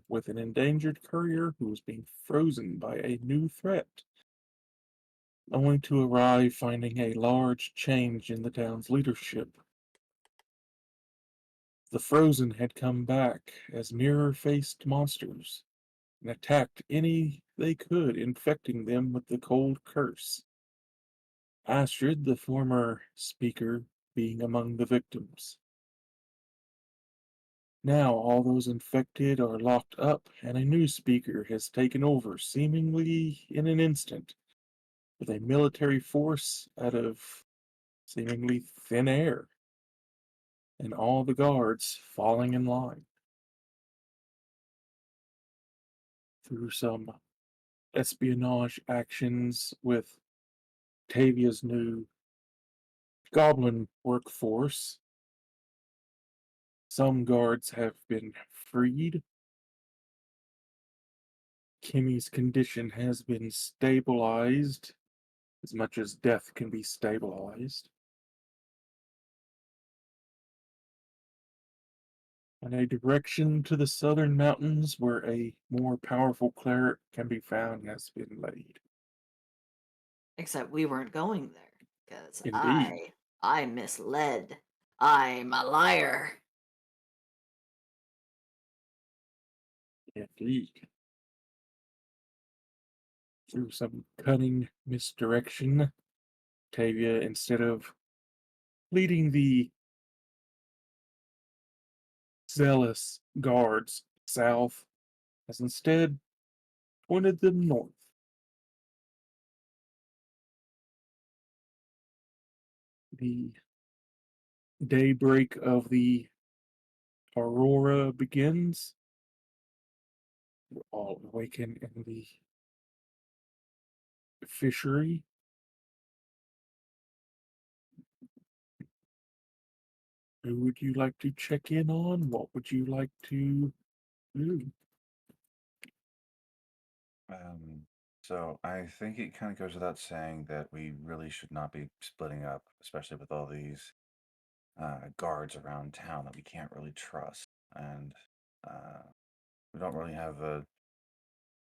with an endangered courier who was being frozen by a new threat, only to arrive finding a large change in the town's leadership. The Frozen had come back as mirror-faced monsters and attacked any they could, infecting them with the cold curse. Astrid, the former speaker, being among the victims. Now all those infected are locked up, and a new speaker has taken over, seemingly in an instant, with a military force out of seemingly thin air, and all the guards falling in line. Through some espionage actions with Tavia's new goblin workforce, some guards have been freed. Kimmy's condition has been stabilized as much as death can be stabilized, and a direction to the southern mountains where a more powerful cleric can be found has been laid. Except we weren't going there, because Indeed, I misled. I'm a liar. indeed. Through some cunning misdirection, Tavia, instead of leading the zealous guards south, has instead pointed them north. The daybreak of the aurora begins. We're all awaken in the fishery. Who would you like to check in on? What would you like to do? Um, so I think it kind of goes without saying that we really should not be splitting up, especially with all these guards around town that we can't really trust, and uh, we don't really have a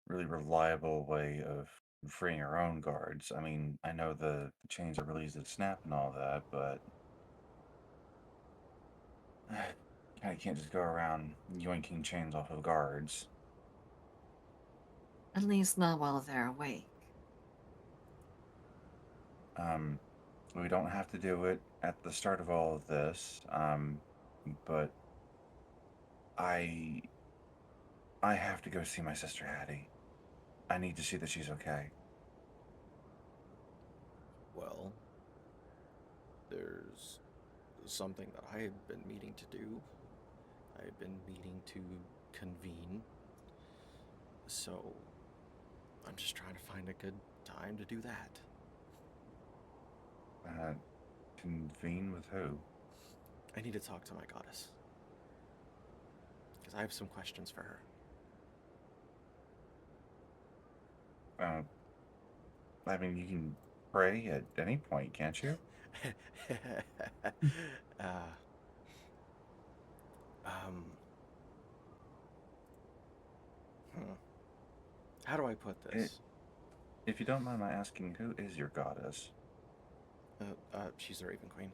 really reliable way of freeing our own guards. I mean, I know the chains are really easy to snap and all that, but kind of can't just go around yoinking chains off of guards. At least not while they're awake. Um, we don't have to do it at the start of all of this, but I I have to go see my sister Hattie. I need to see that she's okay. Well, there's something that I have been meaning to do. I've been meaning to convene. So I'm just trying to find a good time to do that. Uh, convene with who? I need to talk to my goddess. Because I have some questions for her. Uh, I mean, you can pray at any point, can't you? uh, um, hmm. How do I put It, this? if you don't mind my asking, who is your goddess? She's the Raven Queen.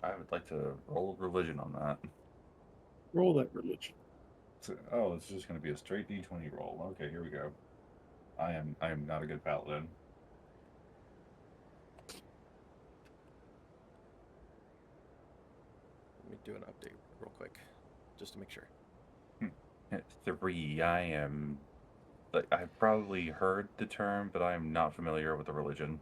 I would like to roll religion on that. Roll that religion. Oh, it's just going to be a straight D20 roll. Okay, here we go. I am not a good paladin. Let me do an update real quick, just to make sure. 3. I am. Like, I've probably heard the term, but I am not familiar with the religion.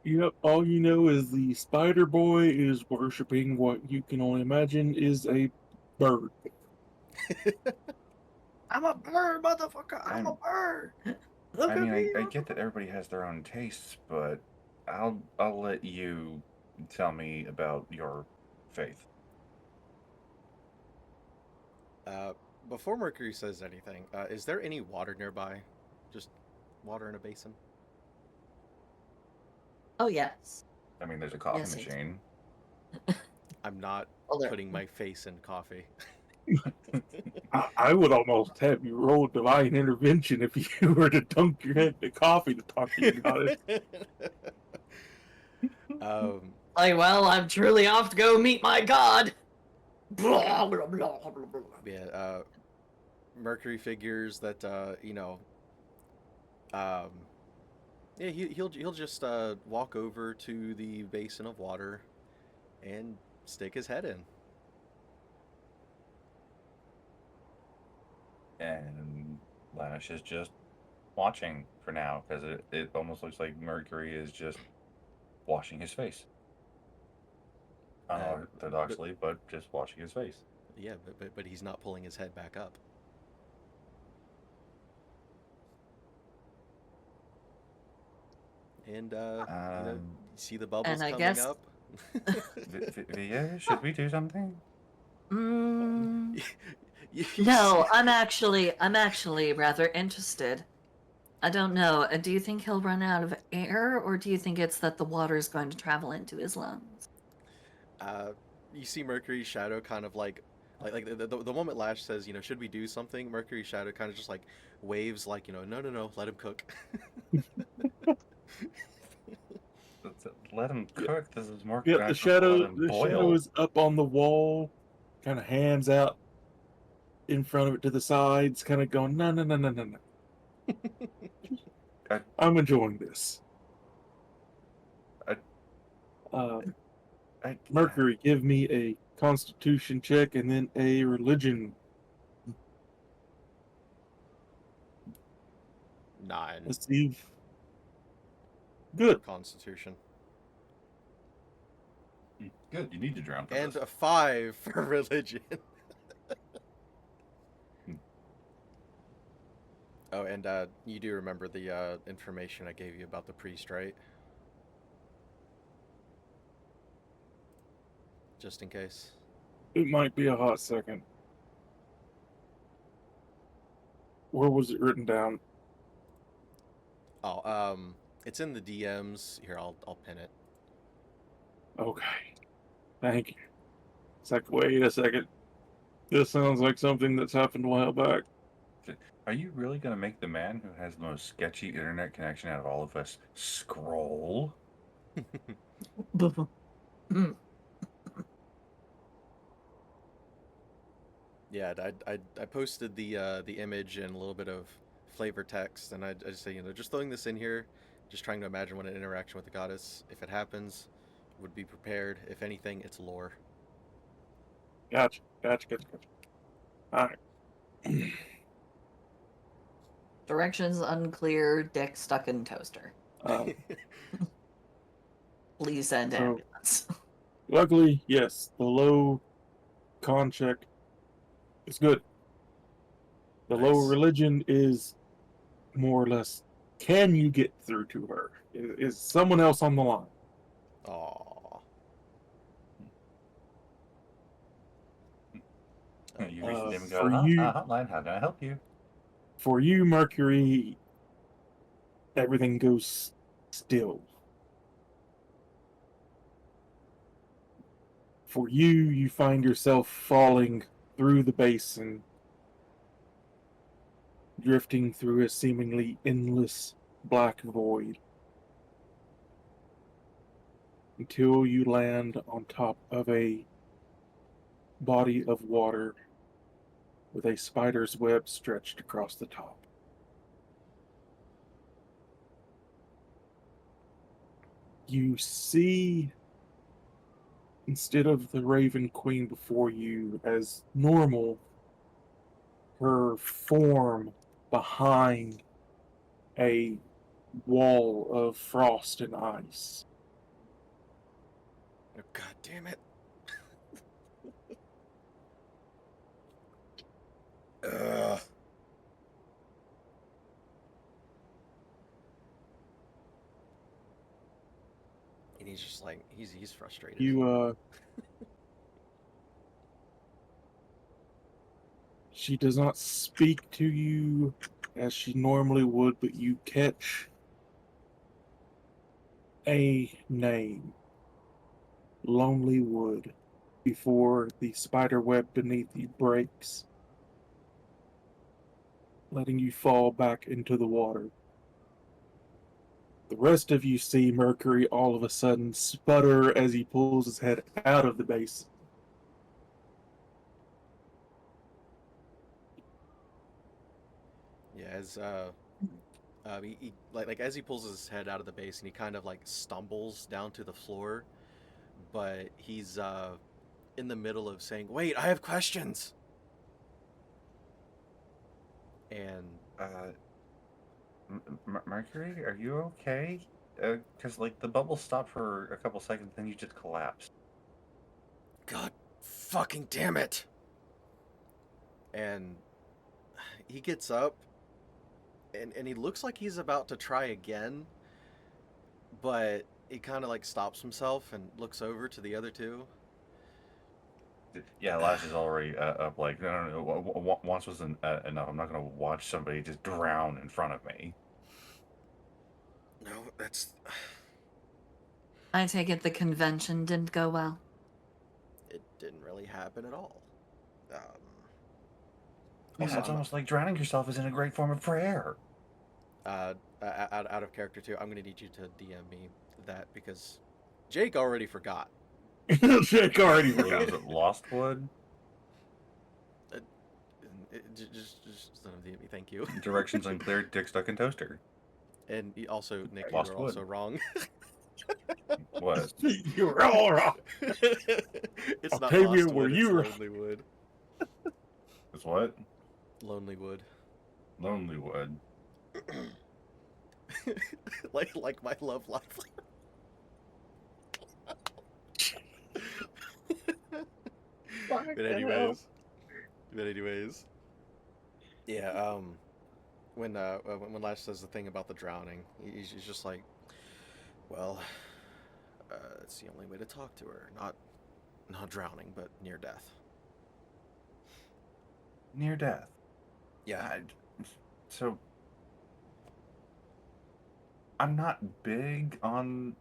Yep, all you know is the Spider Boy is worshipping what you can only imagine is a bird. I'm a bird, motherfucker. I'm a I'm. bird. Look I at mean, me. I get that everybody has their own tastes, but I'll let you tell me about your faith. Uh, Before Mercury says anything, is there any water nearby? Just water in a basin? Oh, yes. I mean, there's a coffee Yes, I machine. do. I'm not Well, there- putting my face in coffee. I would almost have you roll divine intervention if you were to dunk your head in coffee to talk to your goddess. um, Like, well, I'm truly off to go meet my god. Blah, blah, blah, blah, blah. yeah, Mercury figures that yeah, he'll just walk over to the basin of water and stick his head in. And Lash is just watching for now because it almost looks like Mercury is just washing his face. Unorthodoxly, but just washing his face. Yeah, but he's not pulling his head back up. And you see the bubbles And I coming guess- up. Via, should we do something? Mm, You no, see- I'm actually rather interested. I don't know. Do you think he'll run out of air, or do you think it's that the water is going to travel into his lungs? you see Mercury's shadow kind of like the moment Lash says, should we do something? Mercury's shadow kind of just like waves, like, no, let him cook. Let him cook. This is more. Yep, let the shadow him boil. is up on the wall, kind of hands out in front of it to the sides, kind of going, no. I'm enjoying this. Mercury, give me a Constitution check and then a religion. 9 Let's see. Good. Constitution. Good. You need to drown for And this. a 5 for religion. Oh, and you do remember the information I gave you about the priest, right? Just in case. It might be a hot second. Where was it written down? Oh, it's in the DMs. Here, I'll pin it. Okay. Thank you. It's like, wait a second. This sounds like something that's happened a while back. Are you really going to make the man who has the most sketchy internet connection out of all of us scroll? Yeah, I posted the image and a little bit of flavor text, and I just say, just throwing this in here, just trying to imagine what an interaction with the goddess, if it happens, would be prepared. If anything, it's lore. Gotcha. Alright. Directions unclear. Dick stuck in toaster. Please send So- ambulance. Luckily, yes, the low con check is good. The low Nice. religion is more or less, can you get through to her? Is someone else on the line? Aww. You reach them and for go, you- hotline, how can I help you? For you, Mercury, everything goes still. For you find yourself falling through the basin, drifting through a seemingly endless black void, until you land on top of a body of water with a spider's web stretched across the top. You see, instead of the Raven Queen before you as normal, her form behind a wall of frost and ice. Oh, God damn it. Ugh. And he's just like, he's frustrated. She does not speak to you as she normally would, but you catch a name. Lonely Wood. before the spider web beneath you breaks, letting you fall back into the water. The rest of you see Mercury all of a sudden sputter as he pulls his head out of the basin. Yeah, as like as he pulls his head out of the basin, he kind of like stumbles down to the floor, but he's in the middle of saying, "Wait, I have questions." And Mercury, are you okay? Because like the bubble stopped for a couple seconds, then you just collapsed. God fucking damn it. And he gets up and he looks like he's about to try again, but he kind of like stops himself and looks over to the other two. Yeah, Lash is already up. Like, no. Once wasn't enough. I'm not gonna watch somebody just drown in front of me. No, that's I take it the convention didn't go well. it didn't really happen at all. Yeah, Also, it's I'm almost like drowning yourself isn't a great form of prayer. out of character too. I'm gonna need you to DM me that because Jake already forgot. Jake already Was forgot. it Lostwood? Just send him DM me, thank you. Directions unclear. Dick stuck in toaster. And also, Nick, Lost you were also wood. wrong. What? You're all wrong. It's not Octavia, Lost were Wood, it's you- Lonely Wood. It's what? Lonely Wood. Lonely Wood. like my love life. But anyways, yeah. When Lash says the thing about the drowning, he's just like, well, it's the only way to talk to her. Not drowning, but near death. Near death. Yeah. So I'm not big on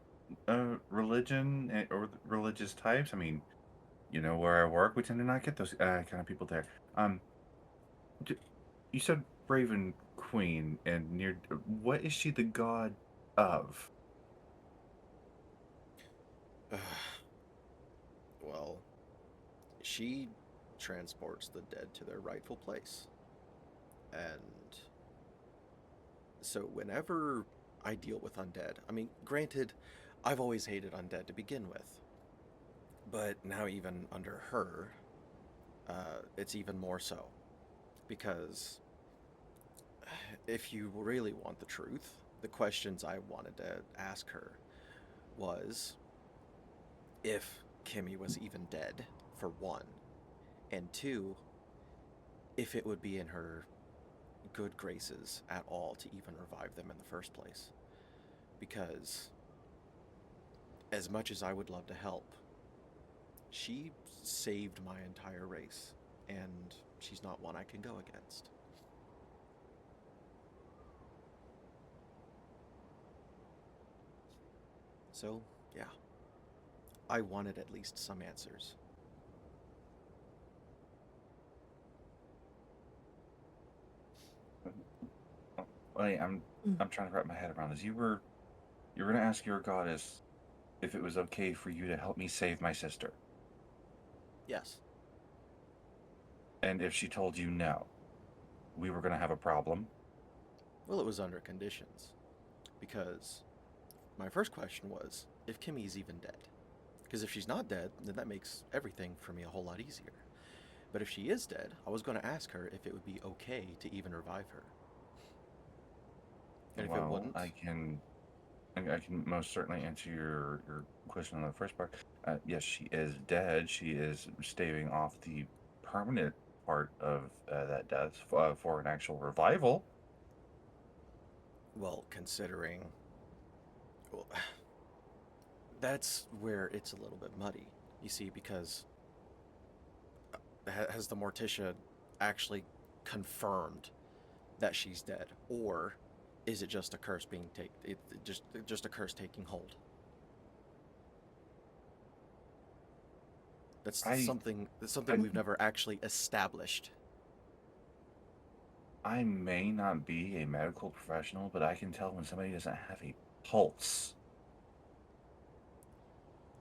religion or religious types. I mean, you know, where I work, we tend to not get those kind of people there. D- you said Raven Queen, and near. What is she the god of? Well, she transports the dead to their rightful place. And so whenever I deal with undead, I mean, granted, I've always hated undead to begin with. But now even under her, it's even more so. Because if you really want the truth, the questions I wanted to ask her was if Kimmy was even dead, for one, and two, if it would be in her good graces at all to even revive them in the first place. Because as much as I would love to help, she saved my entire race, and she's not one I can go against. So, yeah. I wanted at least some answers. Wait, I'm trying to wrap my head around this. You were gonna ask your goddess if it was okay for you to help me save my sister, Yes. and if she told you no, we were gonna have a problem. Well, it was under conditions. Because my first question was if Kimmy's even dead. Because if she's not dead, then that makes everything for me a whole lot easier. But if she is dead, I was going to ask her if it would be okay to even revive her. And if it wouldn't, I can most certainly answer your question on the first part. Yes, she is dead. She is staving off the permanent part of that death for an actual revival. well, considering, well, that's where it's a little bit muddy. You see, because has the Morticia actually confirmed that she's dead, or is it just a curse being just a curse taking hold? That's I something I we've never actually established. I may not be a medical professional, but I can tell when somebody doesn't have a pulse.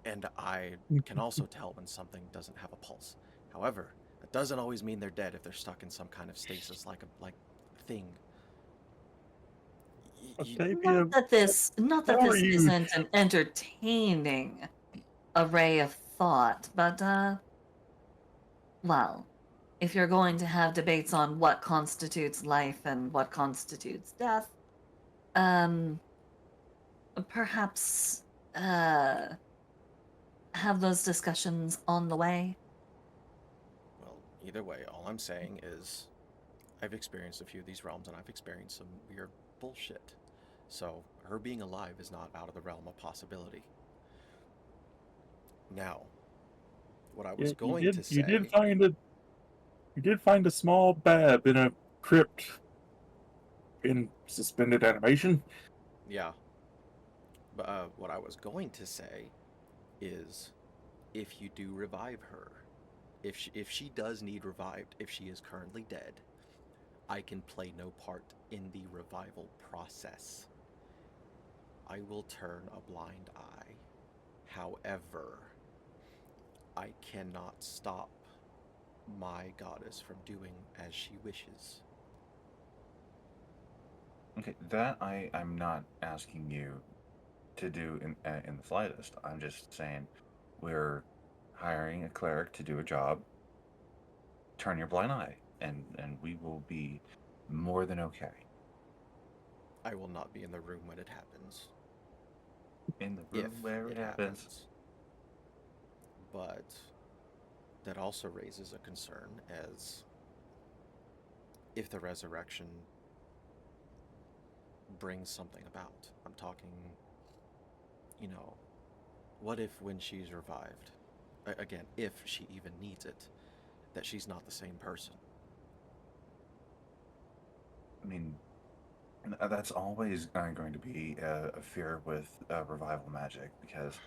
And I can also tell when something doesn't have a pulse. However, that doesn't always mean they're dead if they're stuck in some kind of stasis like a thing. Octavia, Not that how are this you? isn't an entertaining array of thought, but well, if you're going to have debates on what constitutes life and what constitutes death, um, perhaps uh, have those discussions on the way. Well, either way, all I'm saying is I've experienced a few of these realms and I've experienced some weird bullshit. So, her being alive is not out of the realm of possibility. Now, what I was Yeah, going to you say, did find a small bab in a crypt in suspended animation. yeah, but what I was going to say is if you do revive her, if she does need revived, if she is currently dead, I can play no part in the revival process. I will turn a blind eye. However, I cannot stop my goddess from doing as she wishes. Okay, that I'm not asking you to do in the slightest. I'm just saying we're hiring a cleric to do a job. Turn your blind eye, and we will be more than okay. I will not be in the room when it happens. In the If room where it it happens. happens. But that also raises a concern as if the resurrection brings something about. I'm talking, what if when she's revived, again, if she even needs it, that she's not the same person? I mean, that's always going to be a fear with revival magic because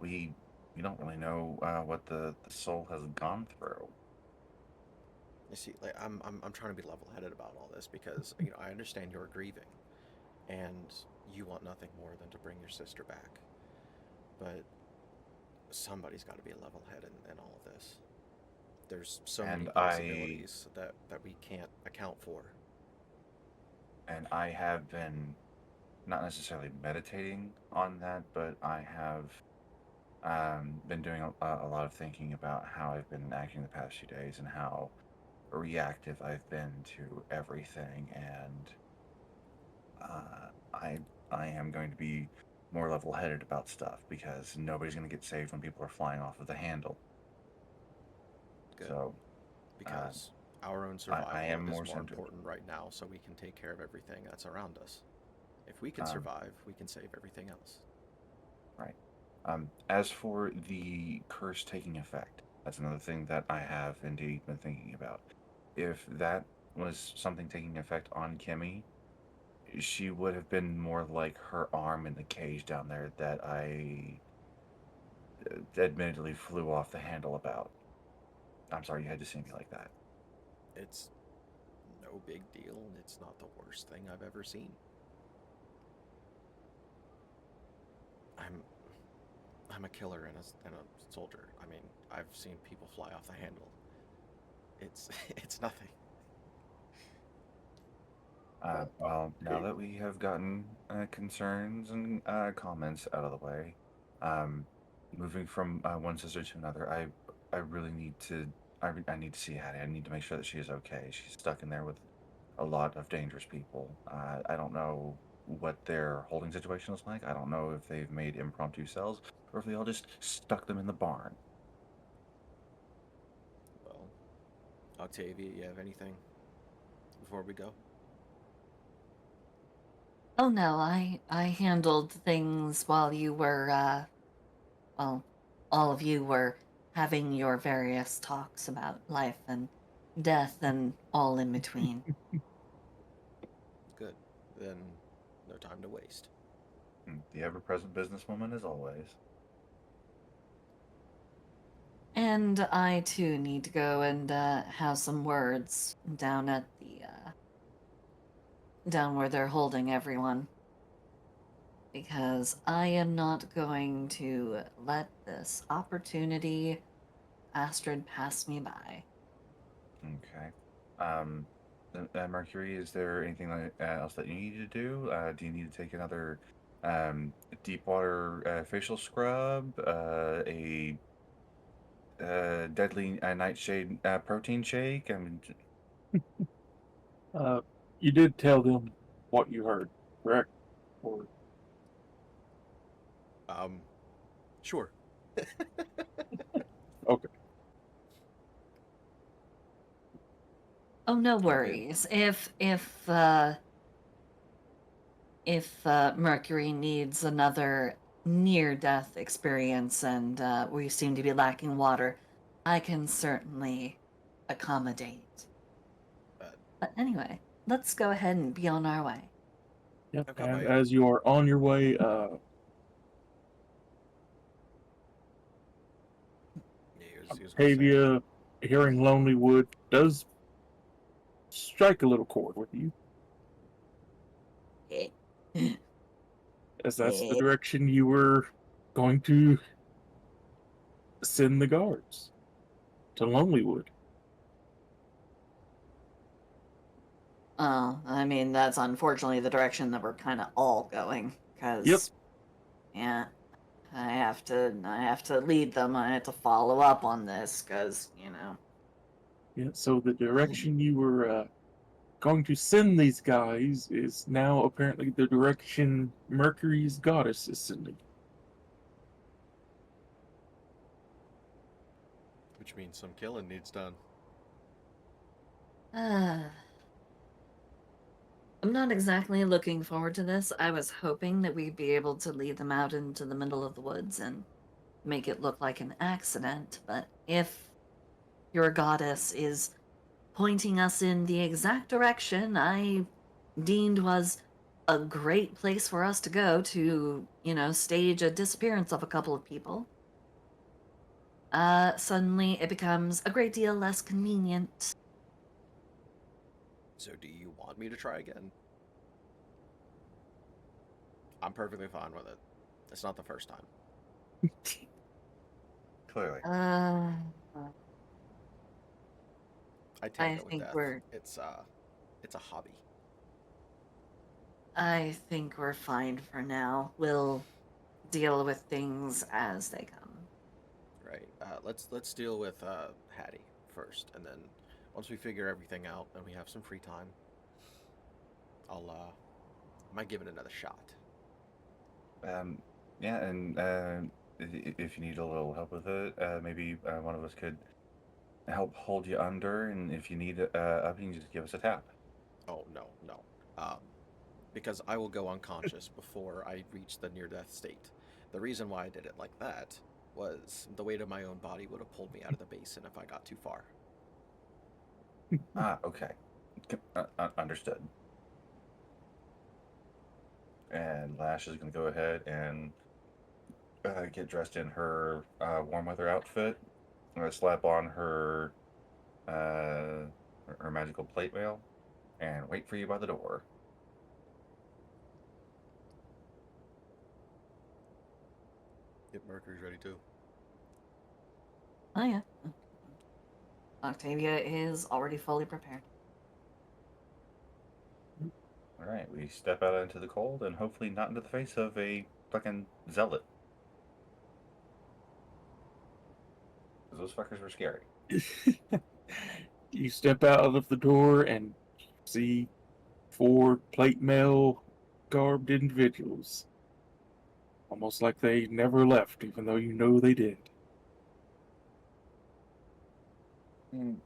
we we don't really know what the soul has gone through. You see, like I'm trying to be level-headed about all this because I understand you're grieving, and you want nothing more than to bring your sister back, but somebody's got to be a level-head in all of this. There's so many And possibilities that we can't account for. I have been not necessarily meditating on that, but I have been doing a lot of thinking about how I've been acting the past few days and how reactive I've been to everything, and uh, I am going to be more level-headed about stuff because nobody's going to get saved when people are flying off of the handle. Good, So uh, because our own I am survival is more more centered. important right now, so we can take care of everything that's around us. If we can Um, survive, we can save everything else. right. As for the curse taking effect, that's another thing that I have indeed been thinking about. If that was something taking effect on Kimmy, she would have been more like her arm in the cage down there that I admittedly flew off the handle about. I'm sorry you had to see me like that. It's no big deal. It's not the worst thing I've ever seen. I'm I'm a killer and a soldier. I mean, I've seen people fly off the handle. It's it's nothing. Well, now Okay. that we have gotten concerns and comments out of the way, um, moving from one sister to another, I really need to I need to see Hattie. I need to make sure that she is okay. She's stuck in there with a lot of dangerous people. I don't know what their holding situation is like. I don't know if they've made impromptu cells or if they all just stuck them in the barn. Well, Octavia, you have anything before we go? Oh no, I handled things while you were well, all of you were having your various talks about life and death and all in between. Good. Then no time to waste. The ever-present businesswoman, as always. And I too need to go and have some words down at the down where they're holding everyone. Because I am not going to let this opportunity Astrid pass me by. Okay. Mercury, is there anything else that you need to do? Do you need to take another deep water facial scrub? A deadly nightshade protein shake? I mean, Uh, you did tell them what you heard, correct? Or Sure. okay, Oh, no okay. worries. If Mercury needs another near-death experience and we seem to be lacking water, I can certainly accommodate. Uh, But anyway, let's go ahead and be on our way. yep. I've got And my. as you are on your way, Yeah, he was gonna say. Octavia, hearing Lonely Wood, does strike a little chord with you, as that's the direction you were going to send the guards to Lonelywood. I mean, that's unfortunately the direction that we're kind of all going. Yep. Because, yeah, I have to lead them. I have to follow up on this. Because, Yeah. So the direction you were going to send these guys is now apparently the direction Mercury's goddess is sending. Which means some killing needs done. I'm not exactly looking forward to this. I was hoping that we'd be able to lead them out into the middle of the woods and make it look like an accident. But if your goddess is pointing us in the exact direction I deemed was a great place for us to go to, stage a disappearance of a couple of people, suddenly it becomes a great deal less convenient. So, do you want me to try again? I'm perfectly fine with it. It's not the first time. Clearly. Uh, I take I it with think death. we're It's a hobby. I think we're fine for now. We'll deal with things as they come. Right. Let's deal with Hattie first, and then once we figure everything out and we have some free time, I'll might give it another shot. Um, yeah, and if you need a little help with it, maybe one of us could help hold you under, and if you need up, you can just give us a tap. Oh no, no. Um, because I will go unconscious before I reach the near-death state. The reason why I did it like that was the weight of my own body would have pulled me out of the basin if I got too far. Ah, okay. Understood. And Lash is going to go ahead and get dressed in her warm weather outfit. Slap on uh, her magical plate mail and wait for you by the door. Yep, Mercury's ready too. Oh, yeah. Octavia is already fully prepared. All right, we step out into the cold and hopefully not into the face of a fucking zealot. Because those fuckers were scary. You step out of the door and see four plate mail garbed individuals. Almost like they never left, even though you know they did.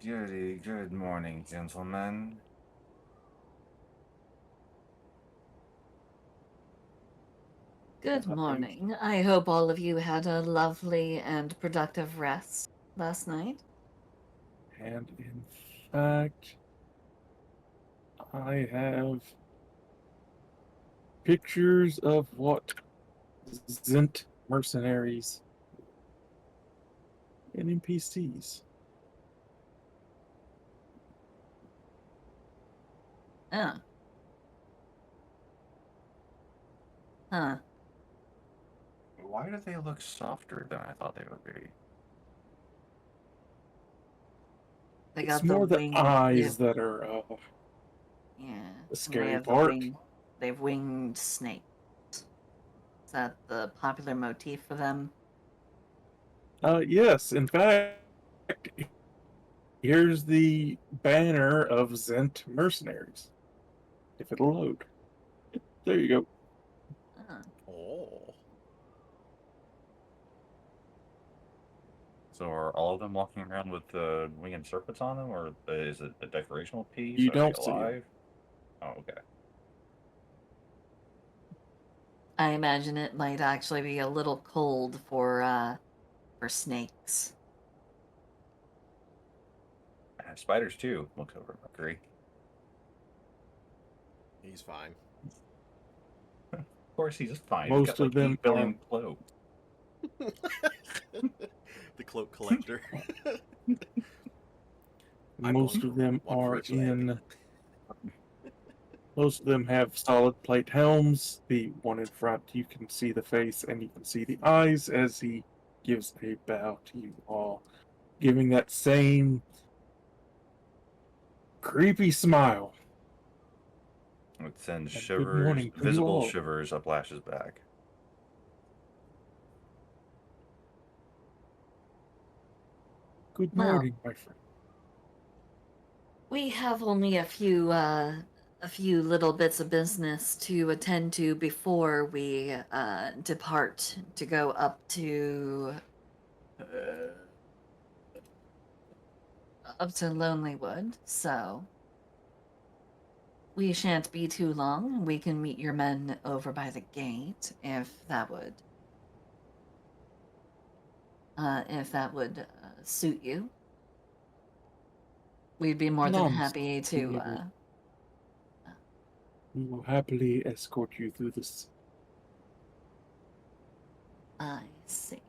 Good morning, gentlemen. Good And, morning. I hope all of you had a lovely and productive rest last night. and in fact, I have pictures of what Zint mercenaries and NPCs. Oh. Huh. Why do they look softer than I thought they would be? They It's got the more the wing. eyes that are Yeah. the They scary have the part. wing. They've winged snakes. Is that the popular motif for them? Yes, in fact, here's the banner of Zent Mercenaries. If it'll load. There you go. Oh. Oh. So are all of them walking around with winged serpents on them, or is it a decorational piece? You Are they don't see it. alive? Oh, okay. I imagine it might actually be a little cold for snakes. I have spiders too. Look over at Mercury. He's fine. Of course, he's just fine. He's Most got of like them 8 billion cloaks. The cloak collector. I'm Most going of for them one are fridge leg. in. Most of them have solid plate helms. The one in front, you can see the face and you can see the eyes as he gives a bow to you all, giving that same creepy smile. It sends And good shivers, morning to you visible all. shivers up Lash's back. Good Well, morning, my friend. we have only a few little bits of business to attend to before we depart to go up to Lonelywood. So we shan't be too long. We can meet your men over by the gate if that would suit you. We'd be more than Nonsense. happy to. We will happily escort you through this. I see.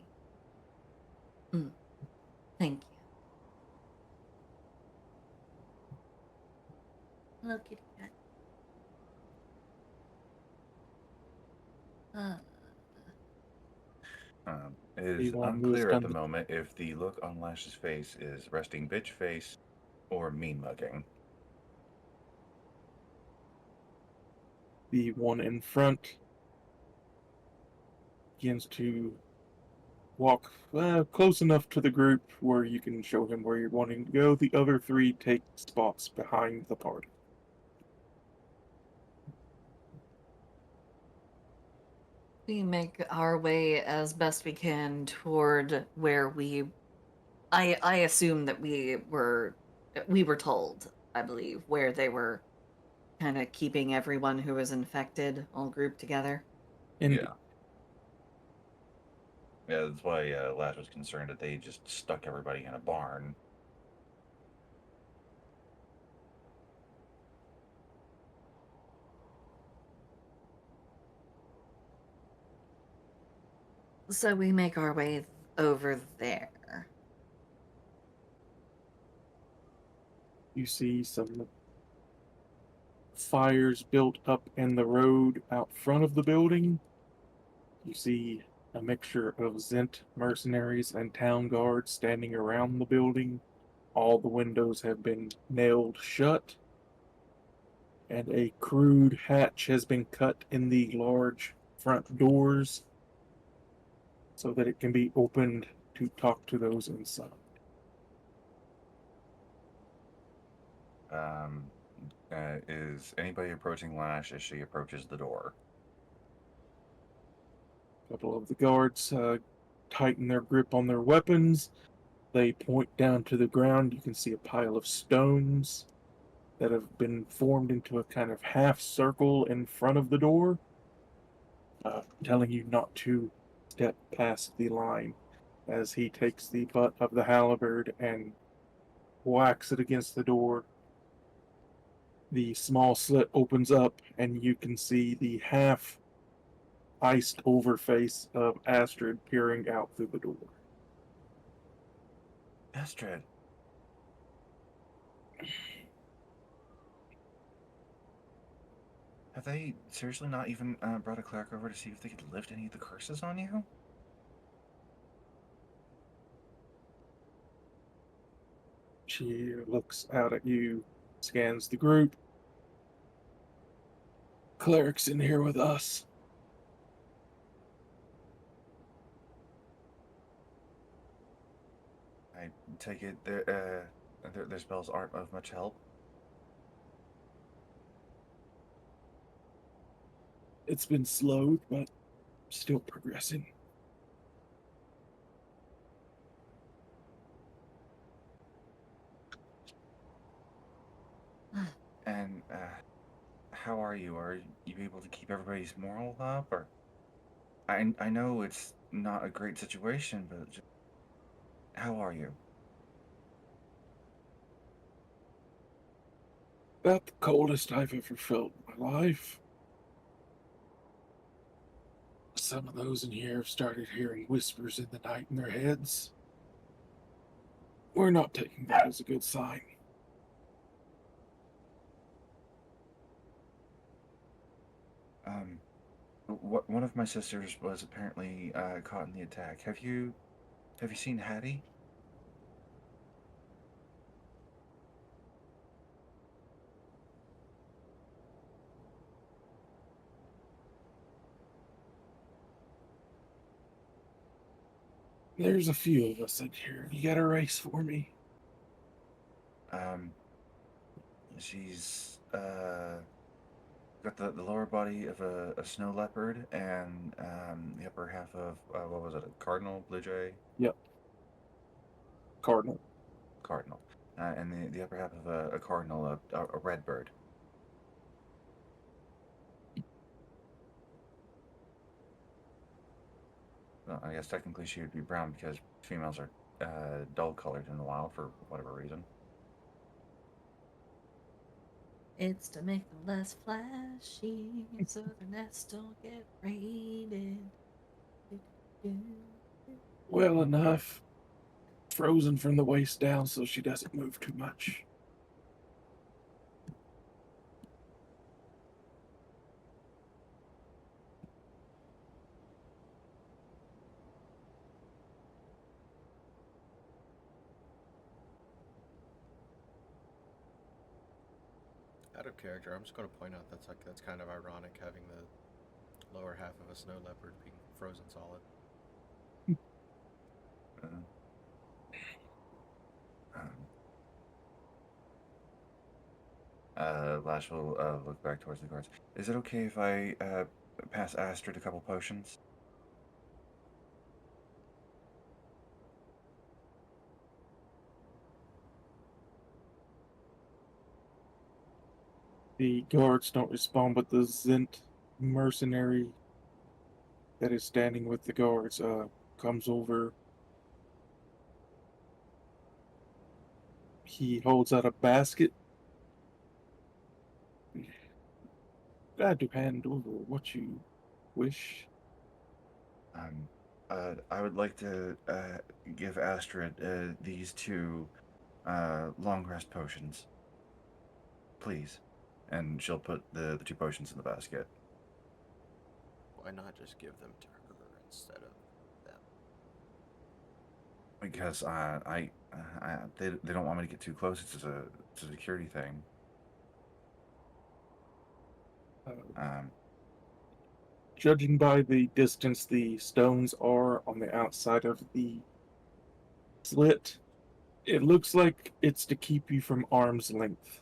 Thank you. Hello, kitty cat. It is Anyone who has unclear at done the moment if the look on Lash's face is resting bitch face or mean mugging. the one in front begins to walk close enough to the group where you can show him where you're wanting to go. The other three take spots behind the party. We make our way as best we can toward where I assume that we were told, I believe, where they were kind of keeping everyone who was infected all grouped together. And Yeah. Yeah, that's why Lash was concerned that they just stuck everybody in a barn. So we make our way over there. you see some fires built up in the road out front of the building. You see a mixture of Zent mercenaries and town guards standing around the building. All the windows have been nailed shut, and a crude hatch has been cut in the large front doors so that it can be opened to talk to those inside. Um, is anybody approaching Lash as she approaches the door? A couple of the guards tighten their grip on their weapons. They point down to the ground. You can see a pile of stones that have been formed into a kind of half circle in front of the door, telling you not to step past the line as he takes the butt of the halberd and whacks it against the door. The small slit opens up, and you can see the half iced over face of Astrid peering out through the door. Astrid. Have they seriously not even brought a cleric over to see if they could lift any of the curses on you? She looks out at you, scans the group. Cleric's in here with us. I take it their spells aren't of much help. It's been slowed, but still progressing. And how are you? Are you able to keep everybody's moral up? Or I know it's not a great situation, but just, how are you? About the coldest I've ever felt in my life. Some of those in here have started hearing whispers in the night in their heads. We're not taking that as a good sign. One of my sisters was apparently caught in the attack. Have you seen Hattie? There's a few of us in here. You got a race for me? Um, she's got the lower body of a snow leopard and the upper half of what was it, a cardinal, blue jay? Yep. Cardinal. Cardinal. And the upper half of a cardinal, a red bird. Well, I guess technically she would be brown because females are dull colored in the wild for whatever reason. It's to make them less flashy, so their nests don't get raided. Well enough. Frozen from the waist down so she doesn't move too much. Out of character, I'm just going to point out that's kind of ironic having the lower half of a snow leopard being frozen solid. Uh, Lash will look back towards the guards. Is it okay if I pass Astrid a couple potions? The guards don't respond, but the Zint mercenary that is standing with the guards comes over. He holds out a basket. Glad to hand over what you wish. Um, I would like to give Astrid these two long rest potions, please. And she'll put the two potions in the basket. Why not just give them to her instead of them? Because they don't want me to get too close. It's a security thing. Uh, Um, Judging by the distance the stones are on the outside of the slit, it looks like it's to keep you from arm's length.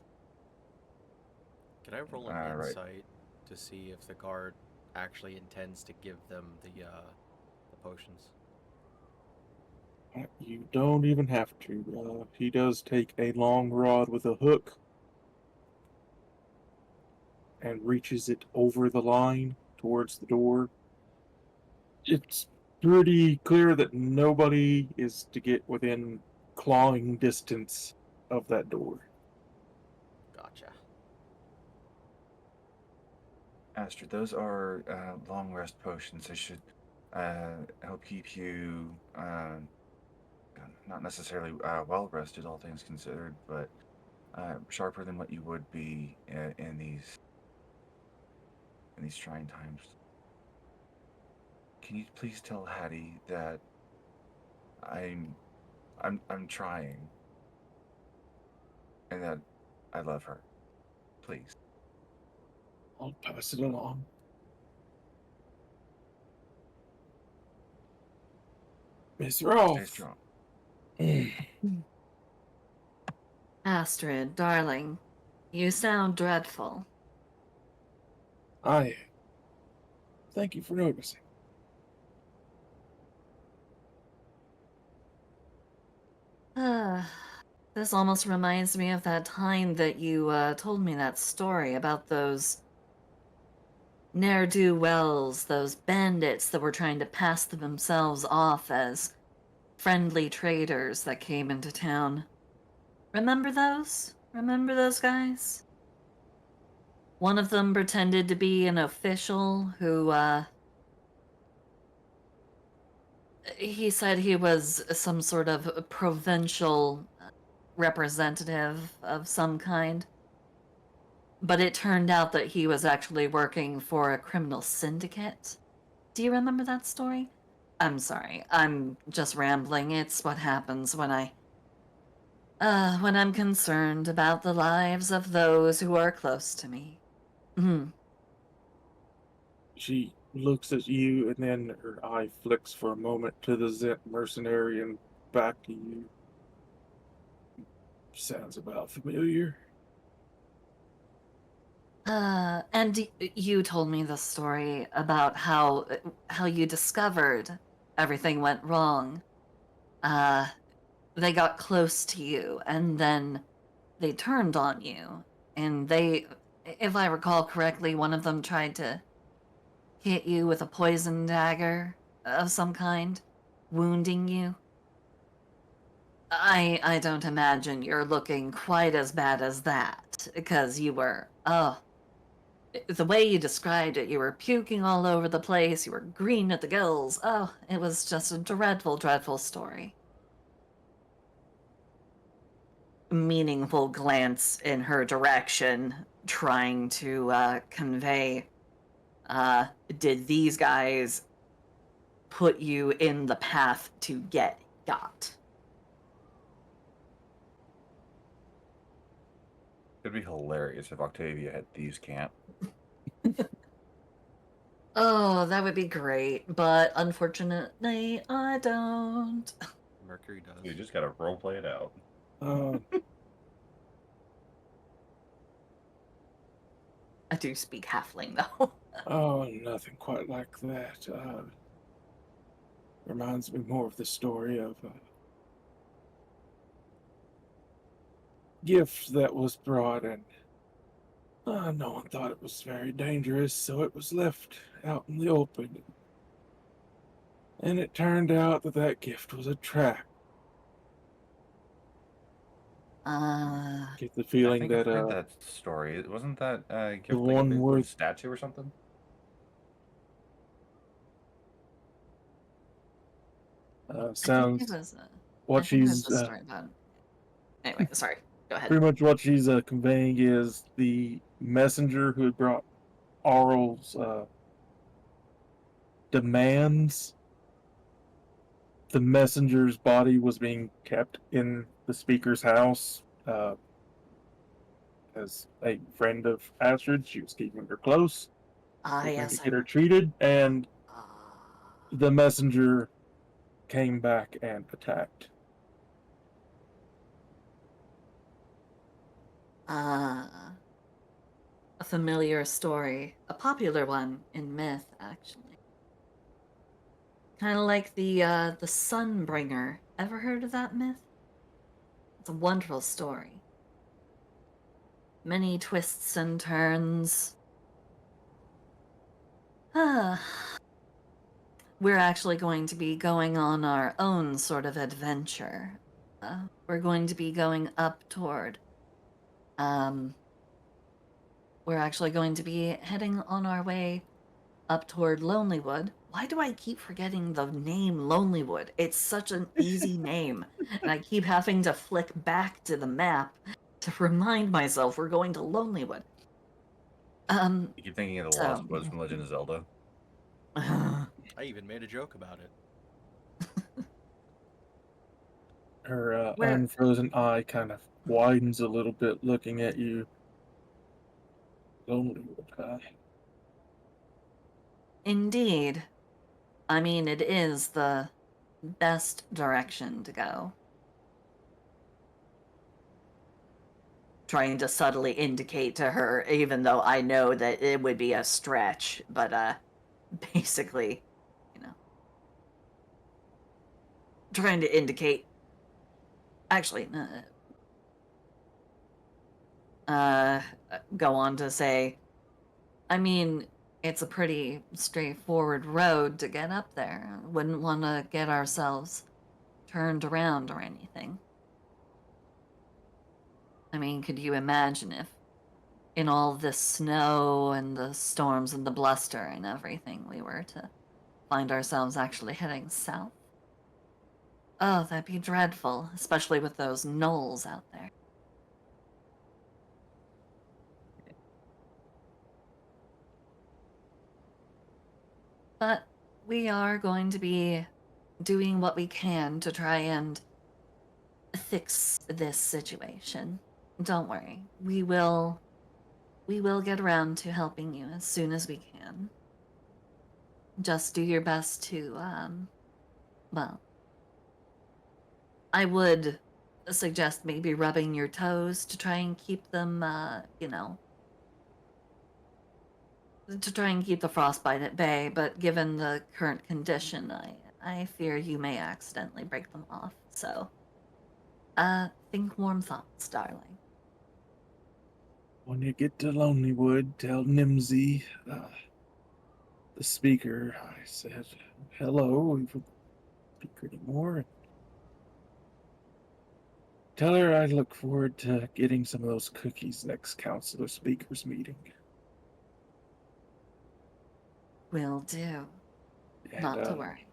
Can I roll an right. insight to see if the guard actually intends to give them the potions? You don't even have to. He does take a long rod with a hook and reaches it over the line towards the door. It's pretty clear that nobody is to get within clawing distance of that door. Gotcha. Astrid, those are long rest potions. They should help keep you not necessarily well rested, all things considered, but sharper than what you would be in these trying times. Can you please tell Hattie that I'm trying, and that I love her, please. I'll pass it along. Miss Stay Rolfe. strong. Astrid, darling, you sound dreadful. I thank you for noticing. This almost reminds me of that time that you told me that story about those ne'er-do-wells, those bandits that were trying to pass themselves off as friendly traders that came into town. Remember those? Remember those guys? One of them pretended to be an official who, he said he was some sort of provincial representative of some kind. But it turned out that he was actually working for a criminal syndicate. Do you remember that story? I'm sorry, I'm just rambling. It's what happens when I'm concerned about the lives of those who are close to me. She looks at you, and then her eye flicks for a moment to the Zent mercenary and back to you. Sounds about familiar. And you told me the story about how you discovered everything went wrong. They got close to you, and then they turned on you, and they, if I recall correctly, one of them tried to hit you with a poison dagger of some kind, wounding you. I don't imagine you're looking quite as bad as that, because you were, the way you described it, you were puking all over the place, you were green at the gills. Oh, it was just a dreadful, dreadful story. Meaningful glance in her direction, trying to convey, did these guys put you in the path to get got? It'd be hilarious if Octavia had thieves' camp. Oh, that would be great, but unfortunately, I don't. Mercury does. You just gotta roleplay it out. I do speak halfling, though. Oh, nothing quite like that. Reminds me more of the story of a gift that was brought, and no one thought it was very dangerous, so it was left out in the open. And it turned out that that gift was a trap. Get the I feeling think that I've heard that story. Wasn't that gift like a one big worth- statue or something? I think it sounds was, what I think it was she's a story about. Anyway, sorry. Go ahead. pretty much what she's conveying is the messenger who had brought Arl's demands. The messenger's body was being kept in the speaker's house. As a friend of Astrid, she was keeping her close, hoping Yes, to get her treated, and the messenger came back and attacked. a familiar story, a popular one in myth, actually. Kind of like the Sunbringer. Ever heard of that myth? It's a wonderful story. Many twists and turns. We're actually going to be going on our own sort of adventure. We're going to be going up toward. We're actually going to be heading on our way up toward Lonelywood, why do I keep forgetting the name Lonelywood? It's such an easy name, and I keep having to flick back to the map to remind myself we're going to Lonelywood. You keep thinking of the So Lost Woods from Legend of Zelda. I even made a joke about it. Her Where unfrozen eye kind of widens a little bit, looking at you. Lonelywood, huh? indeed, I mean it is the best direction to go. Trying to subtly indicate to her, even though I know that it would be a stretch, but basically, you know, trying to indicate. Actually, go on to say, I mean, it's a pretty straightforward road to get up there. Wouldn't want to get ourselves turned around or anything. I mean, could you imagine if, in all this snow and the storms and the bluster and everything, we were to find ourselves actually heading south? Oh, that'd be dreadful, especially with those knolls out there. But we are going to be doing what we can to try and fix this situation. Don't worry. We will get around to helping you as soon as we can. Just do your best to well, I would suggest maybe rubbing your toes to try and keep them to try and keep the frostbite at bay, but given the current condition, I fear you may accidentally break them off. So, think warm thoughts, darling. When you get to Lonelywood, tell Nimsy, the speaker, I said hello. We won't speak anymore. Tell her I look forward to getting some of those cookies next council of speakers meeting. Will do. And Not to worry.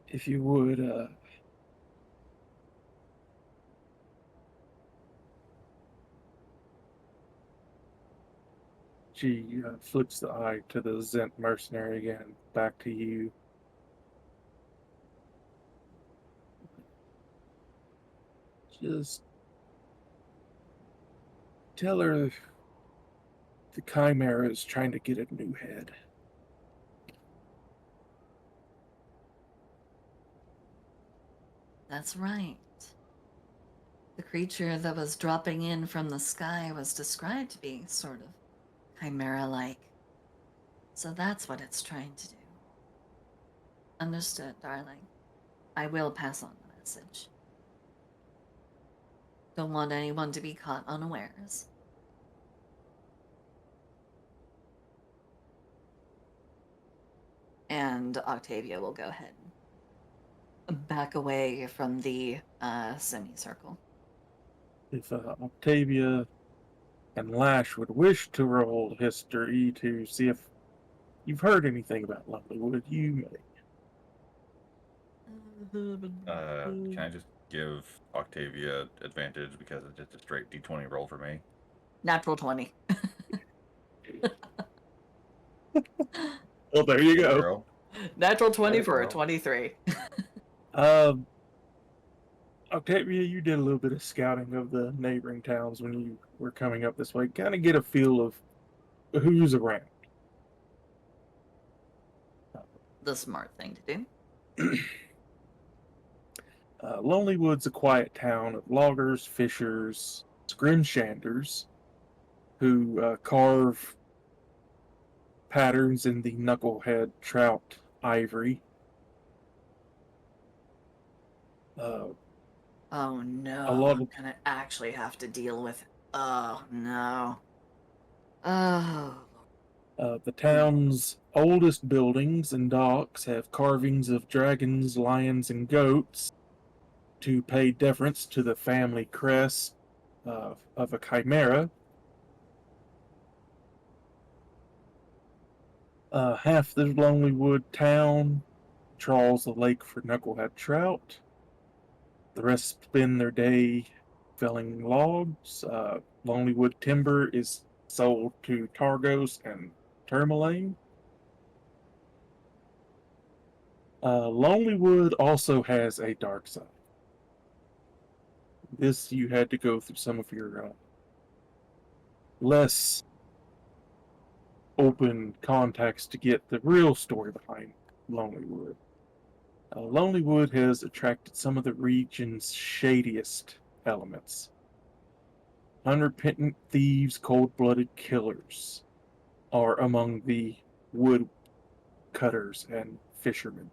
if you would, she flips the eye to the Zent mercenary again, back to you. Just tell her the Chimera is trying to get a new head. That's right. The creature that was dropping in from the sky was described to be sort of chimera-like. So that's what it's trying to do. Understood, darling. I will pass on the message. Don't want anyone to be caught unawares. And Octavia will go ahead and back away from the semicircle. If Octavia and Lash would wish to roll history to see if you've heard anything about Lonelywood, you may. Can I just give Octavia advantage because it's just a straight D20 roll for me? Natural 20. Well, there you go. Girl. Natural 20 There for a you go. 23. Octavia, you did a little bit of scouting of the neighboring towns when you were coming up this way. Kind of get a feel of who's around. The smart thing to do. Lonelywood's a quiet town of loggers, fishers, scrimshanders, who carve patterns in the knucklehead trout ivory. Oh no, A lot I'm of gonna actually have to deal with. Oh no. Oh. the town's oldest buildings and docks have carvings of dragons, lions, and goats to pay deference to the family crest of a chimera. Half the Lonelywood town trawls the lake for knucklehead trout. The rest spend their day felling logs. Lonelywood timber is sold to Targos and Tourmaline. Lonelywood also has a dark side. This you had to go through some of your less open contacts to get the real story behind Lonelywood. Lonelywood has attracted some of the region's shadiest elements. Unrepentant thieves, cold-blooded killers are among the wood cutters and fishermen.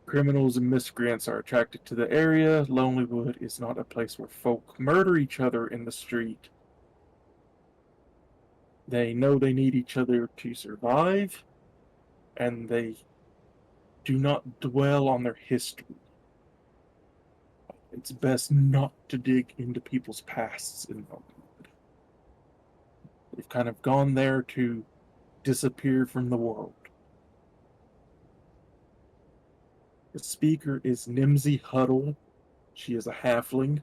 Criminals and miscreants are attracted to the area. Lonelywood is not a place where folk murder each other in the street. They know they need each other to survive, and they do not dwell on their history. It's best not to dig into people's pasts in Lonelywood. They've kind of gone there to disappear from the world. The speaker is Nimsy Huddle. She is a halfling.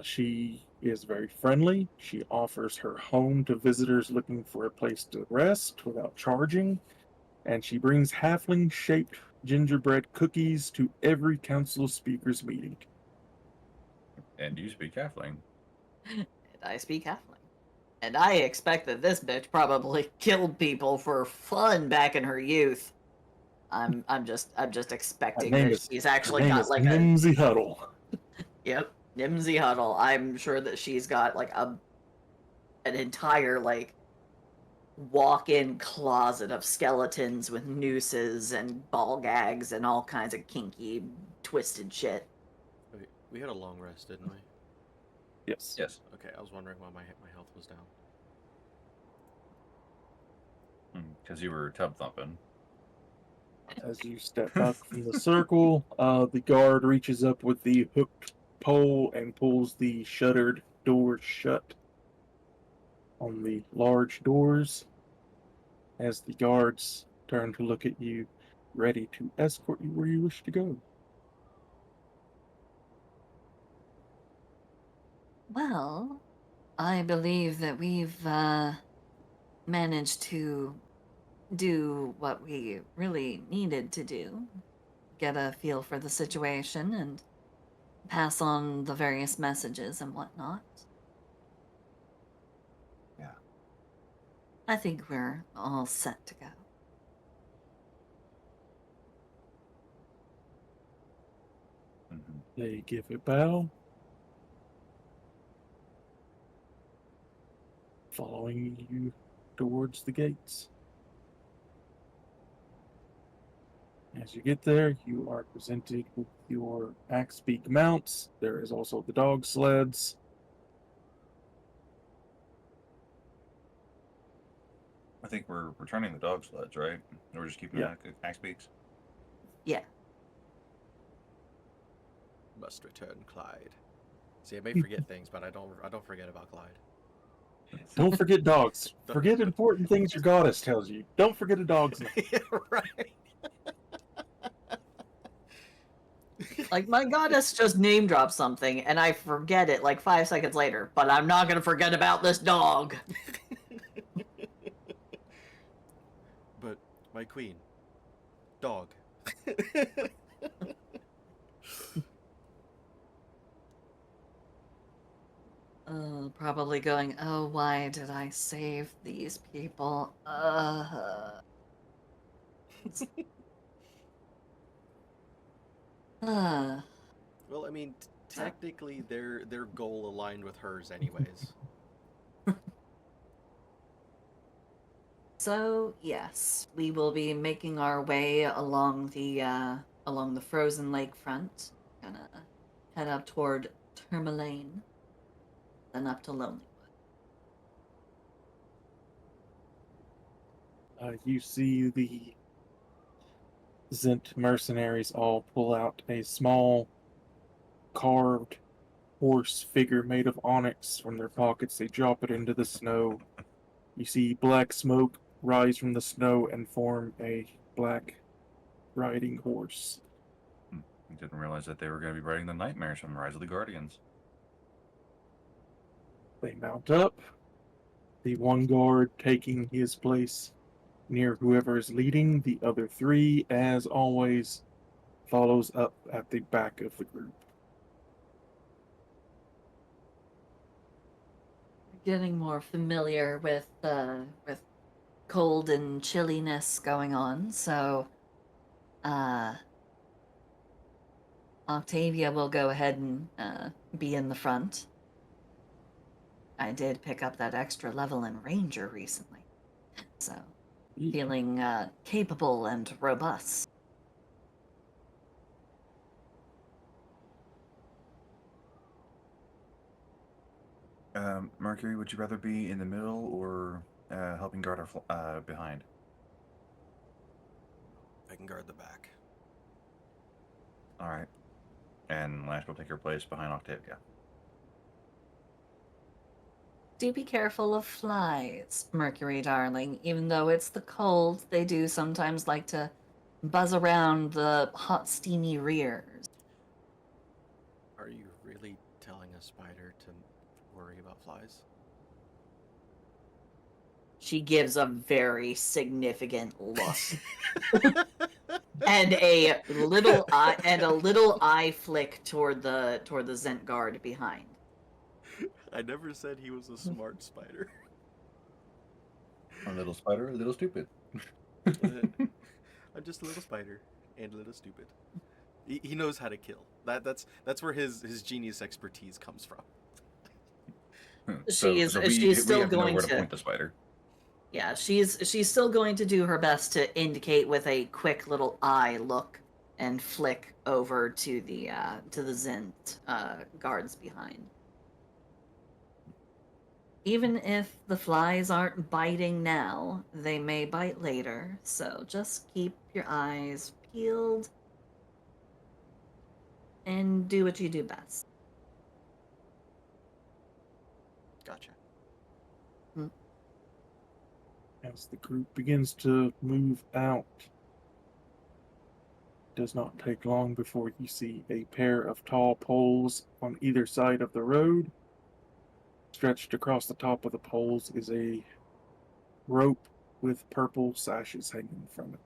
She is very friendly. She offers her home to visitors looking for a place to rest without charging. And she brings halfling-shaped gingerbread cookies to every council speaker's meeting. And you speak halfling. And I speak halfling. And I expect that this bitch probably killed people for fun back in her youth. I'm just expecting that she's actually got like Nimsy Huddle. Yep, Nimsy Huddle. I'm sure that she's got like an entire like walk-in closet of skeletons with nooses and ball gags and all kinds of kinky, twisted shit. We had a long rest, didn't we? Yes. Yes. Okay, I was wondering why my health was down. Because you were tub thumping. As you step back from the circle, the guard reaches up with the hooked pole and pulls the shuttered doors shut on the large doors. As the guards turn to look at you, ready to escort you where you wish to go. Well, I believe that we've managed to do what we really needed to do. Get a feel for the situation and pass on the various messages and whatnot. Yeah. I think we're all set to go. Mm-hmm. They give a bow, following you towards the gates. As you get there, you are presented with your axe-beak mounts. There is also the dog sleds. I think we're returning the dog sleds, right? We're just keeping Yeah. axe beaks. Yeah. Must return Clyde. See, I may forget things, but I don't forget about Clyde. Don't forget dogs. Forget important things your goddess tells you. Don't forget a dog's name. Yeah, right. Like, my goddess just name dropped something, and I forget it like 5 seconds later, but I'm not gonna forget about this dog. But my queen, dog. Probably going, oh, why did I save these people? Well, I mean, technically, their goal aligned with hers, anyways. So yes, we will be making our way along the frozen lake front, gonna head up toward Tourmaline, then up to Lonelywood. You see the Zent mercenaries all pull out a small carved horse figure made of onyx from their pockets. They drop it into the snow. You see black smoke rise from the snow and form a black riding horse. I didn't realize that they were going to be riding the nightmares from Rise of the Guardians. They mount up, the one guard taking his place near whoever is leading, the other three, as always, follows up at the back of the group. Getting more familiar with cold and chilliness going on, so Octavia will go ahead and be in the front. I did pick up that extra level in Ranger recently, so feeling capable and robust. Mercury, would you rather be in the middle or helping guard our behind? I can guard the back. All right. And Lash will take her place behind Octavia. Do be careful of flies, Mercury darling. Even though it's the cold, they do sometimes like to buzz around the hot, steamy rears. Are you really telling a spider to worry about flies? She gives a very significant look. and a little eye flick toward the Zent guard behind. I never said he was a smart spider. A little spider, a little stupid. I'm just a little spider and a little stupid. He knows how to kill. That's where his genius expertise comes from. She's still going to point the spider. Yeah, she's still going to do her best to indicate with a quick little eye look and flick over to the Zent guards behind. Even if the flies aren't biting now, they may bite later, so just keep your eyes peeled and do what you do best. Gotcha. As the group begins to move out, it does not take long before you see a pair of tall poles on either side of the road. Stretched across the top of the poles is a rope with purple sashes hanging from it.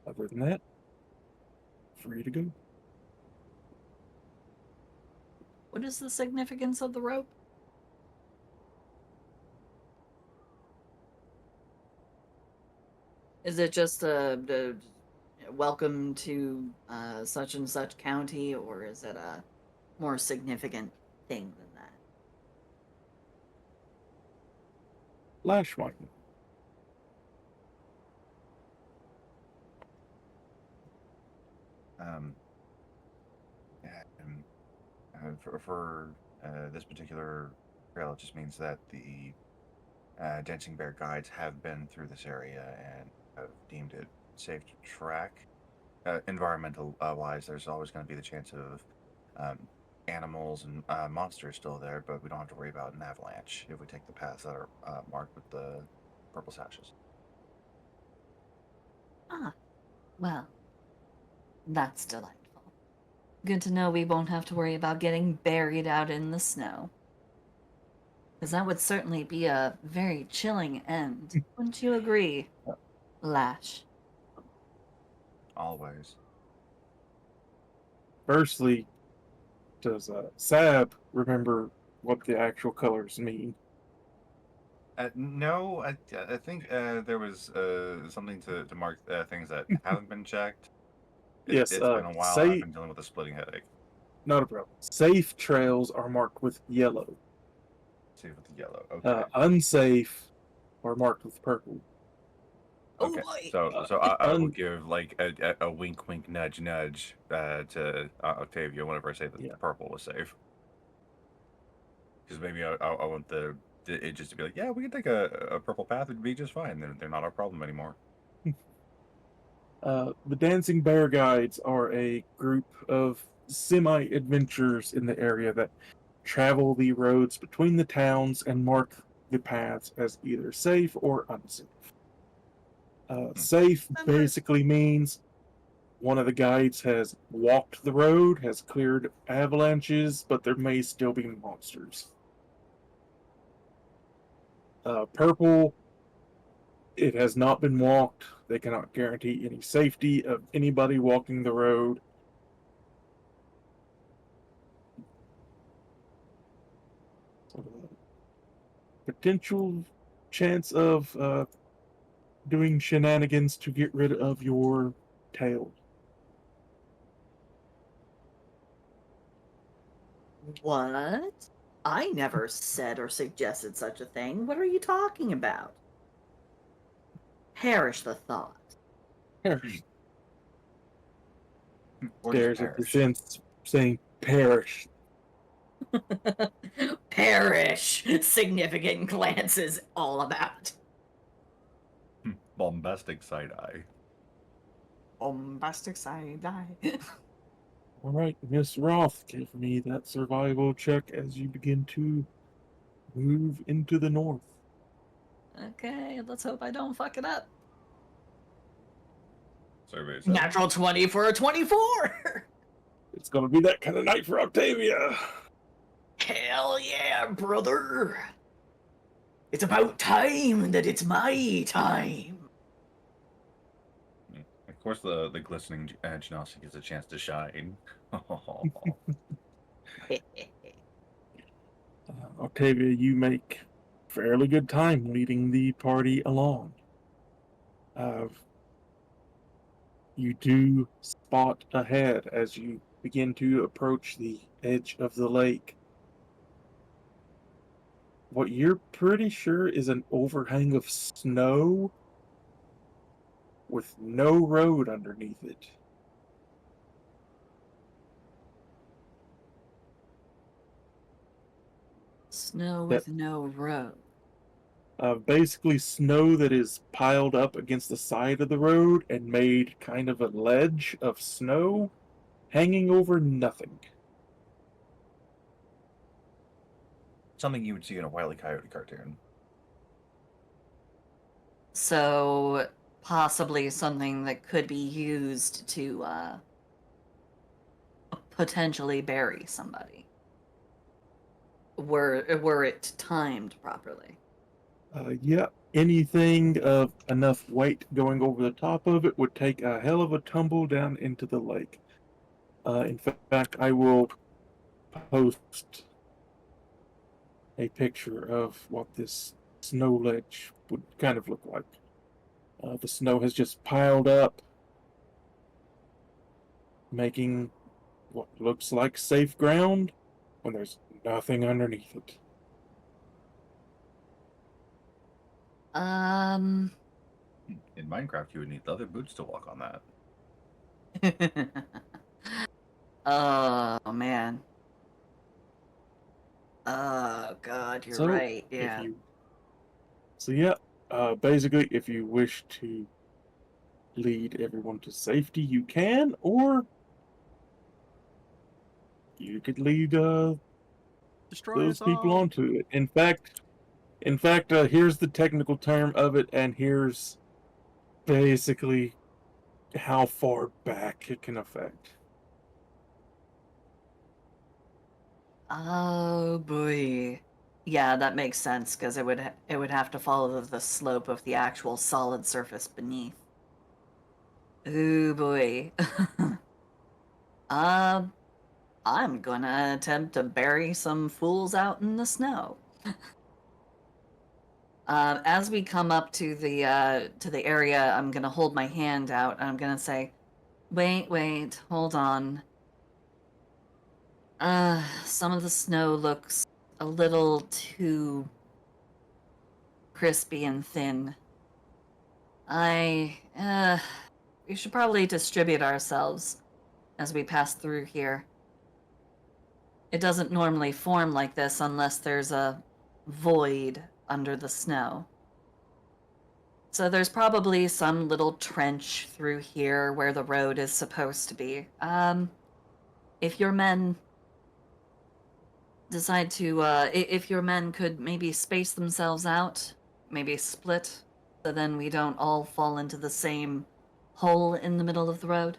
Other than that, free to go. What is the significance of the rope? Is it just a welcome to such and such county, or is it a more significant thing than that? Lash might know. For this particular trail, it just means that the Dancing Bear guides have been through this area and have deemed it safe to track. Environmental wise, there's always going to be the chance of animals and monsters still there, but we don't have to worry about an avalanche if we take the paths that are marked with the purple sashes. Ah, well, that's delightful. Good to know we won't have to worry about getting buried out in the snow. Because that would certainly be a very chilling end. Wouldn't you agree, Lash? Always. Firstly, does Sab remember what the actual colors mean? No, I think there was something to mark things that haven't been checked. Yes, It's been a while. I've been dealing with a splitting headache. Not a problem. Safe trails are marked with yellow. See with the yellow. Okay. Unsafe are marked with purple. Oh Okay. boy! So I will give like a wink, wink, nudge, nudge to Octavia whenever I say that the purple was safe. Because maybe I want it just to be like, yeah, we can take a purple path. It'd be just fine. They're not our problem anymore. The Dancing Bear Guides are a group of semi-adventurers in the area that travel the roads between the towns and mark the paths as either safe or unsafe. Safe Remember- basically means one of the guides has walked the road, has cleared avalanches, but there may still be monsters. Purple, it has not been walked. They cannot guarantee any safety of anybody walking the road. Potential chance of doing shenanigans to get rid of your tail. What? I never said or suggested such a thing. What are you talking about? Perish the thought. Perish. Or just Stares at the perish. fence, saying, "Perish." Perish! Significant glances all about. Bombastic side eye. Bombastic side eye. All right, Miss Roth, give me that survival check as you begin to move into the north. Okay, let's hope I don't fuck it up. Survey says. Natural 20 for a 24! It's gonna be that kind of night for Octavia. Hell yeah, brother! It's about time that it's my time. Of course, the glistening Genasi gets a chance to shine. Octavia, you make fairly good time leading the party along. You do spot ahead as you begin to approach the edge of the lake what you're pretty sure is an overhang of snow with no road underneath it. Snow That- with no road. Basically snow that is piled up against the side of the road and made kind of a ledge of snow hanging over nothing. Something you would see in a Wile E. Coyote cartoon. So possibly something that could be used to potentially bury somebody. Were it timed properly. Yeah, anything of enough weight going over the top of it would take a hell of a tumble down into the lake. In fact, I will post a picture of what this snow ledge would kind of look like. The snow has just piled up, making what looks like safe ground when there's nothing underneath it. Um In Minecraft, you would need leather boots to walk on that. Oh man. Oh god, you're So, right. if Yeah. you, so yeah, basically, if you wish to lead everyone to safety, you can, or you could lead Destroy those us people all. onto it. In fact, here's the technical term of it, and here's basically how far back it can affect. Oh boy. Yeah, that makes sense because it would have to follow the slope of the actual solid surface beneath. Ooh boy. um, I'm gonna attempt to bury some fools out in the snow. As we come up to the area, I'm gonna hold my hand out and I'm gonna say, wait, hold on. Some of the snow looks a little too crispy and thin. We should probably distribute ourselves as we pass through here. It doesn't normally form like this unless there's a void under the snow. So there's probably some little trench through here where the road is supposed to be. If your men decide to, if your men could maybe space themselves out, maybe split, so then we don't all fall into the same hole in the middle of the road.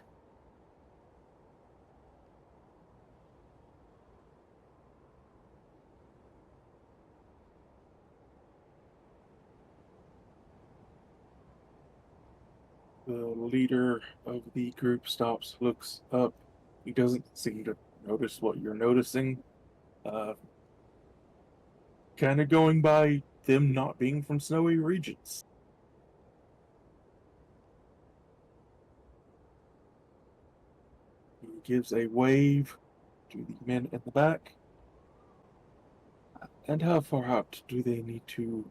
The leader of the group stops, looks up. He doesn't seem to notice what you're noticing. Kind of going by them not being from snowy regions. He gives a wave to the men in the back. And how far out do they need to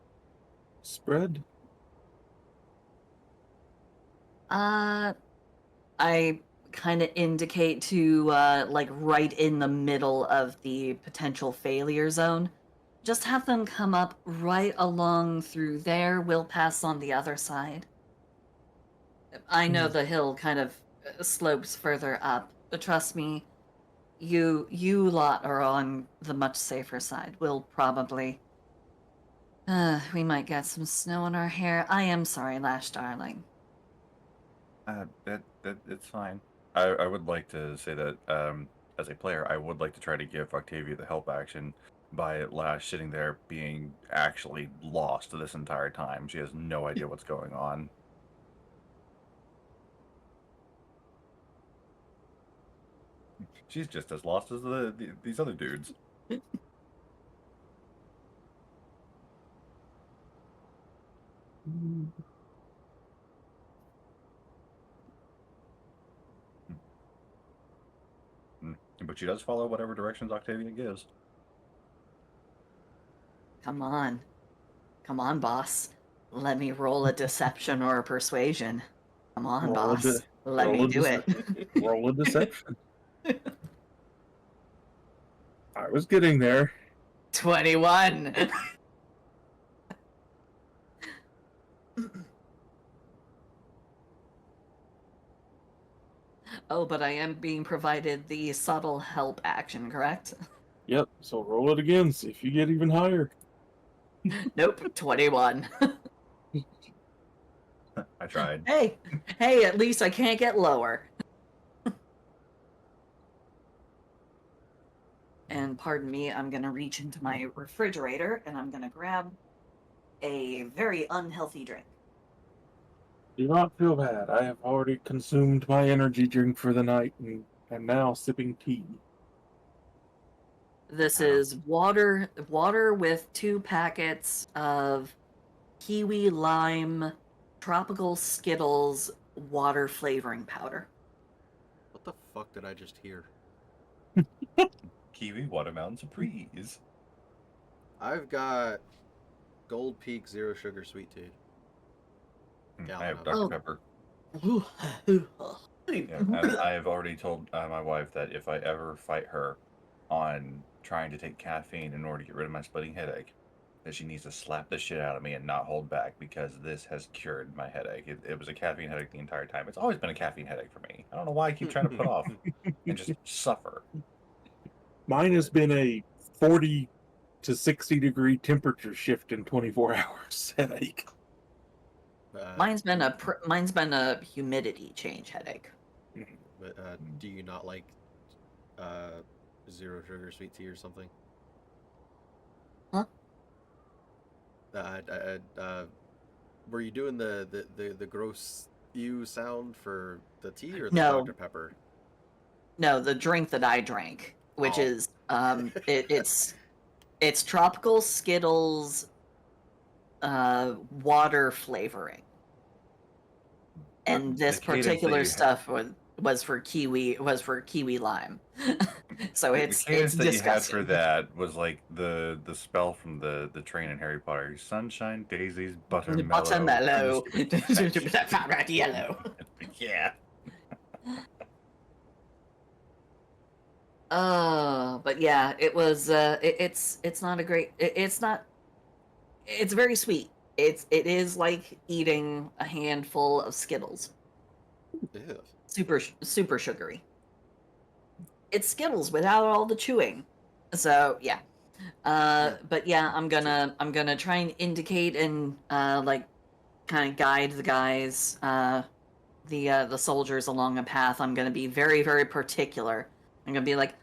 spread? I kind of indicate to, like, right in the middle of the potential failure zone. Just have them come up right along through there. We'll pass on the other side. I know the hill kind of slopes further up, but trust me, you lot are on the much safer side. We'll probably, we might get some snow in our hair. I am sorry, Lash darling. It's fine. I would like to say that as a player, I would like to try to give Octavia the help action by Lash sitting there being actually lost this entire time. She has no idea what's going on. She's just as lost as these other dudes. But she does follow whatever directions Octavia gives. Come on. Come on, boss. Let me roll a deception or a persuasion. Come on, Roll a boss. Let roll me a do it. Roll a deception. I was getting there. 21. Oh, but I am being provided the subtle help action, correct? Yep, so roll it again, see if you get even higher. Nope, 21. I tried. Hey, at least I can't get lower. And pardon me, I'm gonna reach into my refrigerator and I'm gonna grab a very unhealthy drink. Do not feel bad. I have already consumed my energy drink for the night and am now sipping tea. This Wow. is water with 2 packets of kiwi lime tropical Skittles water flavoring powder. What the fuck did I just hear? Kiwi watermelon surprise. I've got Gold Peak Zero Sugar Sweet Tea. I have Gallon Dr. Oh. Pepper. Yeah, and I have already told my wife that if I ever fight her on trying to take caffeine in order to get rid of my splitting headache, that she needs to slap the shit out of me and not hold back because this has cured my headache. It was a caffeine headache the entire time. It's always been a caffeine headache for me. I don't know why I keep trying to put off and just suffer. Mine has been a 40 to 60 degree temperature shift in 24 hours headache. Mine's been a humidity change headache. But do you not like Zero Sugar Sweet Tea or something? Huh? Were you doing the gross ew sound for the tea or the No. Dr. Pepper? No, the drink that I drank, which Oh. is it's tropical Skittles water flavoring. And this The cadence that particular you stuff was for kiwi lime. So The it's cadence that you had disgusting. for that was like the spell from the train in Harry Potter. Sunshine, daisies, buttermellow. Buttermellow. perfect. Yellow. Yeah. But yeah, it was it's not a great it's not it's very sweet. it is like eating a handful of Skittles. Ew. Super sugary. It's Skittles without all the chewing. So yeah. But yeah, I'm gonna try and indicate and like kind of guide the guys, the soldiers along a path. I'm gonna be very particular. I'm gonna be like,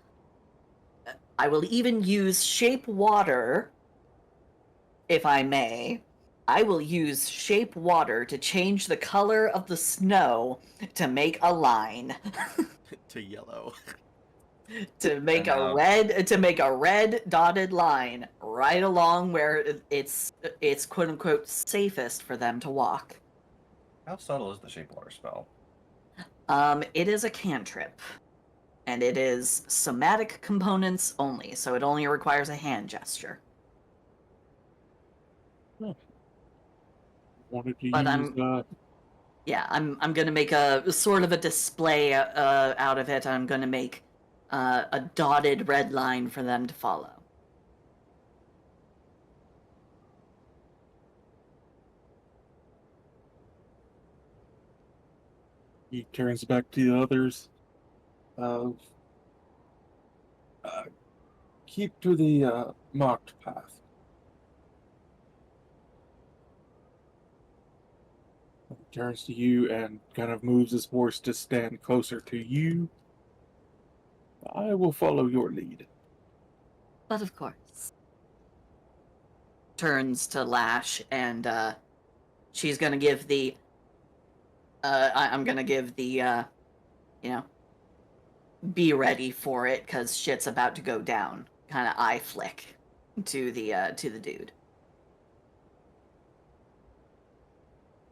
I will even use shape water, if I may. I will use shape water to change the color of the snow to make a line. To yellow. to make And, a red dotted line right along where it's quote unquote safest for them to walk. How subtle is the shape water spell? It is a cantrip, and it is somatic components only, so it only requires a hand gesture. Wanted to But use I'm gonna make a sort of a display out of it. I'm gonna make a dotted red line for them to follow. he turns back to the others. Uh, keep to the marked path. He turns to you and kind of moves his horse to stand closer to you. I will follow your lead. But of course. Turns to Lash, and she's gonna give the I'm gonna give the you know, be ready for it because shit's about to go down kind of eye flick to the dude.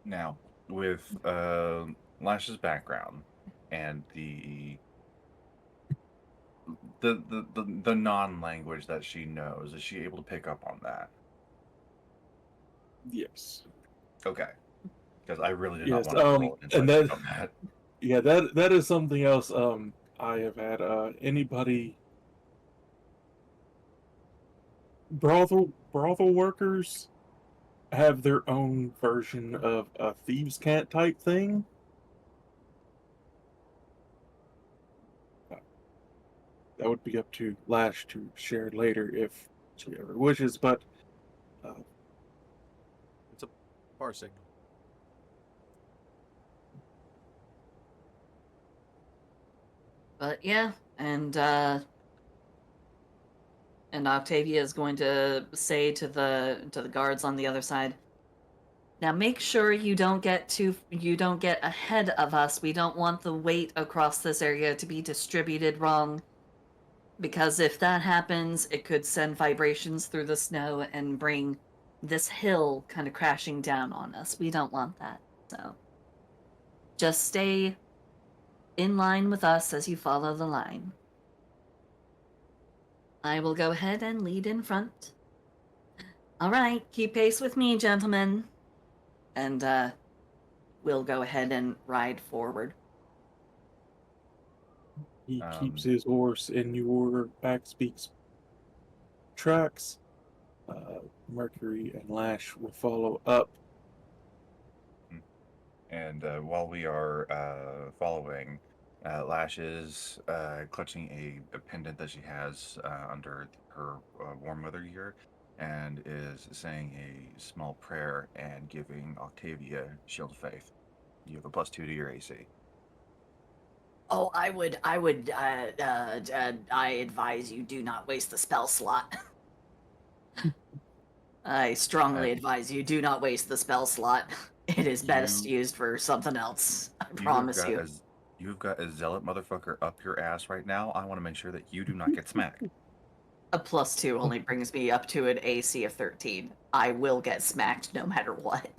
Now, with Lash's background and the non-language that she knows, is she able to pick up on that? Yes. Okay. Because I really did Yes. not want to roll an insight And check that on that. yeah, that is something else. I have had anybody brothel workers have their own version of a thieves' cant type thing. That would be up to Lash to share later if she ever wishes, but It's a bar signal. But yeah, and Octavia is going to say to the guards on the other side, now make sure you don't get ahead of us. We don't want the weight across this area to be distributed wrong. Because if that happens, it could send vibrations through the snow and bring this hill kind of crashing down on us. We don't want that. So just stay in line with us as you follow the line. I will go ahead and lead in front. All right, keep pace with me, gentlemen. And we'll go ahead and ride forward. he keeps his horse in your backspeaks tracks. Mercury and Lash will follow up. And while we are following, Lash is clutching a pendant that she has under her warm weather gear and is saying a small prayer and giving Octavia Shield of Faith. You have a +2 to your AC. Oh, I advise you do not waste the spell slot. I strongly advise you do not waste the spell slot. It is best used for something else. I promise you. You've got a zealot motherfucker up your ass right now. I want to make sure that you do not get smacked. A +2 only brings me up to an AC of 13. I will get smacked no matter what.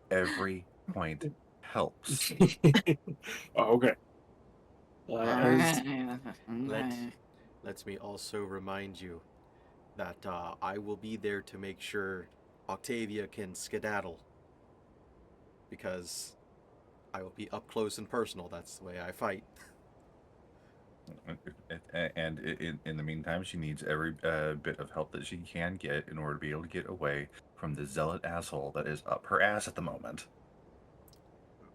Every point helps. Oh, okay. Let me also remind you that I will be there to make sure Octavia can skedaddle. Because I will be up close and personal. That's the way I fight. And in the meantime, she needs every bit of help that she can get in order to be able to get away from the zealot asshole that is up her ass at the moment.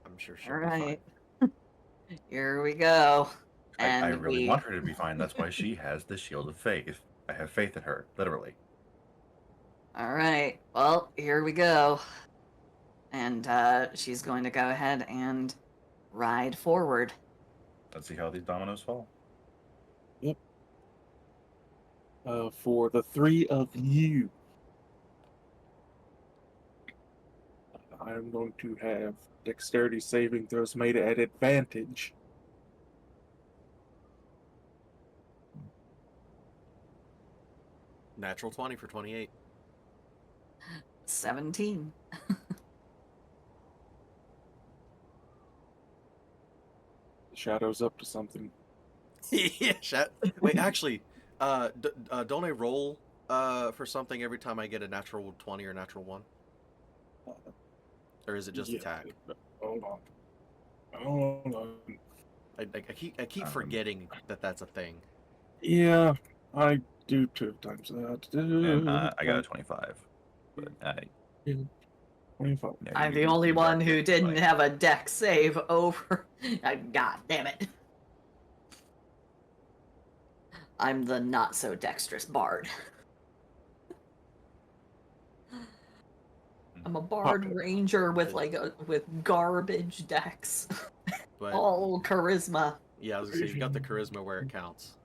I'm sure she'll All be fine. right. Here we go. I And really we want her to be fine. That's why she has the shield of faith. I have faith in her, literally. All right. Well, here we go. And she's going to go ahead and ride forward. Let's see how these dominoes fall. For the three of you, I'm going to have dexterity saving throws made at advantage. Natural 20 for 28. 17. The shadow's up to something. Yeah, wait, actually, don't I roll for something every time I get a natural 20 or natural 1? Or is it just Yeah, attack? Hold on. Hold on. I keep forgetting that that's a thing. Yeah, I do 2 times that. And I got a 25. But 25. yeah, I'm the you only got one the who didn't 20. have a deck save over. God damn it. I'm the not so dexterous bard. I'm a bard Okay. ranger with with garbage decks. But All charisma. yeah, I was gonna say you've got the charisma where it counts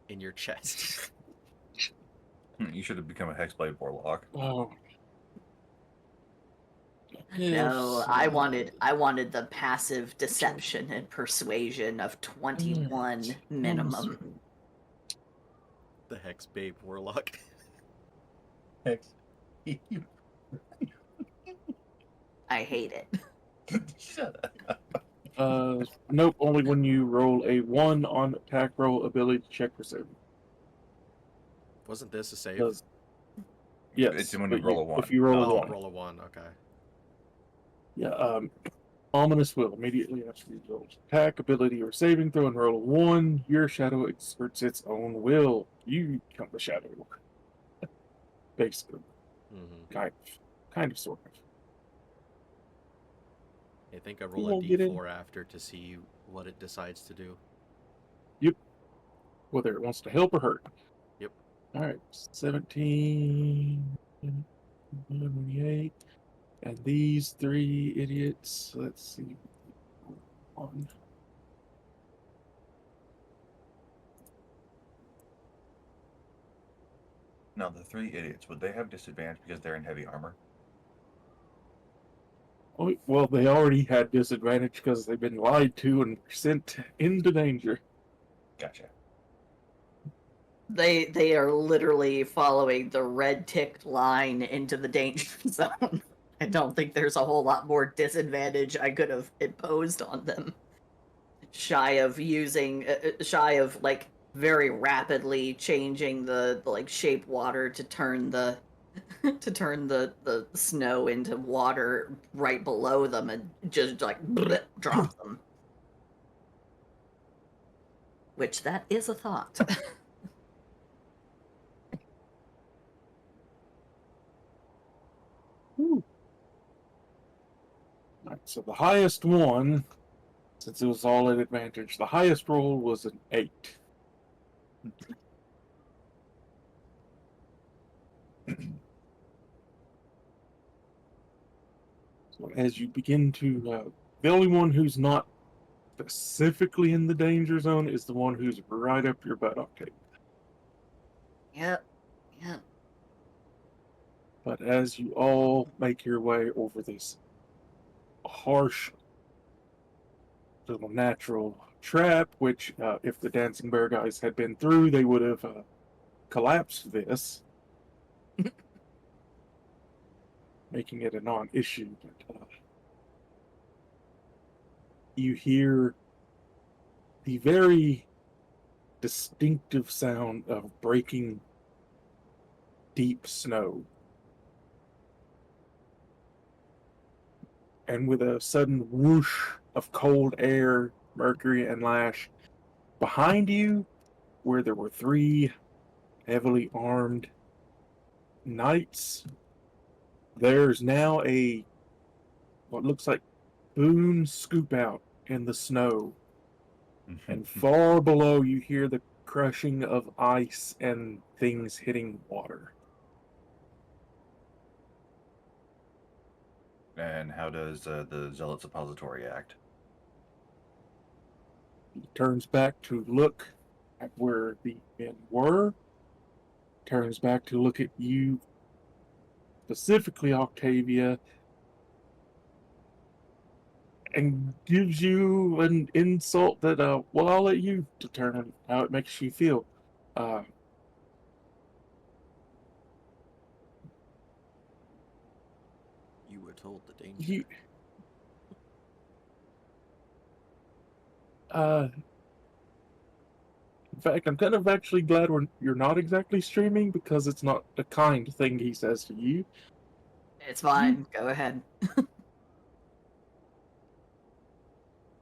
in your chest. You should have become a Hexblade Warlock. Oh. No, I wanted the passive deception and persuasion of 21 minimum. The Hex Babe Warlock. Hex. I hate it. Shut up. Nope, only when you roll a 1 on attack roll, ability check, or saving. Wasn't this a save? Does yes, It's when but you roll a 1. If you roll a Oh, 1. roll a 1, okay. Yeah, ominous will immediately after you roll attack, ability, or saving throw and roll a 1. Your shadow exerts its own will. You become the shadow. Basically, Mm-hmm. kind of, sort of. I think I You roll a won't get in. d4 after to see what it decides to do. Whether it wants to help or hurt. Yep. All right, 17, 28, and these 3 idiots. Let's see. 1. Now, the 3 idiots, would they have disadvantage because they're in heavy armor? Oh, well, they already had disadvantage because they've been lied to and sent into danger. Gotcha. They are literally following the red ticked line into the danger zone. I don't think there's a whole lot more disadvantage I could have imposed on them. Shy of like very rapidly changing the like shape water to turn the the snow into water right below them and just like drop them. Which that is a thought. Whew. All right, so the highest one, since it was all at advantage, the highest roll was an 8. So as you begin to, the only one who's not specifically in the danger zone is the one who's right up your butt. Okay. Yep. Yep. But as you all make your way over this harsh little natural trap, which if the Dancing Bear guys had been through, they would have collapsed this, making it a non-issue. But you hear the very distinctive sound of breaking deep snow. And with a sudden whoosh of cold air, Mercury and Lash, behind you, where there were 3 heavily armed knights, there's now a what looks like boon scoop out in the snow, and far below you hear the crushing of ice and things hitting water. And how does the Zealot Suppository act? He turns back to look at where the men were, turns back to look at you, specifically Octavia, and gives you an insult that, well, I'll let you determine how it makes you feel. Uh, You were told the danger. you, in fact, I'm kind of actually glad you're not exactly streaming, because it's not a kind thing he says to you. It's fine. Go ahead.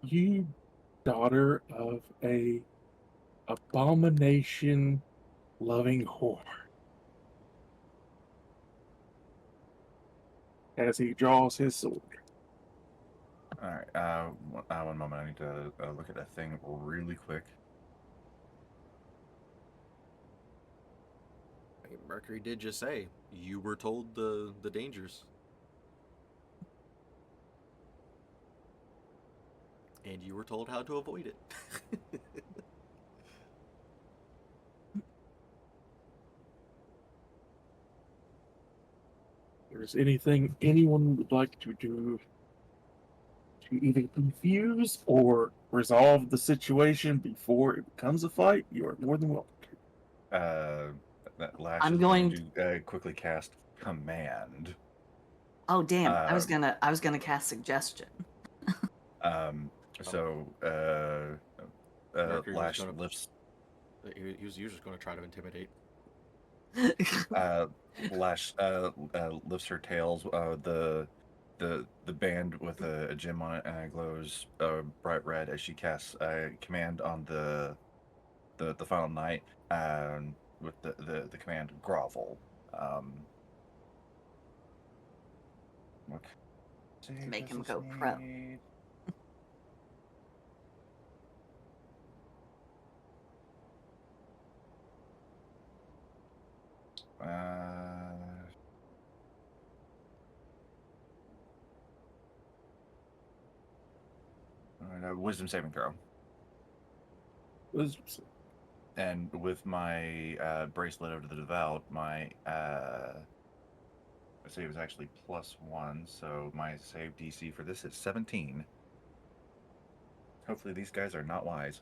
You daughter of a abomination loving whore. As he draws his sword. All right. One moment. I need to look at a thing really quick. Hey, Mercury did just say you were told the dangers. And you were told how to avoid it. If there's anything anyone would like to do to either confuse or resolve the situation before it becomes a fight, you are more than welcome to. That Lash I'm is going to quickly cast Command. Oh damn! I was Um, gonna cast suggestion. So Mercury was Lash gonna. lifts He was just going to try to intimidate. Lash lifts her tails. The band with a gem on it glows bright red as she casts command on the final knight with the command grovel. What save Make does him this go prone. need? Wisdom saving throw. Wisdom save. And with my bracelet of the devout, my save is actually +1, so my save DC for this is 17. Hopefully these guys are not wise.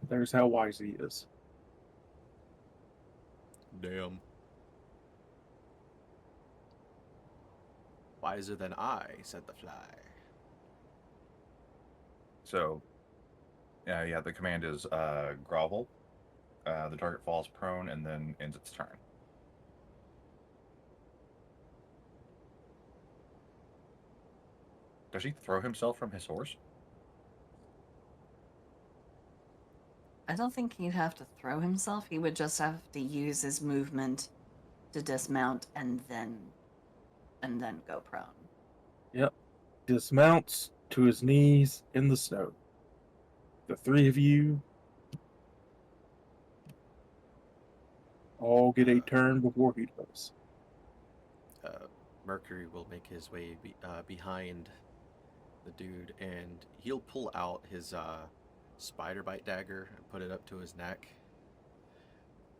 There's how wise he is. Damn. Wiser than I, said the fly. So, yeah, the command is grovel. The target falls prone and then ends its turn. Does he throw himself from his horse? I don't think he'd have to throw himself. He would just have to use his movement to dismount and then go prone. Yep. Dismounts to his knees in the snow. The 3 of you all get a turn before he does. Mercury will make his way behind the dude, and he'll pull out his spider bite dagger and put it up to his neck,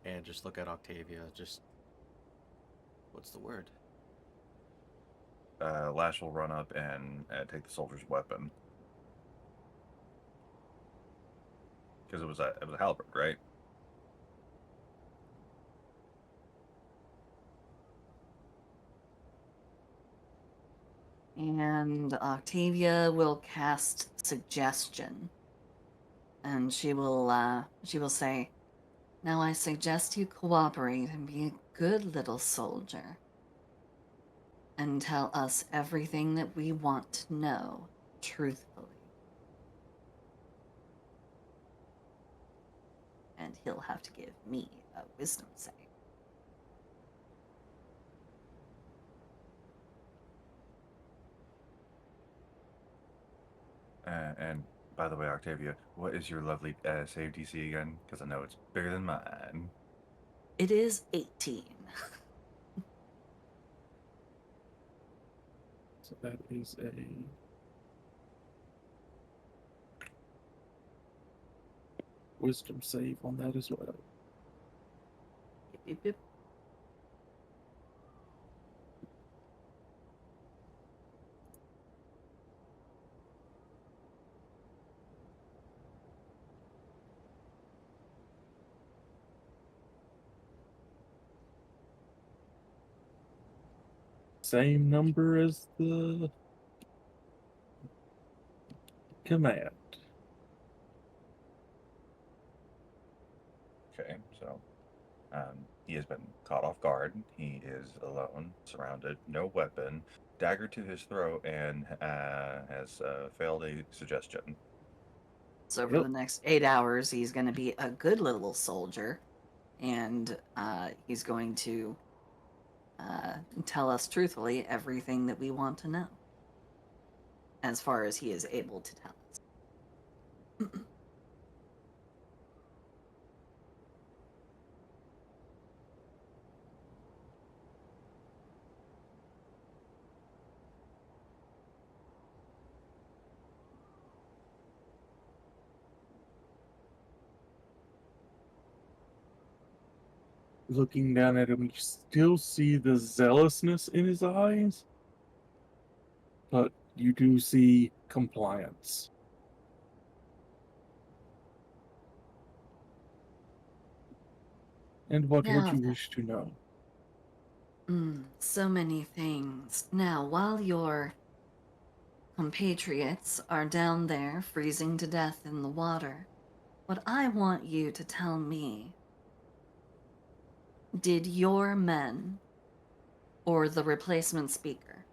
and just look at Octavia. Just, what's the word? Lash will run up and take the soldier's weapon. Because it was a halberd, right? And Octavia will cast suggestion. And she will say, Now I suggest you cooperate and be a good little soldier and tell us everything that we want to know truthfully. And he'll have to give me a wisdom save. And by the way, Octavia, what is your lovely save DC again? Because I know it's bigger than mine. It is 18. So that is a wisdom save on that as well. Yip, yip, yip. Same number as the command. Okay, so he has been caught off guard. He is alone, surrounded, no weapon, dagger to his throat, and has failed a suggestion. So for Yep. the next 8 hours, he's going to be a good little soldier, and he's going to tell us truthfully everything that we want to know, as far as he is able to tell us. Looking down at him, you still see the zealousness in his eyes, but you do see compliance. And what would Now you then. wish to know? So many things. Now, while your compatriots are down there freezing to death in the water, what I want you to tell me, did your men or the replacement speaker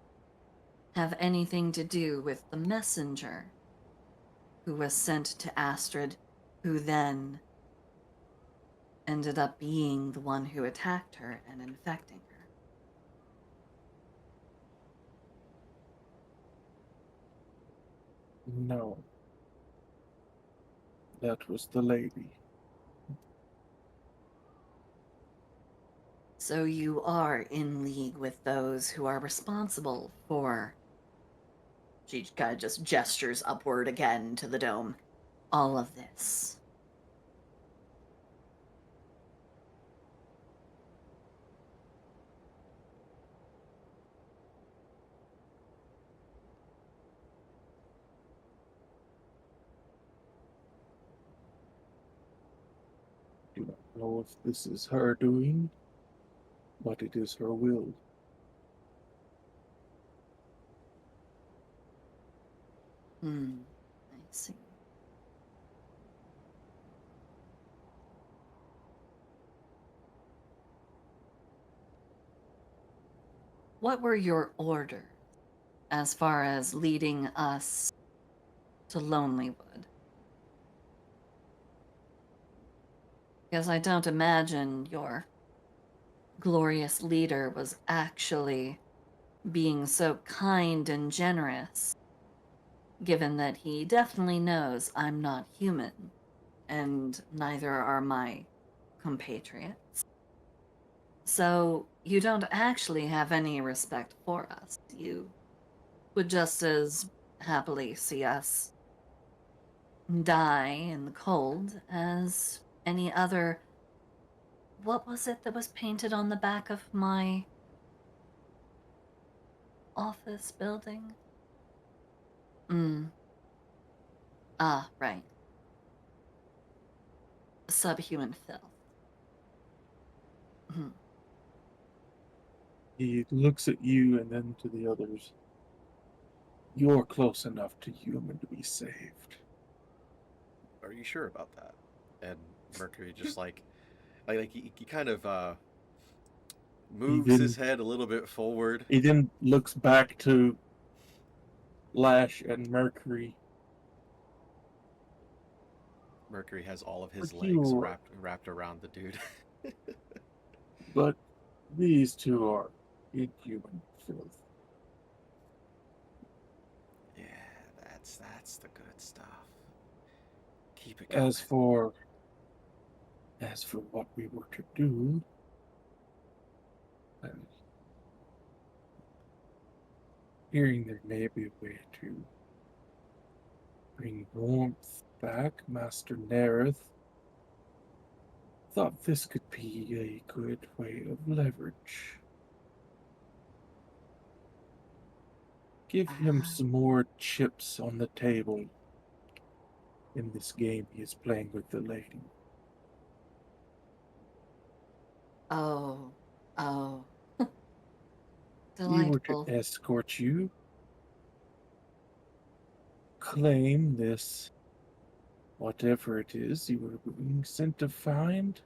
have anything to do with the messenger who was sent to Astrid, who then ended up being the one who attacked her and infecting her? No. That was the lady. So you are in league with those who are responsible for, She kind of just gestures upward again to the dome. all of this. Do not know if this is her doing, but it is her will. I see. What were your orders as far as leading us to Lonelywood? Because I don't imagine your glorious leader was actually being so kind and generous, given that he definitely knows I'm not human, and neither are my compatriots. So you don't actually have any respect for us. You would just as happily see us die in the cold as any other. What was it that was painted on the back of my office building? Ah, right. Subhuman filth. Mhm. He looks at you and then to the others. You're close enough to human to be saved. Are you sure about that? And Mercury just like he kind of He moves his then head a little bit forward. he then looks back to Lash and Mercury. Mercury has all of his But legs you, wrapped around the dude. but these two are inhuman filth. Yeah, that's the good stuff. Keep it going. As for what we were to do, I'm hearing there may be a way to bring warmth back, Master Nerith. Thought this could be a good way of leverage. Give him Ah. some more chips on the table in this game he is playing with the lady. Oh, oh. We were to Delightful. escort you, claim this, whatever it is you were being sent to find,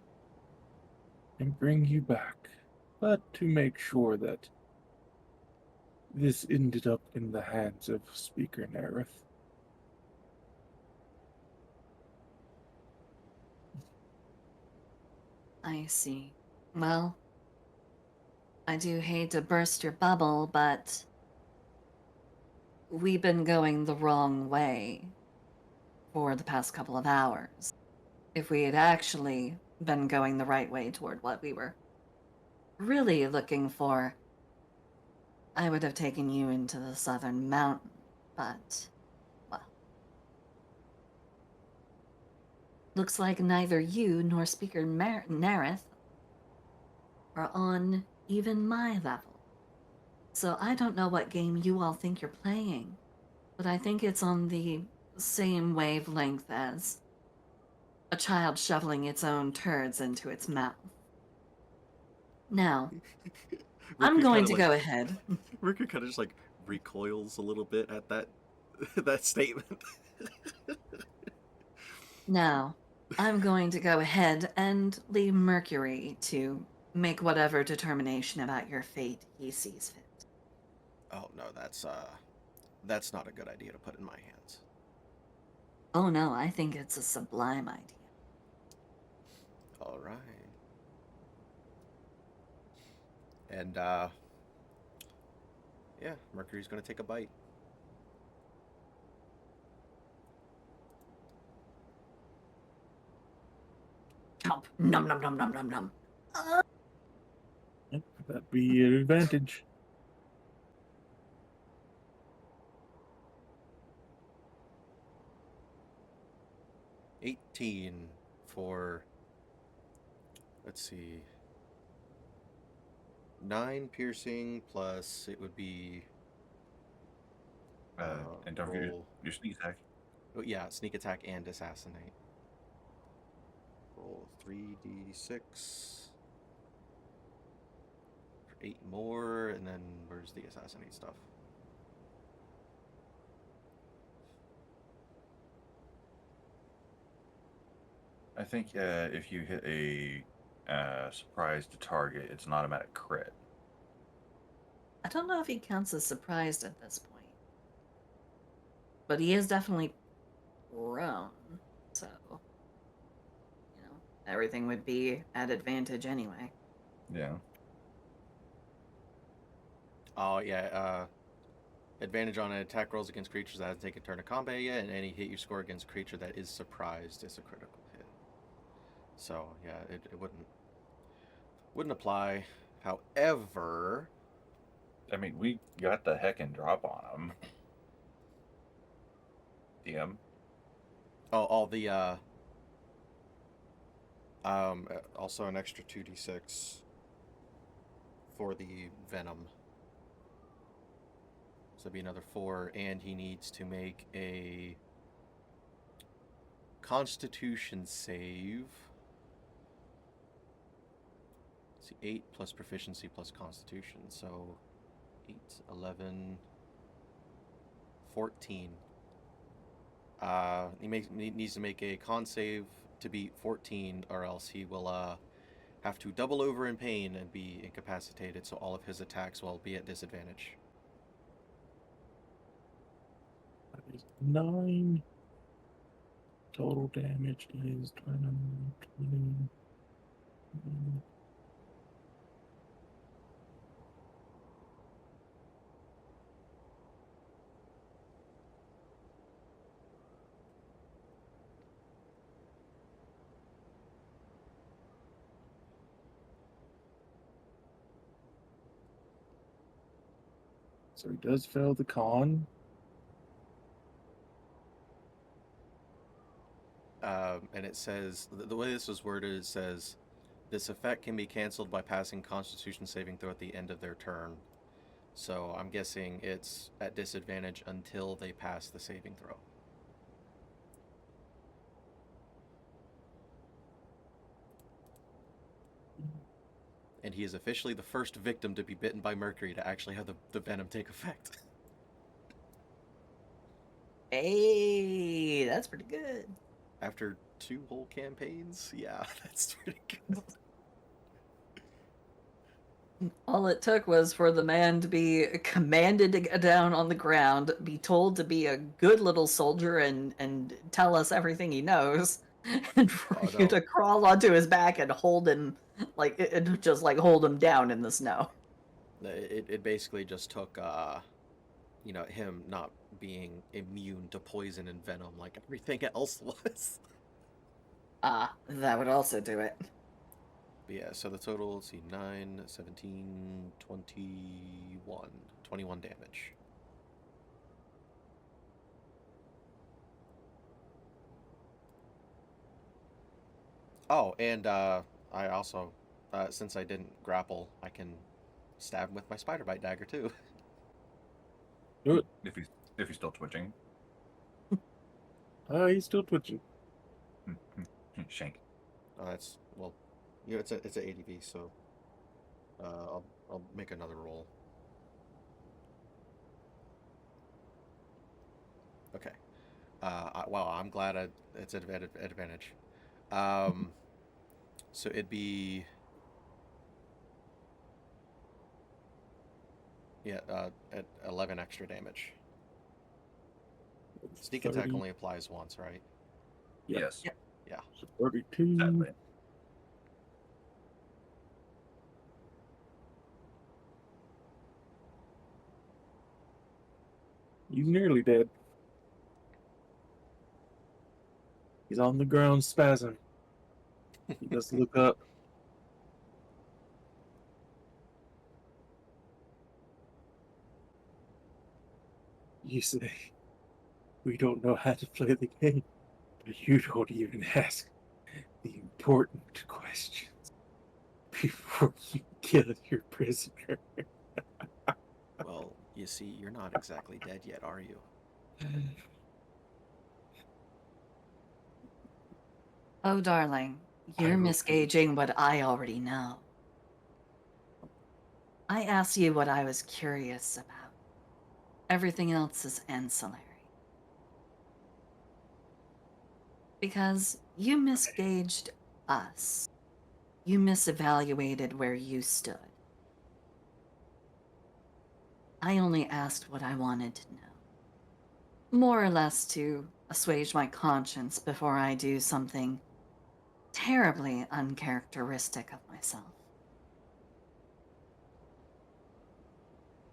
and bring you back. But to make sure that this ended up in the hands of Speaker Nerith. I see. Well, I do hate to burst your bubble, but we've been going the wrong way for the past couple of hours. If we had actually been going the right way toward what we were really looking for, I would have taken you into the southern mountain. But, well, looks like neither you nor Speaker Nareth are on even my level. So I don't know what game you all think you're playing, but I think it's on the same wavelength as a child shoveling its own turds into its mouth. Now, I'm Mercury going kind of to like go ahead. Mercury kind of just like recoils a little bit at that that statement. Now, I'm going to go ahead and leave Mercury to make whatever determination about your fate he sees fit. Oh no, that's not a good idea to put in my hands. Oh no, I think it's a sublime idea. All right. And yeah, Mercury's gonna take a bite. Chomp. Num num num num num num. That'd be an advantage. $18 for, let's see, 9 piercing plus it would be And don't forget roll. your sneak attack. Oh, yeah, sneak attack and assassinate. Roll 3d6 for 8 more, and then where's the assassinate stuff? I think if you hit a surprise to target, it's an automatic crit. I don't know if he counts as surprised at this point. But he is definitely prone, so, everything would be at advantage anyway. Yeah. Oh, yeah, advantage on attack rolls against creatures that hasn't taken a turn of combat yet, and any hit you score against a creature that is surprised is a critical hit. So, yeah, it wouldn't apply. However, I mean, we got the heckin' drop on him. DM. all the also an extra 2d6 for the venom. So it'd be another 4, and he needs to make a Constitution save. Let's see, 8 plus proficiency plus Constitution, so 8, 11, 14. He needs to make a con save to beat 14, or else he will have to double over in pain and be incapacitated, so all of his attacks will be at disadvantage. That is 9. Total damage is 20. So he does fail the con. And it says, the way this was worded, it says, this effect can be canceled by passing Constitution saving throw at the end of their turn. So I'm guessing it's at disadvantage until they pass the saving throw. And he is officially the first victim to be bitten by Mercury to actually have the venom take effect. Hey, that's pretty good. After 2 whole campaigns? Yeah, that's pretty good. All it took was for the man to be commanded to get down on the ground, be told to be a good little soldier and tell us everything he knows, and for Oh, you no. to crawl onto his back and hold him like just like hold him down in the snow. It basically just took, him not being immune to poison and venom like everything else was. That would also do it. But yeah, so the total, let's see, 9, 17, 21. 21 damage. Oh, and I also, since I didn't grapple, I can stab him with my spider bite dagger too. Do it. If he's still twitching. He's still twitching. Shank. Oh, that's, well, it's a ADV, so I'll make another roll. Okay. Wow, I'm glad it's at advantage. So it'd be, yeah, at 11 extra damage. Sneak attack 30. only applies once, right? Yes. Yep. Yeah. So 32. Exactly. He's nearly dead. He's on the ground spasming. He does look up. You say, we don't know how to play the game, but you don't even ask the important questions before you kill your prisoner. Well, you see, you're not exactly dead yet, are you? Oh, darling, I you're will misgauging what I already know. I asked you what I was curious about. Everything else is ancillary. Because you misgauged us. You misevaluated where you stood. I only asked what I wanted to know. More or less to assuage my conscience before I do something terribly uncharacteristic of myself.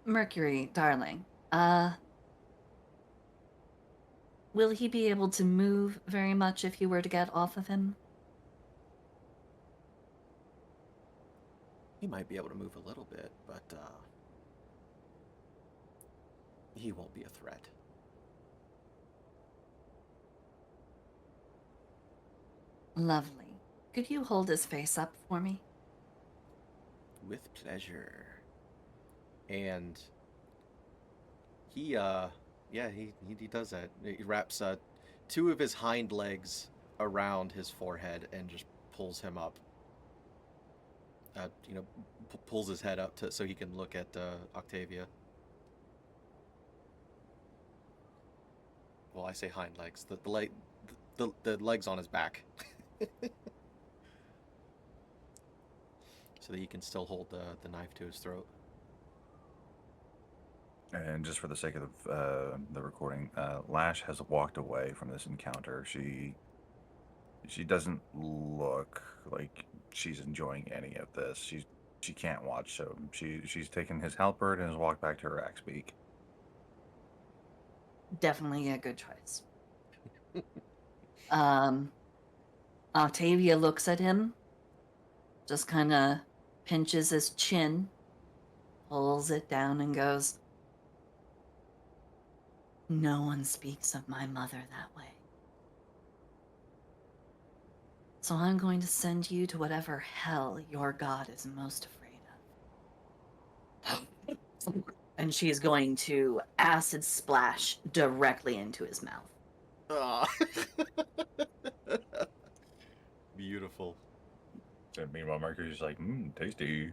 Mercury, darling, will he be able to move very much if you were to get off of him? He might be able to move a little bit, but he won't be a threat. Lovely. Could you hold his face up for me? With pleasure. And he does that. He wraps 2 of his hind legs around his forehead and just pulls him up. Pulls his head up so he can look at Octavia. Well, I say hind legs. The legs on his back. so that he can still hold the knife to his throat. And just for the sake of the recording, Lash has walked away from this encounter. She doesn't look like she's enjoying any of this. She can't watch, so she's taken his halberd and has walked back to her axe beak. Definitely a good choice. Octavia looks at him, just kind of pinches his chin, pulls it down, and goes, "No one speaks of my mother that way. So I'm going to send you to whatever hell your god is most afraid of." And she's going to acid splash directly into his mouth. Ah. Beautiful. And meanwhile, Mercury's like, tasty.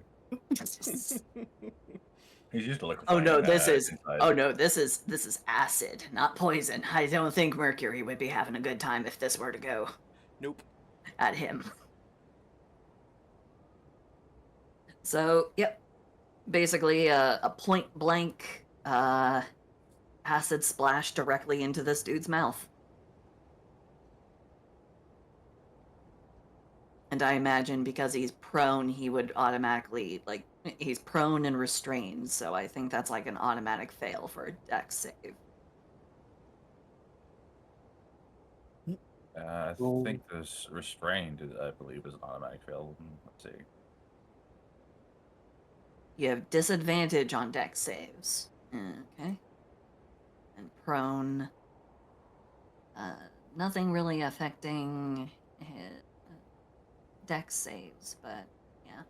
He's used to Oh liquefying. no, this is inside. this is acid, not poison. I don't think Mercury would be having a good time if this were to go Nope. at him. So, yep. Basically, a point blank acid splash directly into this dude's mouth. And I imagine because he's prone, he would automatically, like, he's prone and restrained, so I think that's like an automatic fail for a dex save. I Roll. think this restrained, I believe, is an automatic fail. Let's see. You have disadvantage on dex saves. Okay. And prone. Nothing really affecting his dex saves, but yeah.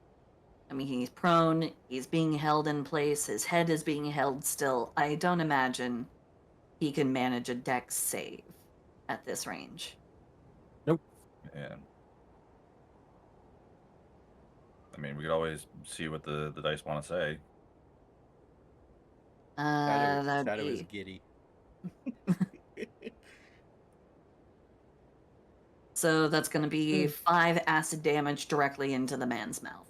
I mean, he's prone, he's being held in place, his head is being held still. I don't imagine he can manage a dex save at this range. Yeah. I mean, we could always see what the dice want to say. That'd Shadow is be giddy. so that's going to be 5 acid damage directly into the man's mouth.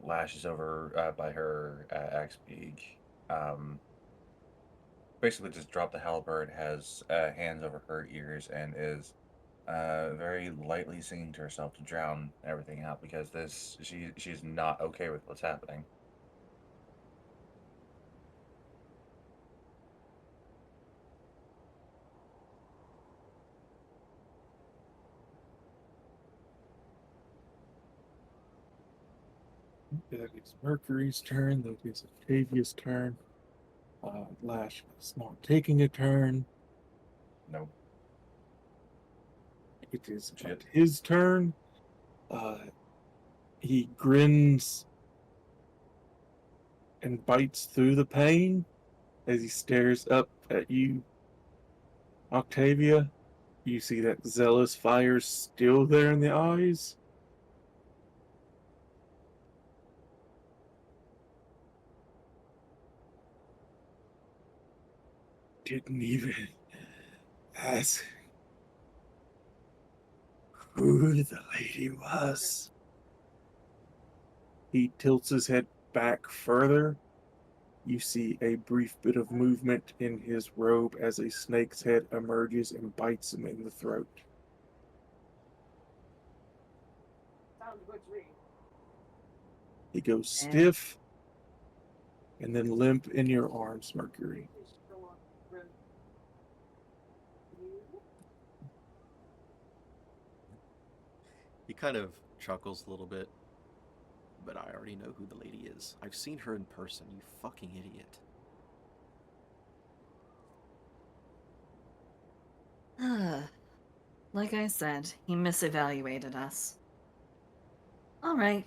Lashes over by her axe beak. Basically, just dropped the halberd, has hands over her ears, and is very lightly singing to herself to drown everything out because she's not okay with what's happening. That is Mercury's turn. That is Octavia's turn. Lash is not taking a turn. Nope. It is Shit. his turn. He grins and bites through the pain as he stares up at you, Octavia. You see that zealous fire still there in the eyes. Didn't even ask who the lady was. He tilts his head back further. You see a brief bit of movement in his robe as a snake's head emerges and bites him in the throat. He goes stiff and then limp in your arms, Mercury. He kind of chuckles a little bit. But I already know who the lady is. I've seen her in person, you fucking idiot. Like I said, he misevaluated us. All right.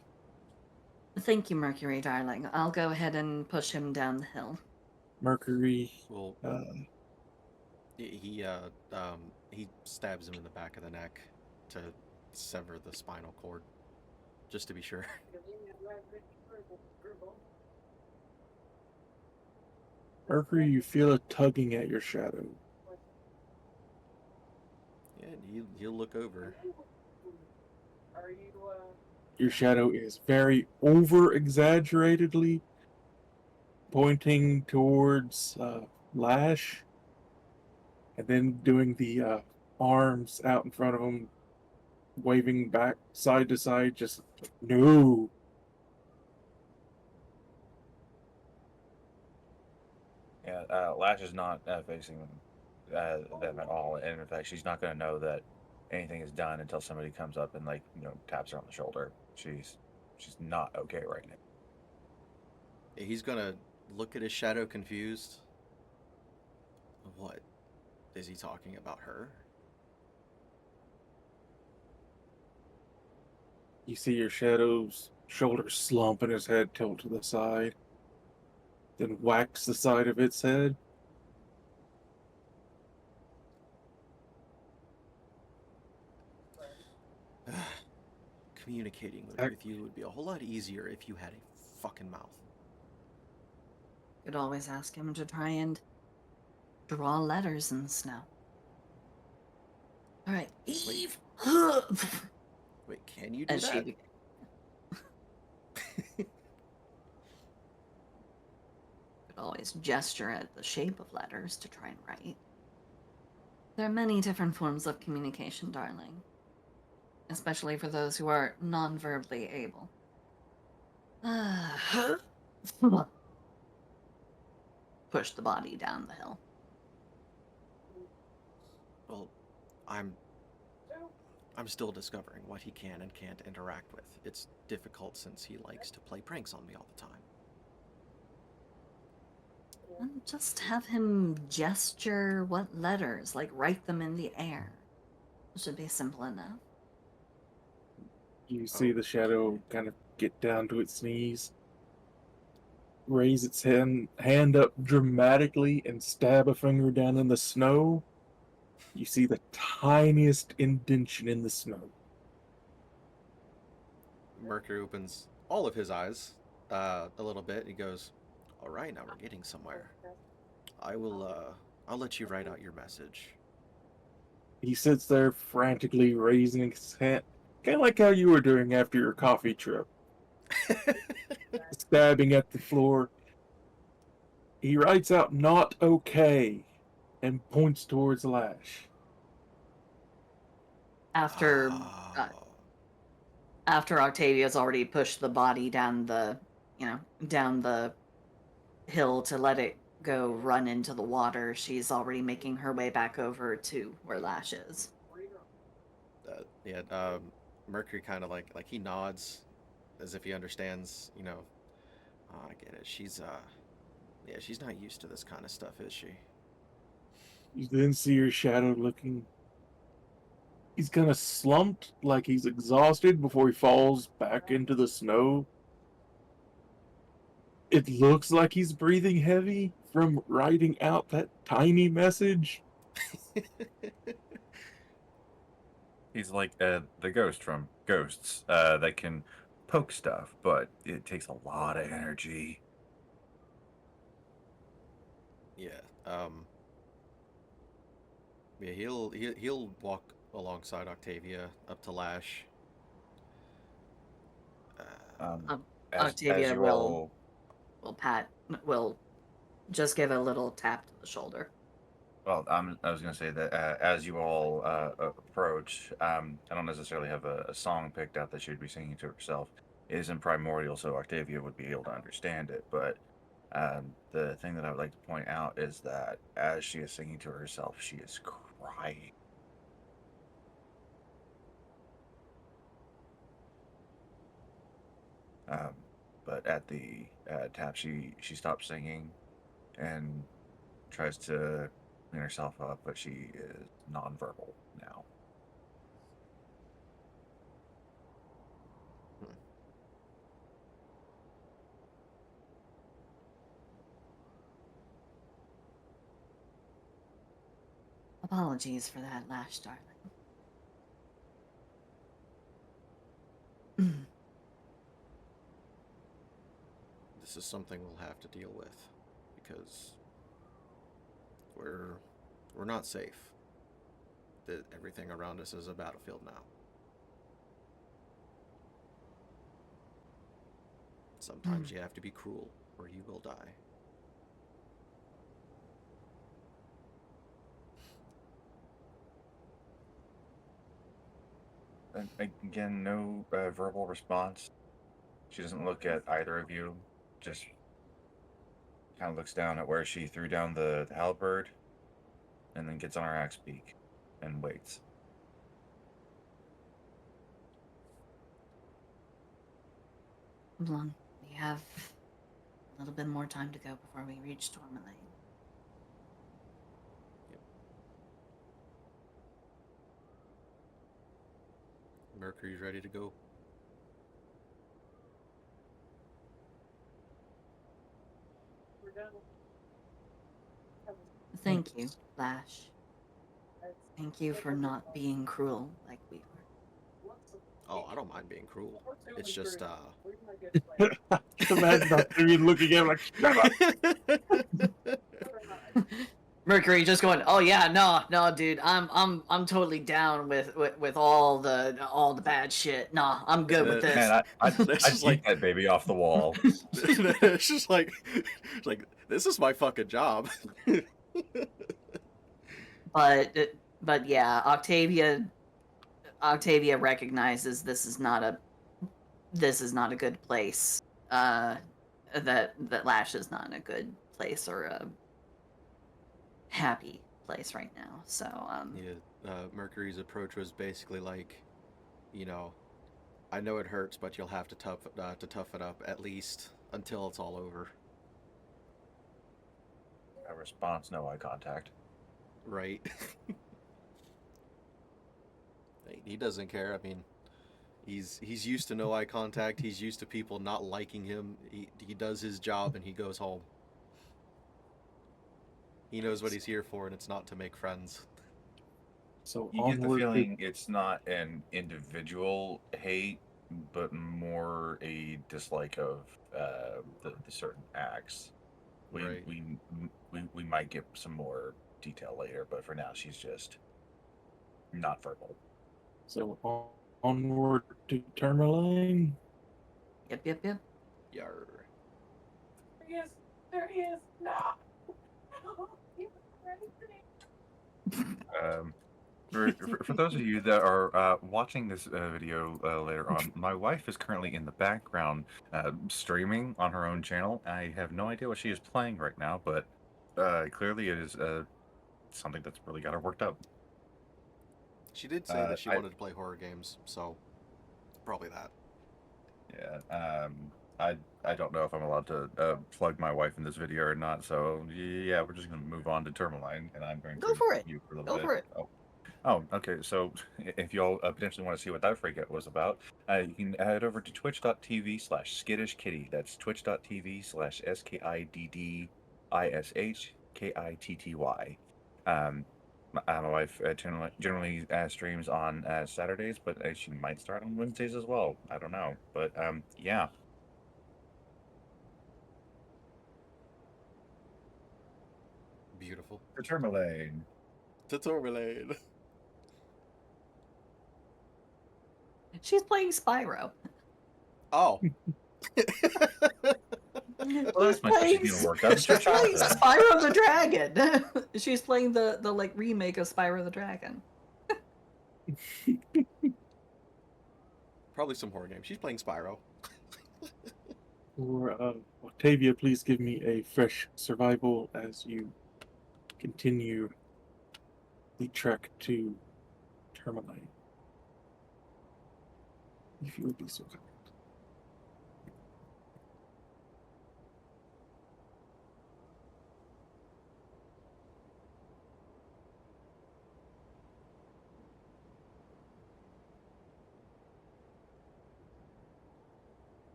Thank you, Mercury, darling. I'll go ahead and push him down the hill. Mercury, Well, he stabs him in the back of the neck to sever the spinal cord, just to be sure. Mercury, you feel a tugging at your shadow. Yeah, and he'll look over. Your shadow is very over exaggeratedly pointing towards Lash, and then doing the arms out in front of him, waving back side to side, just no. Yeah, Lash is not facing them at all, and in fact, she's not going to know that anything is done until somebody comes up and taps her on the shoulder. She's not okay right now. He's gonna look at his shadow confused. What? Is he talking about her? You see your shadow's shoulders slump and his head tilt to the side, then whacks the side of its head. Communicating Ac- with you would be a whole lot easier if you had a fucking mouth. Could always ask him to try and draw letters in the snow. All right, Eve. Wait, can you do As she that? be- could always gesture at the shape of letters to try and write. There are many different forms of communication, darling, especially for those who are non-verbally able. Push the body down the hill. Well, I'm still discovering what he can and can't interact with. It's difficult since he likes to play pranks on me all the time. And just have him gesture what letters, like write them in the air. It should be simple enough. You see the Okay. shadow kind of get down to its knees, raise its hand up dramatically, and stab a finger down in the snow. You see the tiniest indentation in the snow. Mercury opens all of his eyes a little bit. He goes, "All right, now we're getting somewhere. I will. I'll let you write out your message." He sits there frantically raising his hand, kind of like how you were doing after your coffee trip, stabbing at the floor. He writes out "not okay" and points towards Lash. After Oh. after Octavia's already pushed the body down the, down the hill to let it go run into the water, she's already making her way back over to where Lash is. Yeah. Mercury kind of like he nods, as if he understands. Oh, I get it. Yeah, she's not used to this kind of stuff, is she? You then see your shadow looking. He's kind of slumped, like he's exhausted before he falls back into the snow. It looks like he's breathing heavy from writing out that tiny message. He's like the ghost from Ghosts that can poke stuff, but it takes a lot of energy. Yeah. Yeah. He'll walk alongside Octavia up to Lash. Uh, Um, as Octavia you all will just give a little tap to the shoulder. Well, I was going to say that as you all approach, I don't necessarily have a song picked out that she'd be singing to herself. It isn't primordial, so Octavia would be able to understand it. But the thing that I would like to point out is that as she is singing to herself, she is crying. Um, but at the tap, she stops singing and tries to clean herself up, but she is nonverbal now. hmm. Apologies for that, Lash, darling. This is something we'll have to deal with because we're not safe. that everything around us is a battlefield now. Sometimes you have to be cruel, or you will die. And again, no verbal response. She doesn't look at either of you. Just kind of looks down at where she threw down the halberd, and then gets on her axe beak and waits. Long. We have a little bit more time to go before we reach Tourmaline. Mercury's ready to go. Thank you, Flash. Thank you for not being cruel like we were. Oh, I don't mind being cruel. It's just, Imagine Octavian looking at him like, shut up! Mercury just going, oh yeah, no, dude, I'm totally down with all the bad shit. Nah, I'm good with this. Man, I'd It's just eat like- that baby off the wall. it's just like, this is my fucking job. But yeah, Octavia recognizes this is not a good place. That Lash is not in a good place or a happy place right now. So Yeah, Mercury's approach was basically like, you know, I know it hurts, but you'll have to tough it up at least until it's all over. A response, no eye contact. Right. He doesn't care. I mean, he's used to no eye contact. He's used to people not liking him. He does his job and he goes home. He knows what he's here for, and it's not to make friends. So You get the onward. feeling it's not an individual hate, but more a dislike of the certain acts. Right. We might get some more detail later, but for now she's just not verbal. So onward to Tourmaline. yep. Yarr. There he is. No. For those of you that are watching this video later on, my wife is currently in the background streaming on her own channel. I have no idea what she is playing right now, but clearly it is something that's really got her worked up. She did say that she I- wanted to play horror games, so probably that. Yeah. I don't know if I'm allowed to plug my wife in this video or not. So yeah, we're just gonna move on to Tourmaline, and I'm going Go to for it. mute for a little Go bit. for it. Oh, okay. So if y'all potentially want to see what that freakout was about, you can head over to twitch.tv/skiddishkitty. That's twitch.tv/SKIDDISHKITTY. My wife generally streams on Saturdays, but she might start on Wednesdays as well. I don't know. But yeah. Beautiful. For Tourmaline. To Tourmaline. She's playing Spyro. Oh. Well, that's my question didn't work out. It's your She's playing childhood. Spyro the Dragon. She's playing the like remake of Spyro the Dragon. Probably some horror game. She's playing Spyro. Or Octavia, please give me a fresh survival as you continue the trek to Tourmaline. If you would be so kind.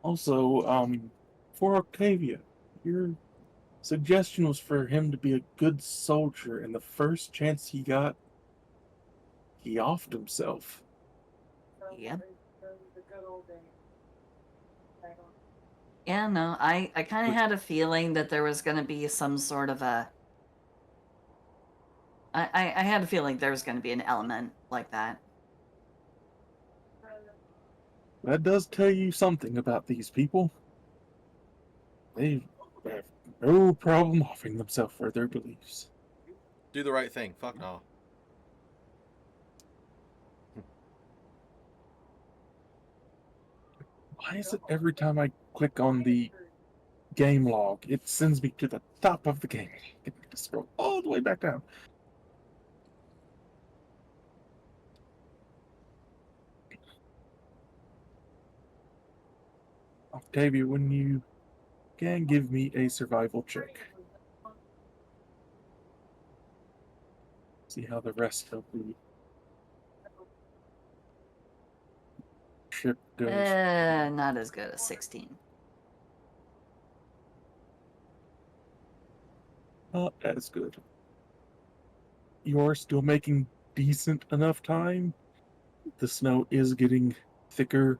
Also, for Octavia, your suggestion was for him to be a good soldier, and the first chance he got, he offed Yep. Yeah, no, I kind of But- had a feeling that there was going to be some sort of a. I had a feeling there was going to be an element like that. That does tell you something about these people. They have no problem offering themselves for their beliefs. Do the right thing. Fuck no. Why is it every time I click on the game log, it sends me to the top of the game? Get me to scroll all the way back down. Octavia, when you can give me a survival check. See how the rest of the ship goes. Not as good as 16. Not as good. You are still making decent enough time. The snow is getting thicker.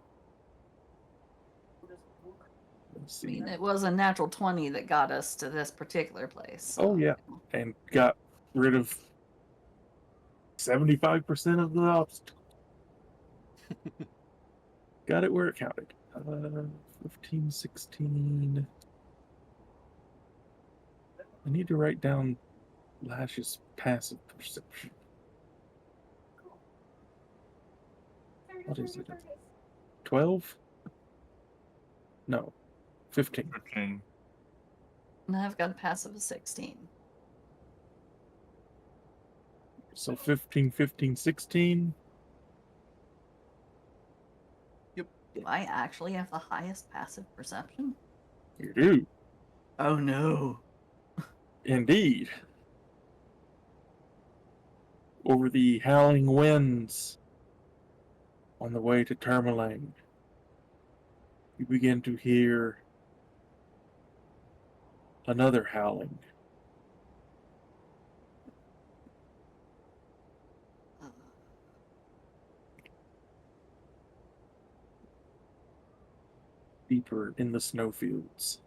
Let's I see. mean, it was a natural 20 that got us to this particular place. Oh, so, yeah. And got rid of 75% of the obstacles. Got it where it counted. 15, 16. I need to write down Lash's passive perception. What is it? 12? No. 15. 15. And I've got a passive of 16. So 15, 15, 16. Do I actually have the highest passive perception? You do. Oh no. Indeed. Over the howling winds on the way to Tourmaline, you begin to hear another howling. Deeper in the snowfields.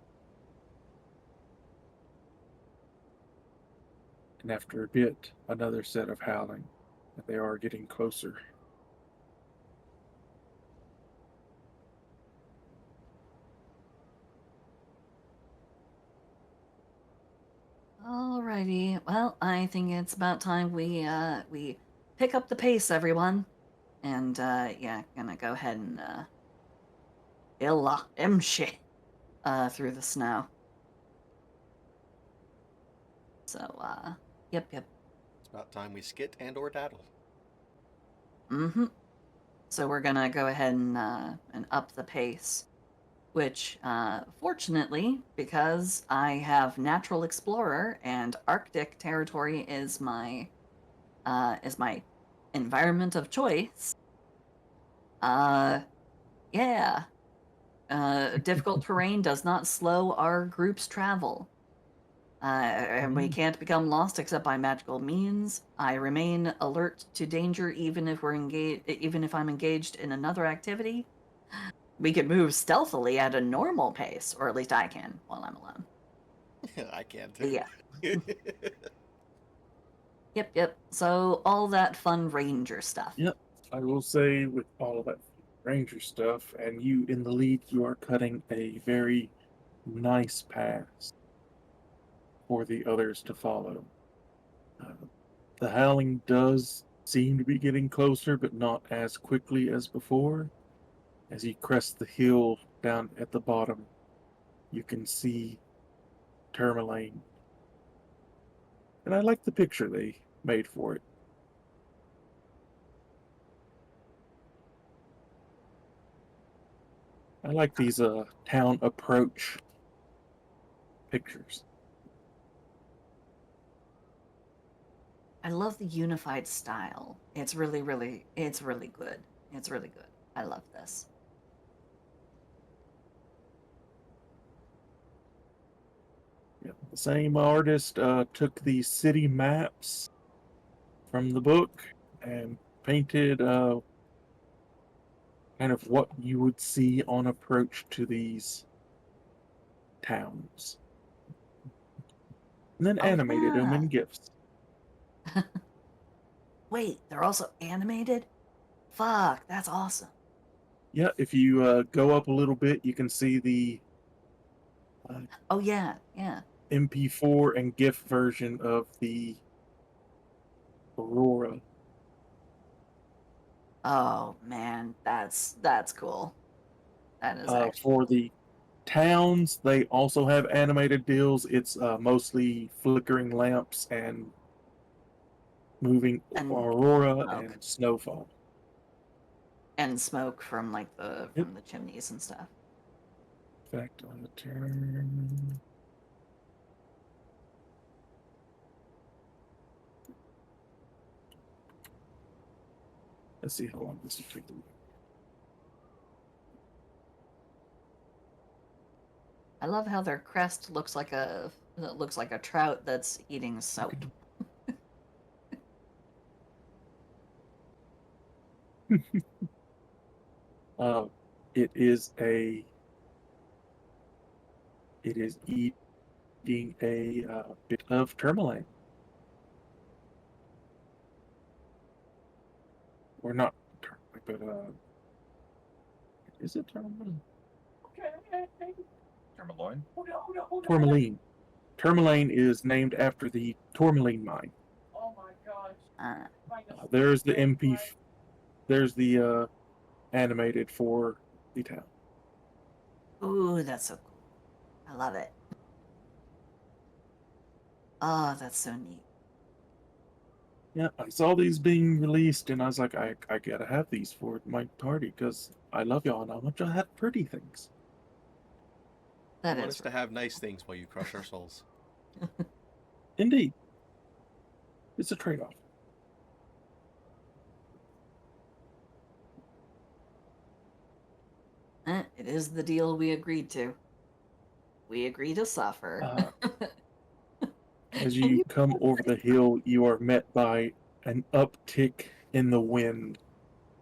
And after a bit, another set of howling, and they are getting closer. Alrighty. Well, I think it's about time we pick up the pace, everyone. And yeah, gonna go ahead and illa imshi through the snow. So yep. It's about time we skit and or daddle. Mm-hmm. So we're gonna go ahead and up the pace, which fortunately, because I have Natural Explorer and Arctic territory is my environment of choice. Yeah. Difficult terrain does not slow our group's travel. And we can't become lost except by magical means. I remain alert to danger even if I'm engaged in another activity. We can move stealthily at a normal pace, or at least I can while I'm alone. I can too. Yeah. Yep. So all that fun ranger stuff. Yep. I will say, with all of that ranger stuff, and you in the lead, you are cutting a very nice path for the others to follow. The howling does seem to be getting closer, but not as quickly as before. As you crest the hill down at the bottom, you can see Tourmaline. And I like the picture they made for it. I like these town approach pictures. I love the unified style. It's really good. It's really good. I love this. Yeah, the same artist took the city maps from the book and painted kind of what you would see on approach to these towns. And then Oh, animated them yeah. in GIFs. Wait, they're also animated? Fuck, that's awesome. Yeah, if you go up a little bit, you can see the Oh yeah, yeah. MP4 and GIF version of the Aurora. Oh man, that's cool. That is actually For the towns, they also have animated deals. It's mostly flickering lamps and moving And aurora smoke. and snowfall. And smoke from like Yep. from the chimneys and stuff. Effect on the turn. Let's see how long this will take. I love how their crest looks like a trout that's eating soap. Uh, it is eating a bit of tourmaline. Or not tourmaline, but is it tourmaline? Tourmaline. Tourmaline. Tourmaline is named after the tourmaline mine. Uh, There's the MP. There's the animated for the town. ooh, that's so cool. I love it. Oh, that's so neat. Yeah, I saw these being released, and I was like, I gotta have these for my party because I love y'all and how much I have pretty things. That You want is us to have nice things while you crush our souls. Indeed, it's a trade-off. It is the deal we agreed to. We agree to suffer. As you come over the hill, you are met by an uptick in the wind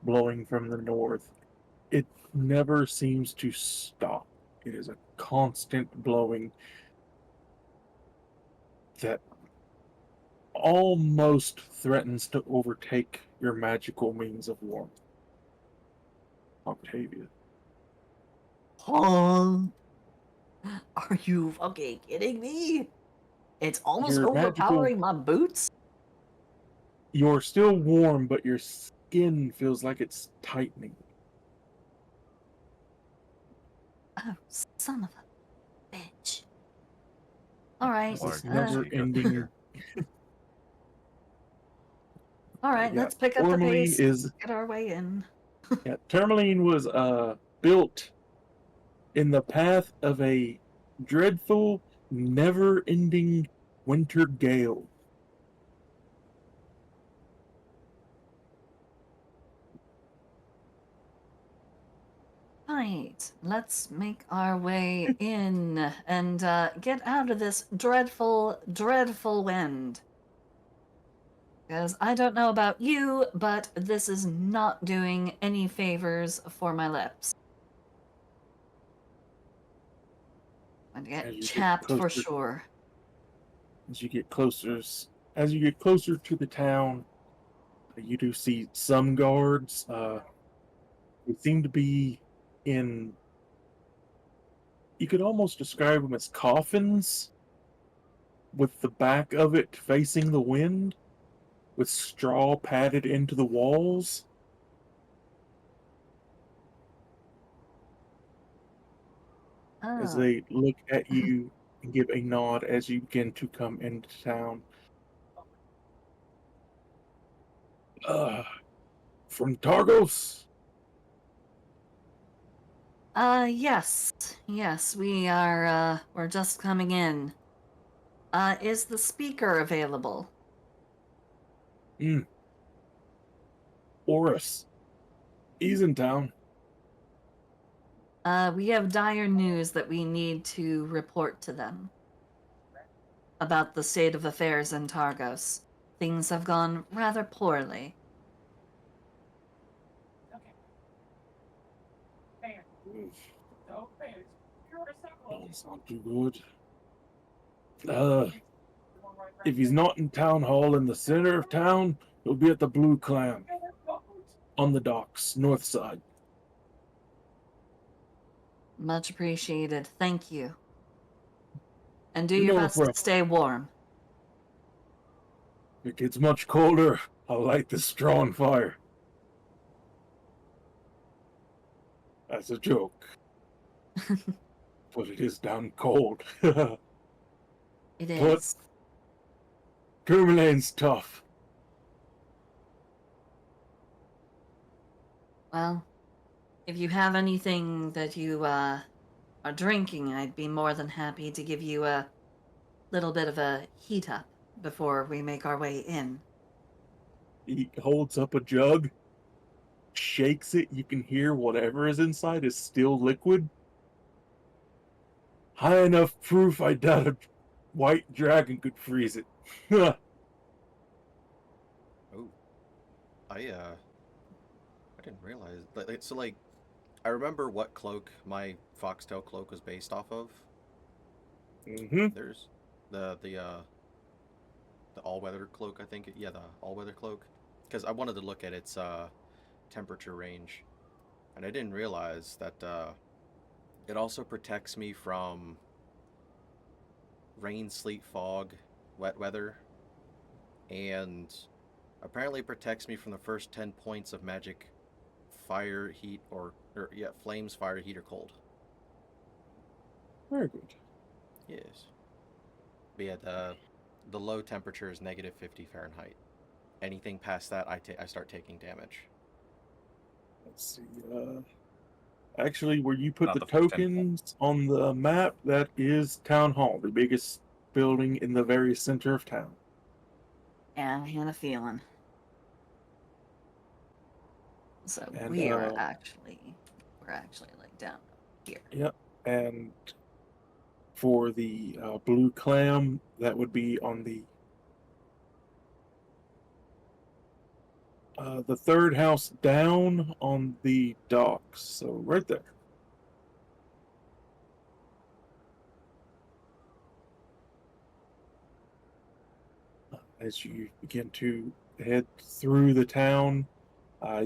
blowing from the north. It never seems to stop. It is a constant blowing that almost threatens to overtake your magical means of warmth. Octavia. Huh? Are you fucking kidding me? It's almost Your overpowering my boots? You're still warm, but your skin feels like it's tightening. Oh, son of a bitch. Alright. Water This does never heat up ending. here. Alright, Yeah, let's pick up the tourmaline pace. is Get our way in. tourmaline was built in the path of a dreadful, never-ending winter gale. Right, let's make our way in and get out of this dreadful, dreadful wind. Because I don't know about you, but this is not doing any favors for my lips. I'm gonna As get you get chapped for closer, sure. as you get closer, as you get closer to the town, you do see some guards. They seem to be in. You could almost describe them as coffins, with the back of it facing the wind, with straw padded into the walls. As Oh, they look at you and give a nod as you begin to come into town. Uh, from Targos? yes. Yes, we're just coming in. Is the speaker available? Oris. He's in town. We have dire news that we need to report to them about the state of affairs in Targos. Things have gone rather poorly. No, it's not too good. If he's not in town hall in the center of town, he'll be at the Blue Clam on the docks, north side. Much appreciated. Thank you. And do your No best problem. to stay warm. If it gets much colder, I'll light the straw on fire. That's a joke. But it is down cold. It But- is. Tourmaline's tough. Well, if you have anything that you are drinking, I'd be more than happy to give you a little bit of a heat up before we make our way in. He holds up a jug, shakes it, you can hear whatever is inside is still liquid. High enough proof I doubt a white dragon could freeze it. Oh, I didn't realize. So like, I remember what cloak my foxtail cloak was based off of. Mm-hmm. There's the all-weather cloak, I think. Yeah, the all-weather cloak. Because I wanted to look at its temperature range, and I didn't realize that it also protects me from rain, sleet, fog, wet weather, and apparently protects me from the first 10 points of magic fire, heat, or yeah, flames, fire, heat, or cold. Very good. Yes. But yeah, the low temperature is -50 Fahrenheit. Anything past that, I start taking damage. Let's see. Actually, where you put Not the the first 10 tokens on the map, that is Town Hall, the biggest building in the very center of town. Yeah, I had a feeling. So And, we're actually like down here. Yep. And for the Blue Clam, that would be on the third house down on the docks. So right there. As you begin to head through the town,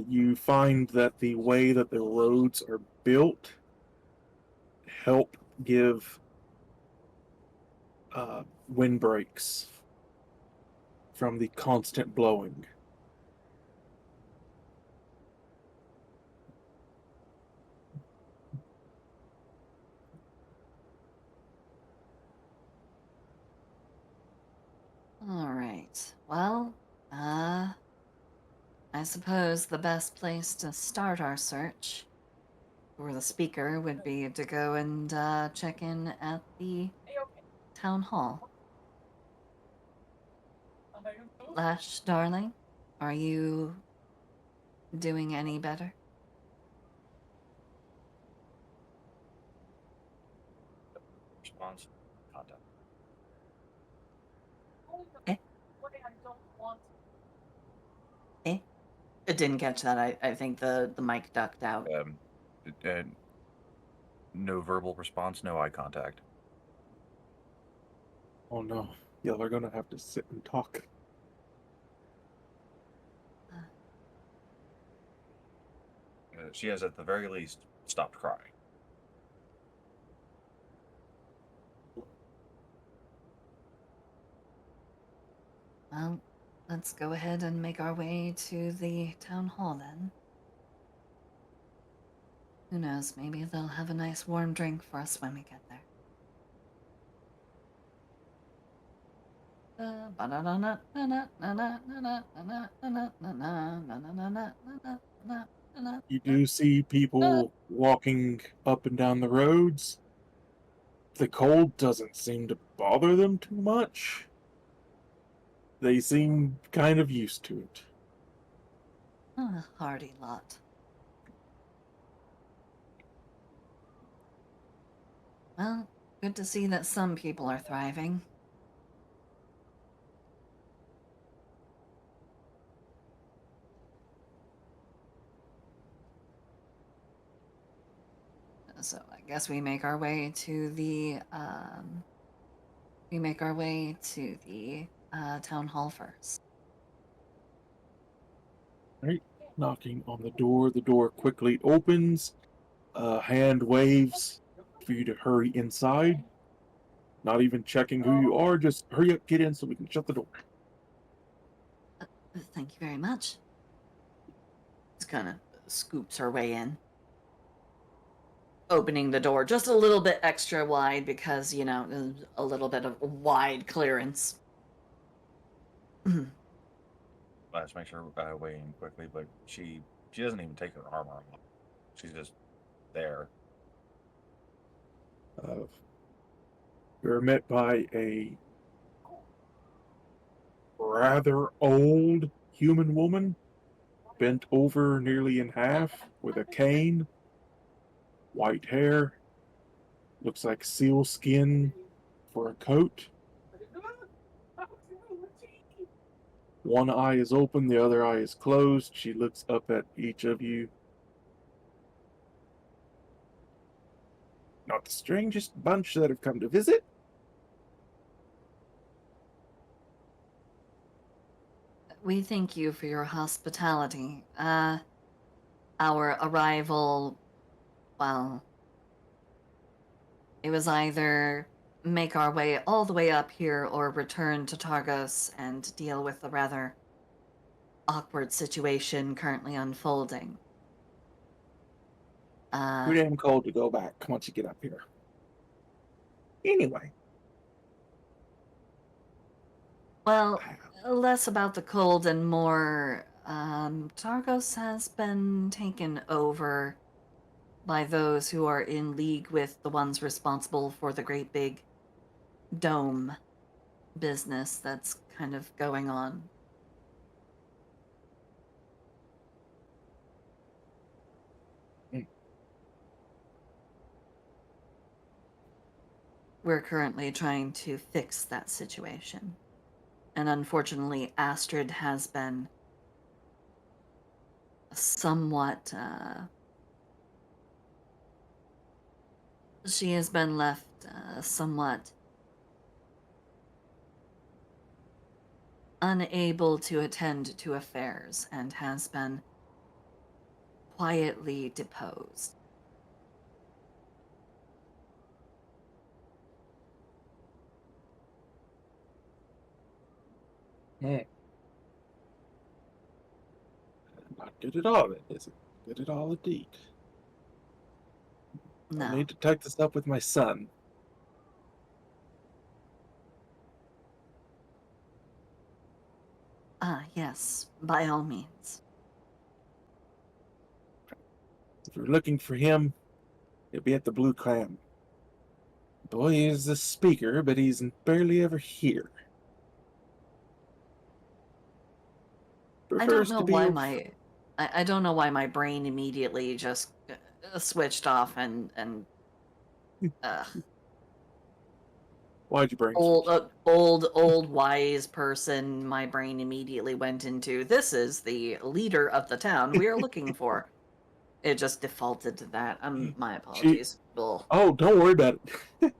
you find that the way that the roads are built help give windbreaks from the constant blowing. All right. Well, I suppose the best place to start our search for the speaker would be to go and check in at the town hall. Lash, darling, are you doing any better? Response. Contact. Eh? I didn't catch that. I think the mic ducked out. No verbal response, no eye contact. Oh no, y'all are gonna have to sit and talk. She has, at the very least, stopped crying. Well, let's go ahead and make our way to the town hall then. Who knows, maybe they'll have a nice warm drink for us when we get there. You do see people walking up and down the roads. The cold doesn't seem to bother them too much. They seem kind of used to it. Hardy lot. Well, good to see that some people are thriving. So I guess we make our way to the town hall first. Right? Knocking on the door quickly opens. A hand waves for you to hurry inside. Not even checking who you are, just hurry up, get in so we can shut the door. Thank you very much. Just kind of scoops her way in, opening the door just a little bit extra wide because, you know, there's a little bit of wide clearance. Let's make sure weigh in quickly, but she doesn't even take her armor off. She's just there. You're met by a rather old human woman, bent over nearly in half, with a cane, white hair, looks like seal skin for a coat. One eye is open, the other eye is closed. She looks up at each of you. Not the strangest bunch that have come to visit. We thank you for your hospitality. Our arrival, well, it was either make our way all the way up here or return to Targos and deal with the rather awkward situation currently unfolding. Too damn cold to go back once you get up here. Anyway, Well, less about the cold and more, Targos has been taken over by those who are in league with the ones responsible for the great big dome business that's kind of going on. We're currently trying to fix that situation. And unfortunately, Astrid has been somewhat, she has been left somewhat unable to attend to affairs and has been quietly deposed. not good at all, is it? Good at all indeed. No. I need to take this up with my son. Yes, by all means. If you're looking for him, he'll be at the Blue Clam. Boy is a speaker, but he's barely ever here. I don't Prefers know to be why over- I don't know why my brain immediately just switched off and Why'd you bring old wise person. My brain immediately went into, this is the leader of the town we are looking for. It just defaulted to that. My apologies. Ugh. Oh, don't worry about it.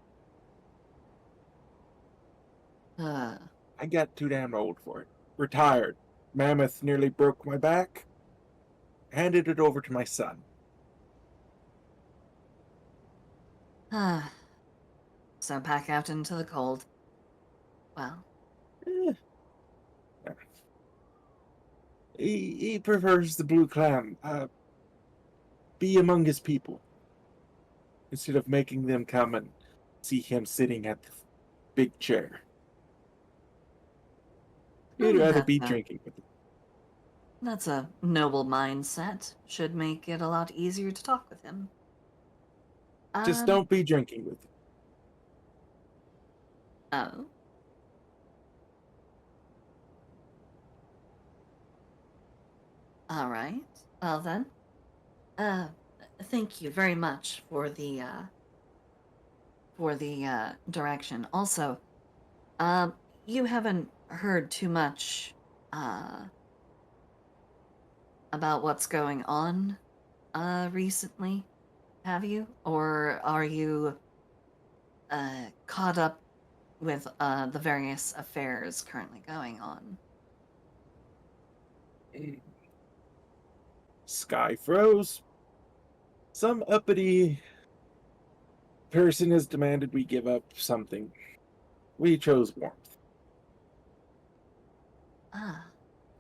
I got too damn old for it. Retired. Mammoth nearly broke my back. Handed it over to my son. So back out into the cold. Well, Eh. He prefers the Blue Clam. Be among his people. Instead of making them come and see him sitting at the big chair. He'd rather be drinking with them. that's a noble mindset. Should make it a lot easier to talk with him. Just don't be drinking with them. Oh. All right. Well then. Thank you very much for the direction. Also, you haven't heard too much about what's going on recently, have you? Or are you caught up with the various affairs currently going on? Sky froze. Some uppity person has demanded we give up something. We chose warmth. Ah,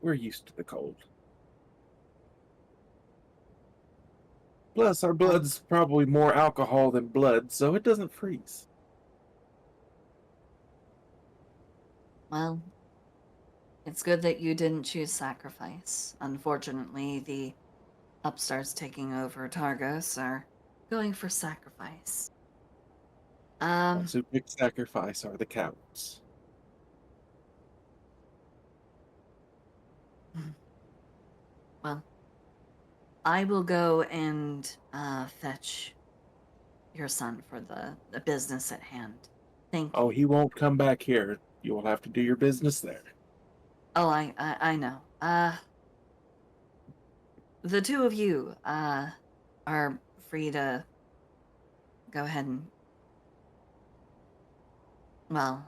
We're used to the cold. Plus, our blood's probably more alcohol than blood, so it doesn't freeze. well, it's good that you didn't choose sacrifice. Unfortunately, the upstarts taking over Targos are going for sacrifice. Ones who pick sacrifice are the cowards. Well, I will go and fetch your son for the business at hand. Thank you. Oh, he won't come back here. You will have to do your business there. Oh, I know. The two of you are free to go ahead and, well,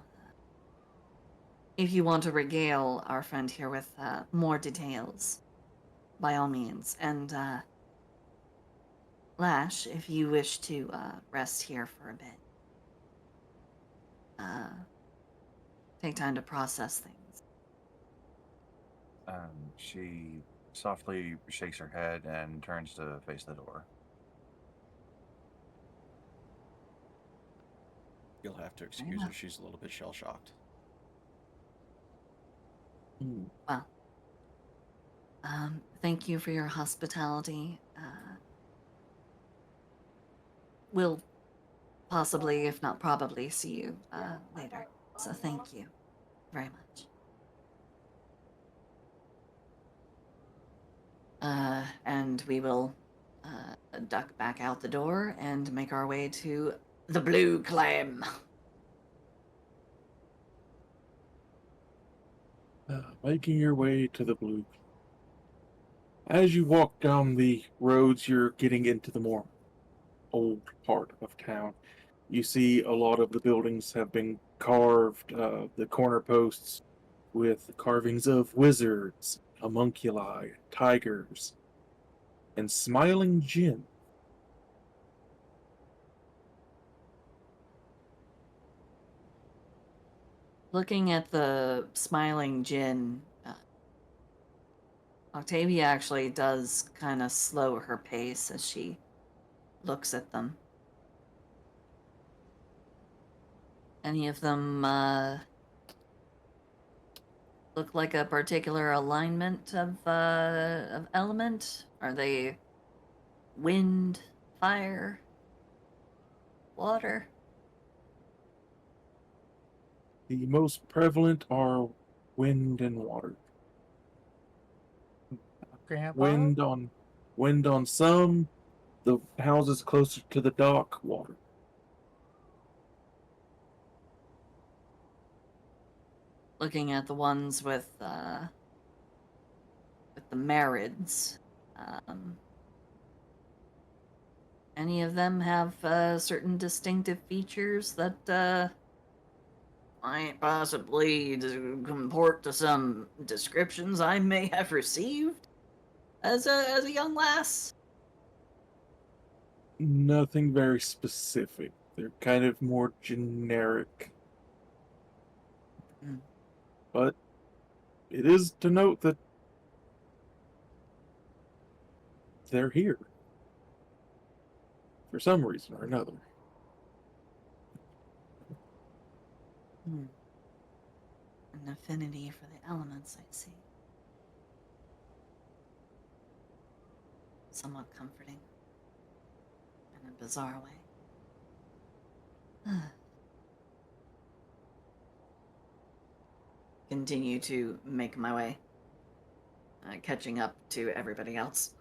if you want to regale our friend here with more details, by all means. And Lash, if you wish to rest here for a bit, take time to process things. She softly shakes her head and turns to face the door. You'll have to excuse her. She's a little bit shell shocked. Well, thank you for your hospitality. We'll possibly, if not probably, see you later. So thank you very much. And we will duck back out the door and make our way to the Blue Clam. Making your way to the blue. As you walk down the roads, you're getting into the more old part of town. You see a lot of the buildings have been carved, the corner posts with carvings of wizards, homunculi, tigers, and smiling Jinn. Looking at the smiling Jinn, Octavia actually does kind of slow her pace as she looks at them. Any of them look like a particular alignment of element? Are they wind, fire, water? The most prevalent are wind and water. Grandpa? Wind on some, the houses closer to the dock, water. Looking at the ones with the Marids, any of them have certain distinctive features that might possibly comport to some descriptions I may have received as a young lass? Nothing very specific. They're kind of more generic. Mm. But it is to note that they're here. For some reason or another. An affinity for the elements, I see. Somewhat comforting. In a bizarre way. Continue to make my way, catching up to everybody else.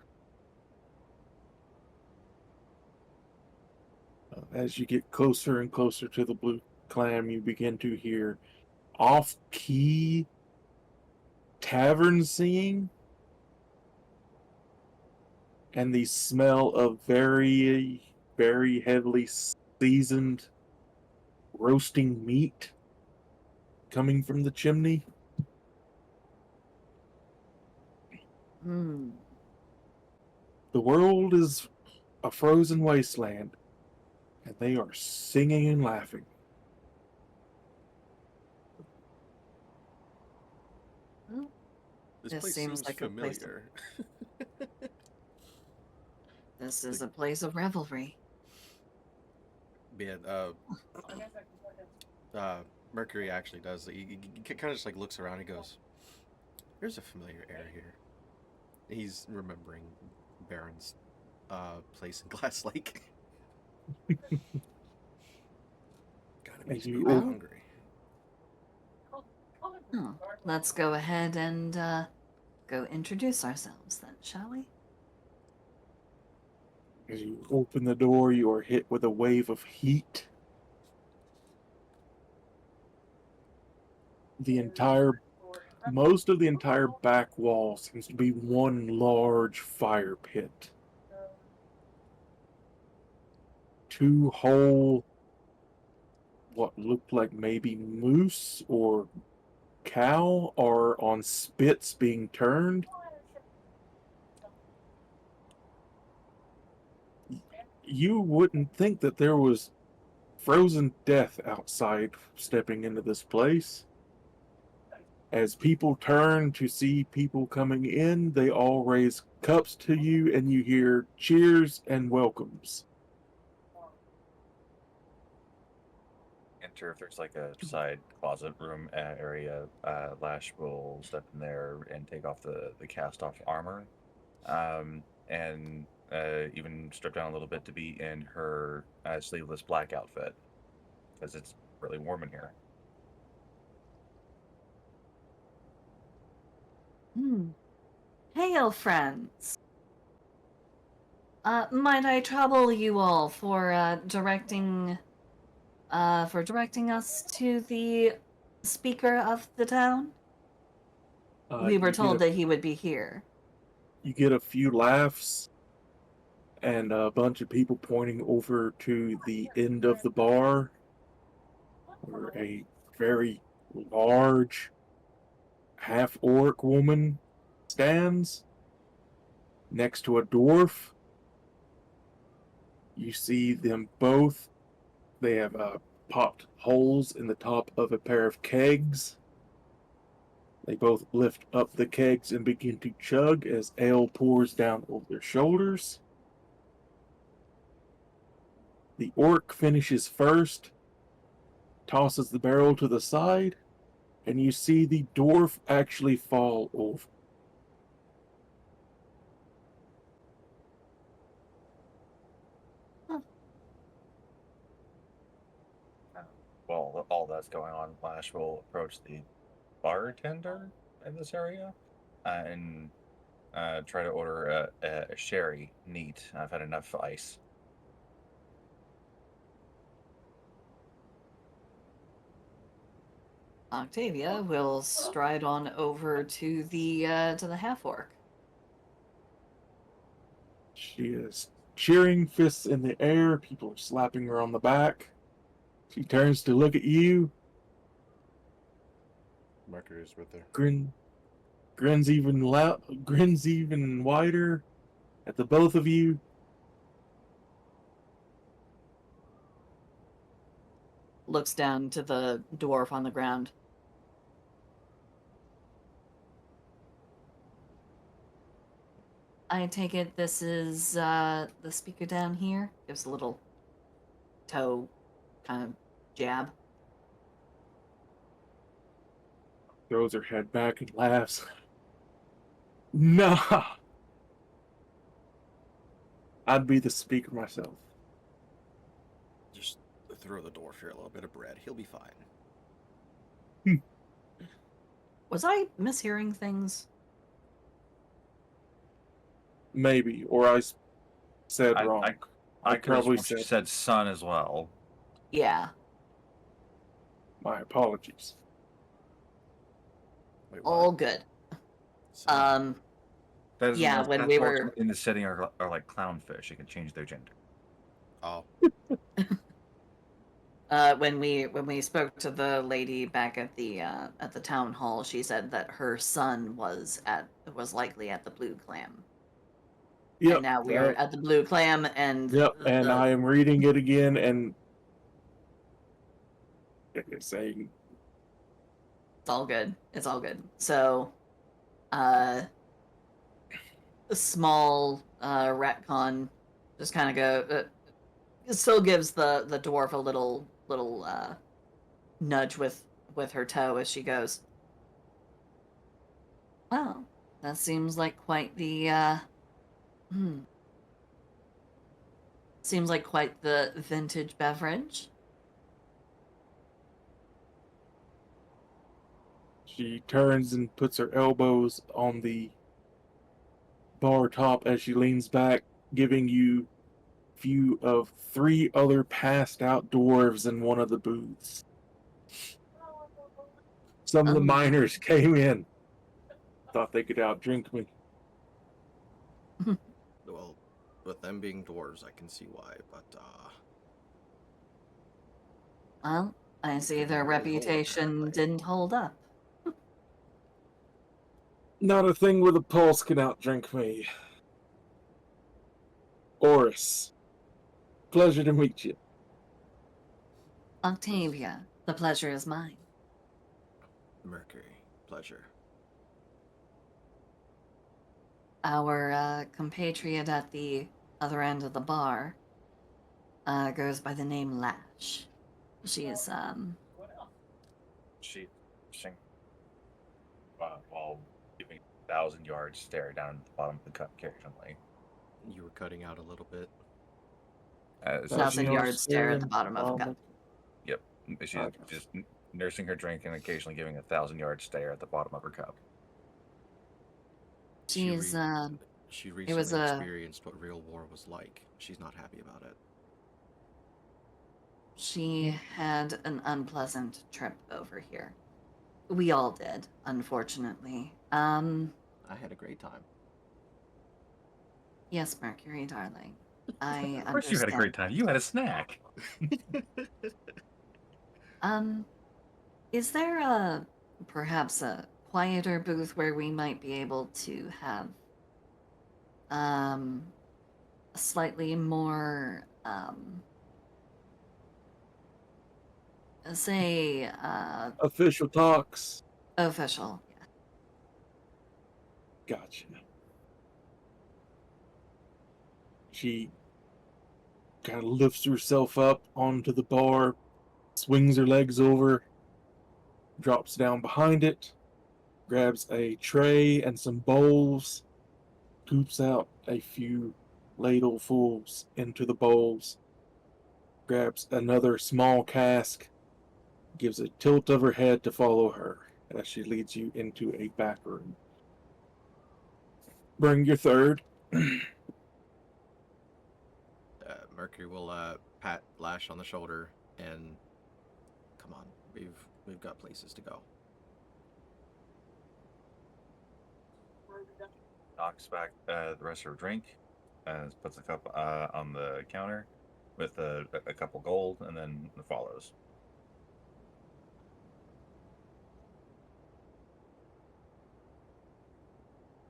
As you get closer and closer to the blue clam, you begin to hear off-key tavern singing and the smell of very very heavily seasoned roasting meat coming from the chimney. Hmm. The world is a frozen wasteland, and they are singing and laughing. Well, This This place seems seems like a place to- familiar. this is a place of revelry. Man, Mercury actually does. He kind of just like looks around and goes, "There's a familiar air here." He's remembering Baron's place in Glass Lake. Kind of As makes me you a bit Well- hungry. Oh, let's go ahead and go introduce ourselves then, shall we? As you open the door, you are hit with a wave of heat. Most of the entire back wall seems to be one large fire pit. Two whole, what looked like maybe moose or cow, are on spits being turned. You wouldn't think that there was frozen death outside stepping into this place. As people turn to see people coming in, they all raise cups to you, and you hear cheers and welcomes. Enter if there's like a side closet room area. Lash will step in there and take off the cast off armor, and even strip down a little bit to be in her sleeveless black outfit because it's really warm in here. Hmm. Hail, friends. Might I trouble you all for directing us to the speaker of the town? We were told that he would be here. You get a few laughs and a bunch of people pointing over to the end of the bar where a very large half-orc woman stands next to a dwarf. You see them both. They have popped holes in the top of a pair of kegs. They both lift up the kegs and begin to chug as ale pours down over their shoulders. The orc finishes first, tosses the barrel to the side, and you see the dwarf actually fall over. While all that's going on, Lash will approach the bartender in this area and try to order a sherry neat. I've had enough ice. Octavia will stride on over to the half orc. She is cheering, fists in the air. People are slapping her on the back. She turns to look at you, Mercury's with her. grins even wider at the both of you. Looks down to the dwarf on the ground. I take it this is the speaker down here. Gives a little toe kind of jab. Throws her head back and laughs. Nah, I'd be the speaker myself. Just throw the dwarf here a little bit of bread. He'll be fine. Was I mishearing things? Maybe, or I said wrong. I I could have probably sworn she said son as well. Yeah. My apologies. Wait, what? All good. That is Yeah, when we that's were in the setting are like clownfish. You can change their gender. Oh, When we spoke to the lady back at the town hall, she said that her son was likely at the Blue Clam, Yep. and now we are at the Blue Clam, and Yep. And I am reading it again, and it's saying it's all good. It's all good. So, a small retcon just kind of go. It still gives the dwarf a little nudge with her toe as she goes. Well, that seems like quite the seems like quite the vintage beverage. she turns and puts her elbows on the bar top as she leans back, giving you view of 3 other passed out dwarves in one of the booths. Some of the Oh. miners came in, thought they could outdrink me. well, with them being dwarves, I can see why, but, Well, I see couldn't their really hold, reputation apparently. didn't hold up. Not a thing with a pulse can outdrink me. Oris, pleasure to meet you. Octavia, the pleasure is mine. Mercury, pleasure. Our compatriot at the other end of the bar goes by the name Lash. She is She, while giving 1,000 yard stare down at the bottom of the cup occasionally. You were cutting out a little bit. So 1,000 she, yard stare at the bottom of a cup. yep, she's just nursing her drink and occasionally giving 1,000 yard stare at the bottom of her cup. she's She it was recently a experienced what real war was like. She's not happy about it. she had an unpleasant trip over here. We all did, unfortunately. I had a great time. Yes, Mercury, darling. I Of course, you had a great time. You had a snack. Is there perhaps a quieter booth where we might be able to have a slightly more say Official talks. official? Gotcha. She kind of lifts herself up onto the bar, swings her legs over, drops down behind it, grabs a tray and some bowls, scoops out a few ladlefuls into the bowls, grabs another small cask, gives a tilt of her head to follow her as she leads you into a back room. Bring your third. Mercury will pat Lash on the shoulder and come on, we've got places to go. Knocks back the rest of her drink, puts the cup on the counter with a couple gold, and then follows.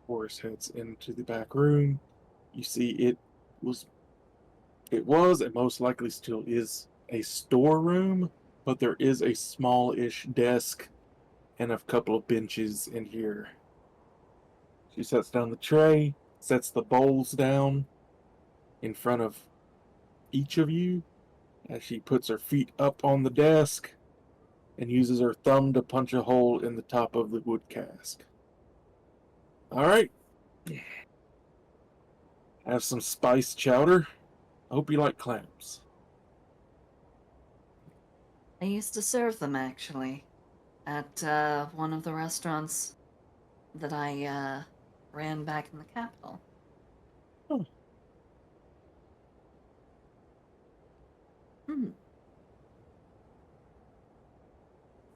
Horace heads into the back room. You see it was and most likely still is a storeroom, but there is a small-ish desk and a couple of benches in here. She sets down the tray, sets the bowls down in front of each of you as she puts her feet up on the desk and uses her thumb to punch a hole in the top of the wood cask. All right. Have some spiced chowder. I hope you like clams. I used to serve them actually at one of the restaurants that I ran back in the capital. Oh. Hmm.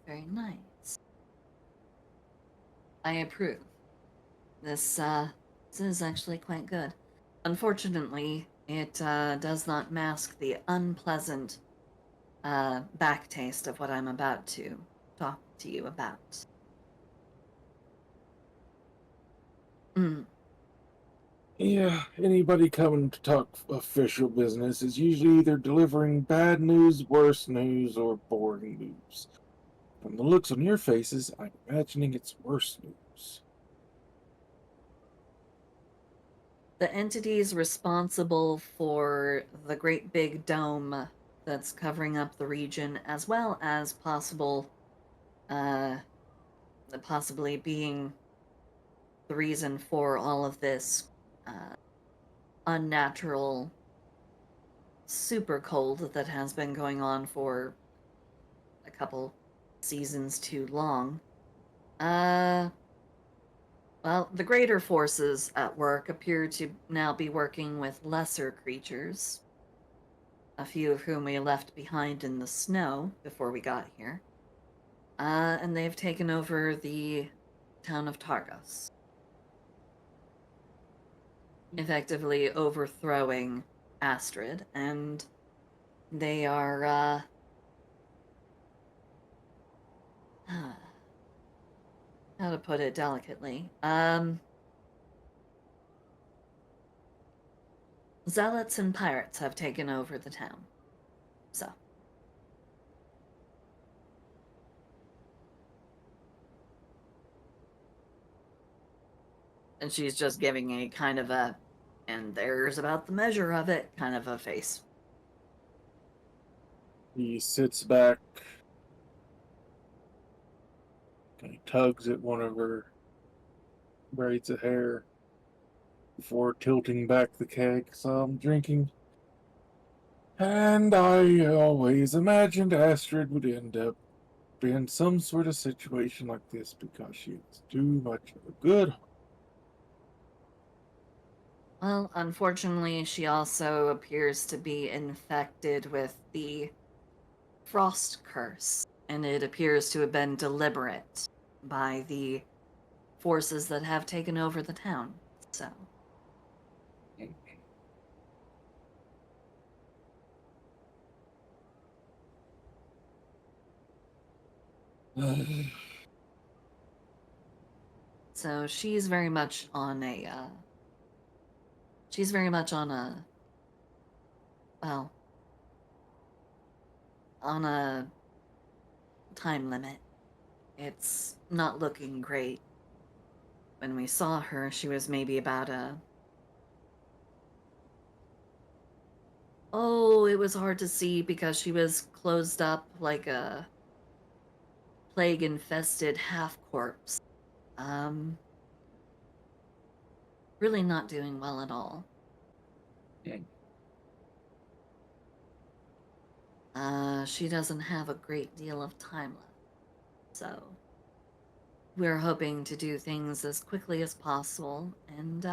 Very nice. I approve. This is actually quite good. Unfortunately, It does not mask the unpleasant back taste of what I'm about to talk to you about. Mm. Yeah, anybody coming to talk official business is usually either delivering bad news, worse news, or boring news. From the looks on your faces, I'm imagining it's worse news. The entities responsible for the great big dome that's covering up the region, as well as uh, possibly being the reason for all of this uh, unnatural super cold that has been going on for a couple seasons too long. Uh, well, the greater forces at work appear to now be working with lesser creatures, a few of whom we left behind in the snow before we got here. And they've taken over the town of Targos, effectively overthrowing Astrid, and they are, how to put it delicately, zealots and pirates have taken over the town. So, and she's just giving a kind of a, and there's about the measure of it kind of a face. He sits back, and he tugs at one of her braids of hair before tilting back the keg some drinking. And I always imagined Astrid would end up in some sort of situation like this because she is too much of a good. Well, unfortunately, she also appears to be infected with the frost curse, and it appears to have been deliberate by the forces that have taken over the town. So, so she's very much on a, she's very much on a, well, on a time limit. It's not looking great. When we saw her, she was maybe about a, oh, it was hard to see because she was closed up like a plague infested half corpse. Um, really not doing well at all. She doesn't have a great deal of time left, so we're hoping to do things as quickly as possible and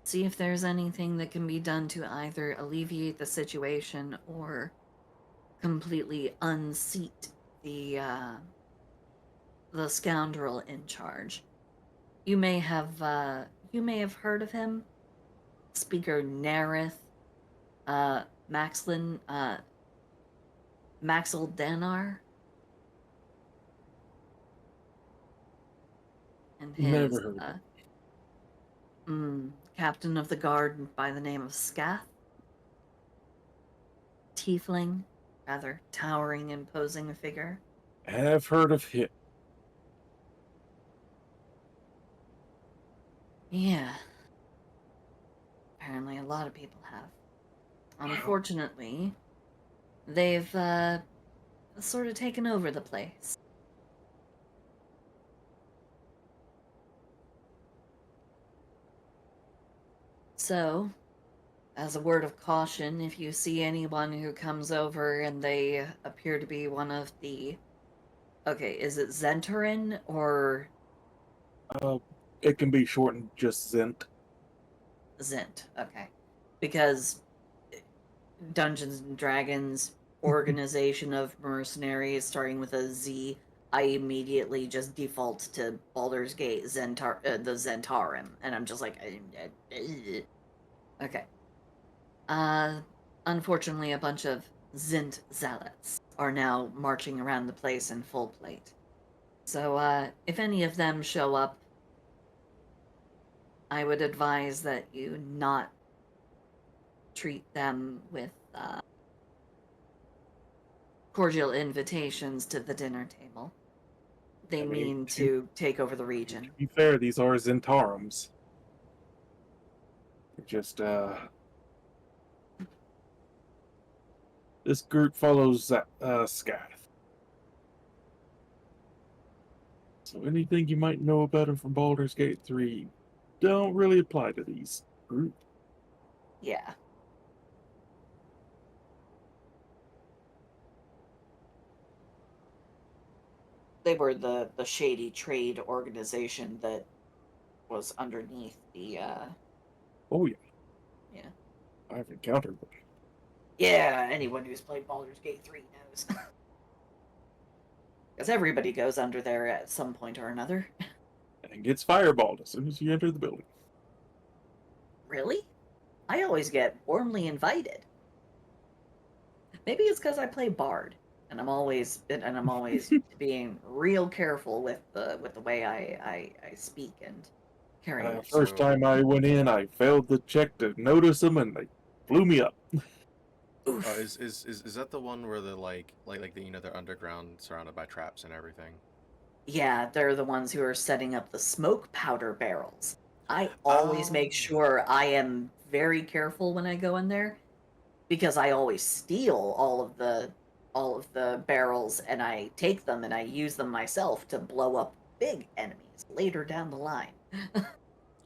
see if there's anything that can be done to either alleviate the situation or completely unseat the scoundrel in charge. You may have heard of him, Speaker Nareth, Maxlin, Maxel Danar, and his Never heard of captain of the guard by the name of Scath, tiefling, rather towering, imposing figure. Have heard of him. Yeah, apparently a lot of people have. Unfortunately, they've sort of taken over the place. So, as a word of caution, if you see anyone who comes over and they appear to be one of the... Okay, is it Zentarin or It can be shortened just Zent. Zent? Okay. Because Dungeons and Dragons organization of mercenaries starting with a Z, I immediately just default to Baldur's Gate the Zentarim, and I'm just like, okay. Uh, unfortunately, a bunch of Zint zealots are now marching around the place in full plate. So, if any of them show up, I would advise that you not treat them with cordial invitations to the dinner table. They I mean, mean to take over the region. to be fair, these are Zentarum. They're just, this group follows Scath. So anything you might know about him from Baldur's Gate 3 don't really apply to these group. Yeah. They were the shady trade organization that was underneath the Oh yeah, yeah. I've encountered them. Yeah, anyone who's played Baldur's Gate 3 knows. Because everybody goes under there at some point or another. And gets fireballed as soon as you enter the building. Really? I always get warmly invited. Maybe it's because I play Bard, and I'm always being real careful with the way I speak and carry myself. First So- time I went in, I failed the check to notice them, and they blew me up. Oof. Is that the one where the like the, you know, they're underground, surrounded by traps and everything? Yeah, they're the ones who are setting up the smoke powder barrels. I always make Oh. sure I am very careful when I go in there because I always steal all of the barrels and I take them and I use them myself to blow up big enemies later down the line.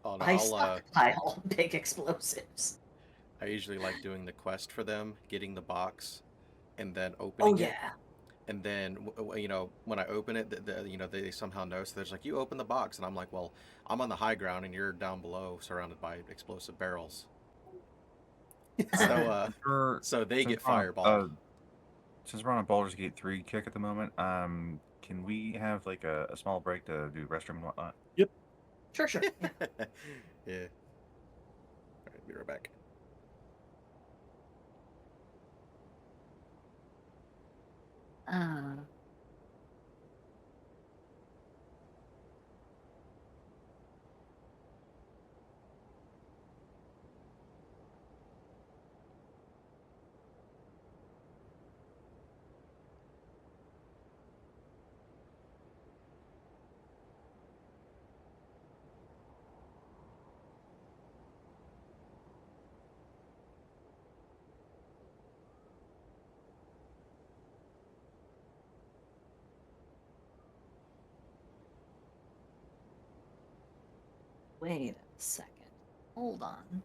Oh no, I stockpile big explosives. I usually like doing the quest for them, getting the box, and then Oh opening it. yeah. And then, you know, when I open it, you know, they somehow know. So there's like, you open the box, and I'm like, well, I'm on the high ground, and you're down below, surrounded by explosive barrels. So, For, so they since get we're on a- fireballed. since we're on a Baldur's Gate 3 kick at the moment, can we have like a small break to do restroom and whatnot? Sure, sure. Yeah. Yeah. All right, be right back. Uh, wait a second. Hold on.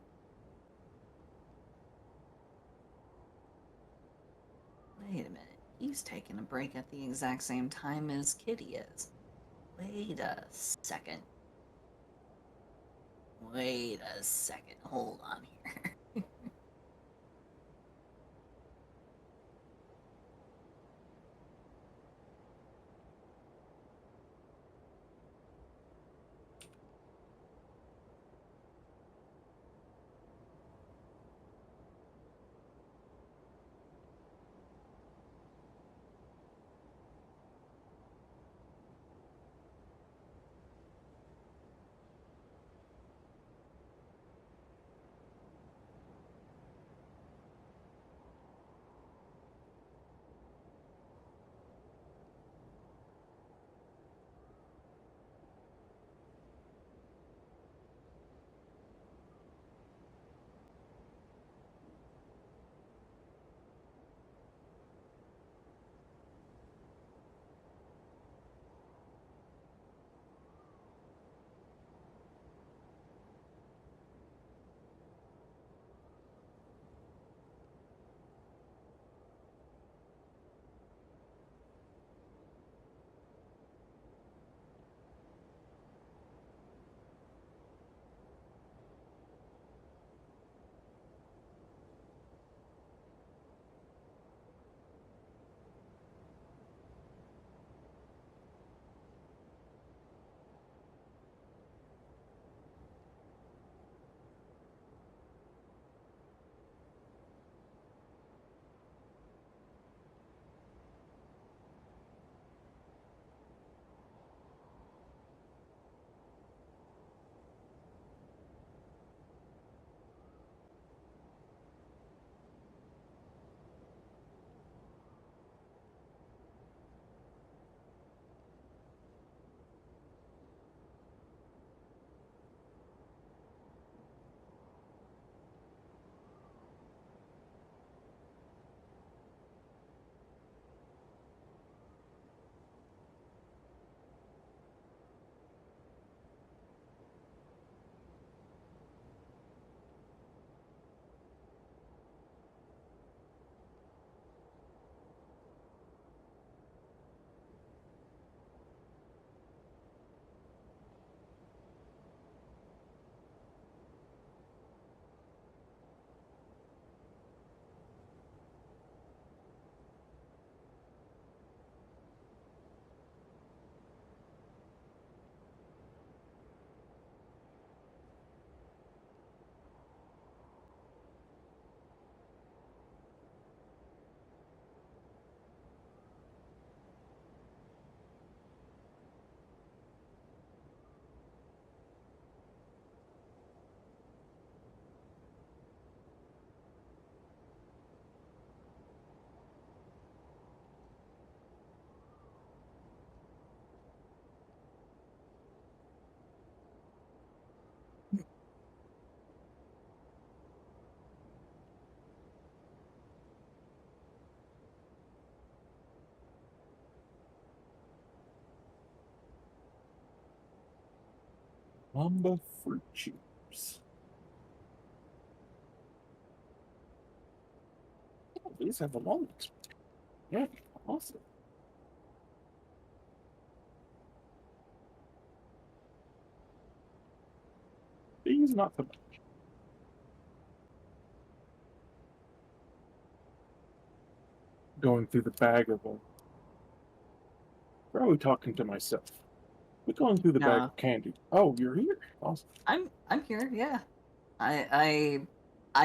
Wait a minute. He's taking a break at the exact same time as Kitty is. Wait a second. Wait a second. Hold on here. Mamba fruit chews. Oh, these have a long expiration. Yeah, awesome. These not so much. Going through the bag of them. Probably talking to myself. We're going through the bag No. of candy. Oh, you're here. Awesome. I'm here, yeah. I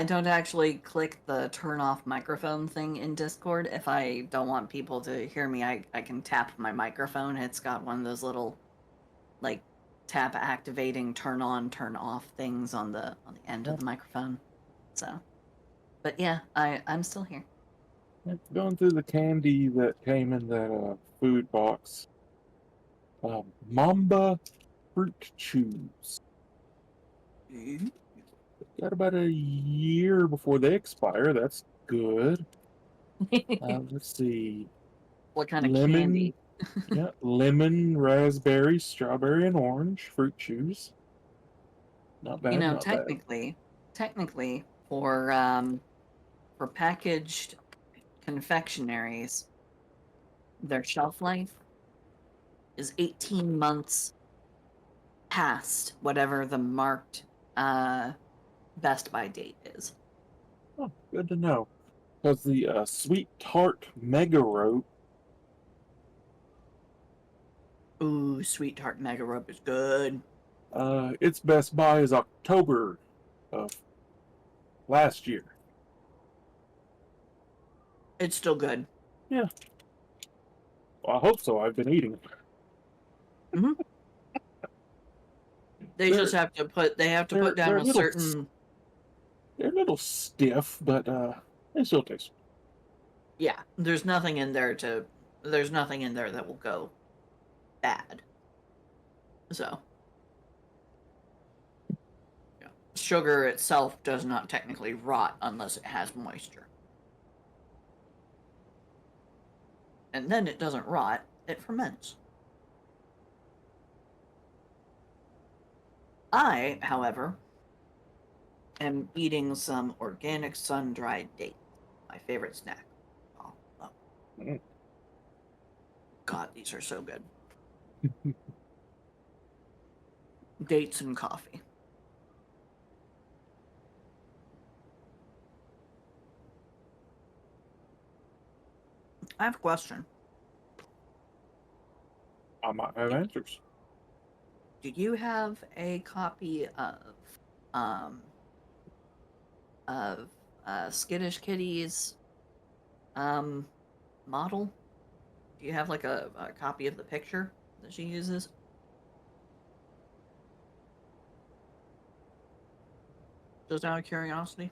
don't actually click the turn off microphone thing in Discord. If I don't want people to hear me, I can tap my microphone. It's got one of those little like tap activating turn on, turn off things on the end of the microphone. So but yeah, I'm still here. Going through the candy that came in that food box. Mamba fruit chews. Got about a year before they expire. That's good. Let's see. What kind of Lemon. candy? Yeah, lemon, raspberry, strawberry, and orange fruit chews. Not bad. You know, Not bad. technically for packaged confectionaries, their shelf life is 18 months past whatever the marked best by date is. Oh, good to know. Because the sweet tart mega rope. Ooh, Sweet Tart Mega Rope is good. Its best buy is October of last year. It's still good. Yeah. Well, I hope so. I've been eating them. They just have to put put down they're a little certain they're a little stiff, but they still taste. yeah. There's nothing in there that will go bad. So yeah. Sugar itself does not technically rot unless it has moisture. And then it doesn't rot, it ferments. I, however, am eating some organic sun-dried dates. My favorite snack. Oh. Mm. God, these are so good. Dates and coffee. I have a question. I might have answers. Do you have a copy um of Skittish Kitty's model? Do you have like a copy of the picture that she uses? Just out of curiosity.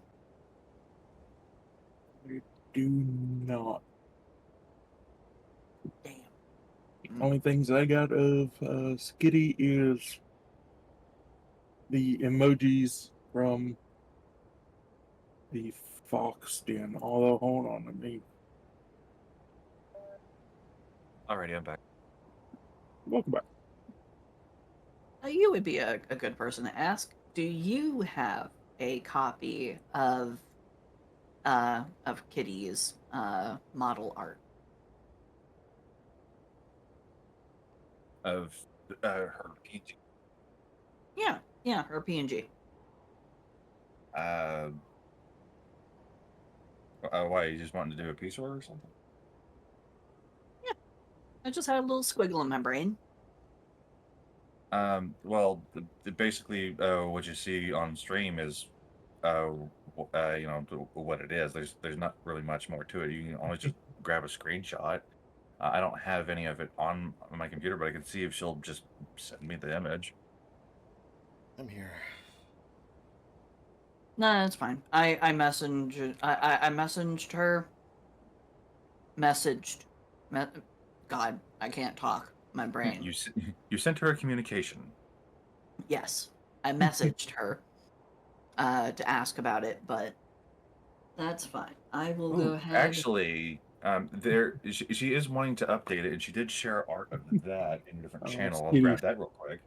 I do not. Damn. Only things I got of Skitty is the emojis from the Fox Den. Although, hold on, let me. Alrighty, I'm back. Welcome back. You would be a good person to ask. Do you have a copy of Kitty's model art? Of her painting. Yeah, her PNG. Why, you just wanting to do a piece order or something? I just had a little squiggle in my brain. Well, basically, what you see on stream is, what it is. There's not really much more to it. You can always just grab a screenshot. I don't have any of it on my computer, but I can see if she'll just send me the image. I'm here. No, that's fine. I messaged her. God, I can't talk. My brain. You sent her a communication. Yes, I messaged her to ask about it, but that's fine. I will go ahead. Actually, she is wanting to update it, and she did share art of that in a different channel. I'll Skitty. grab that real quick.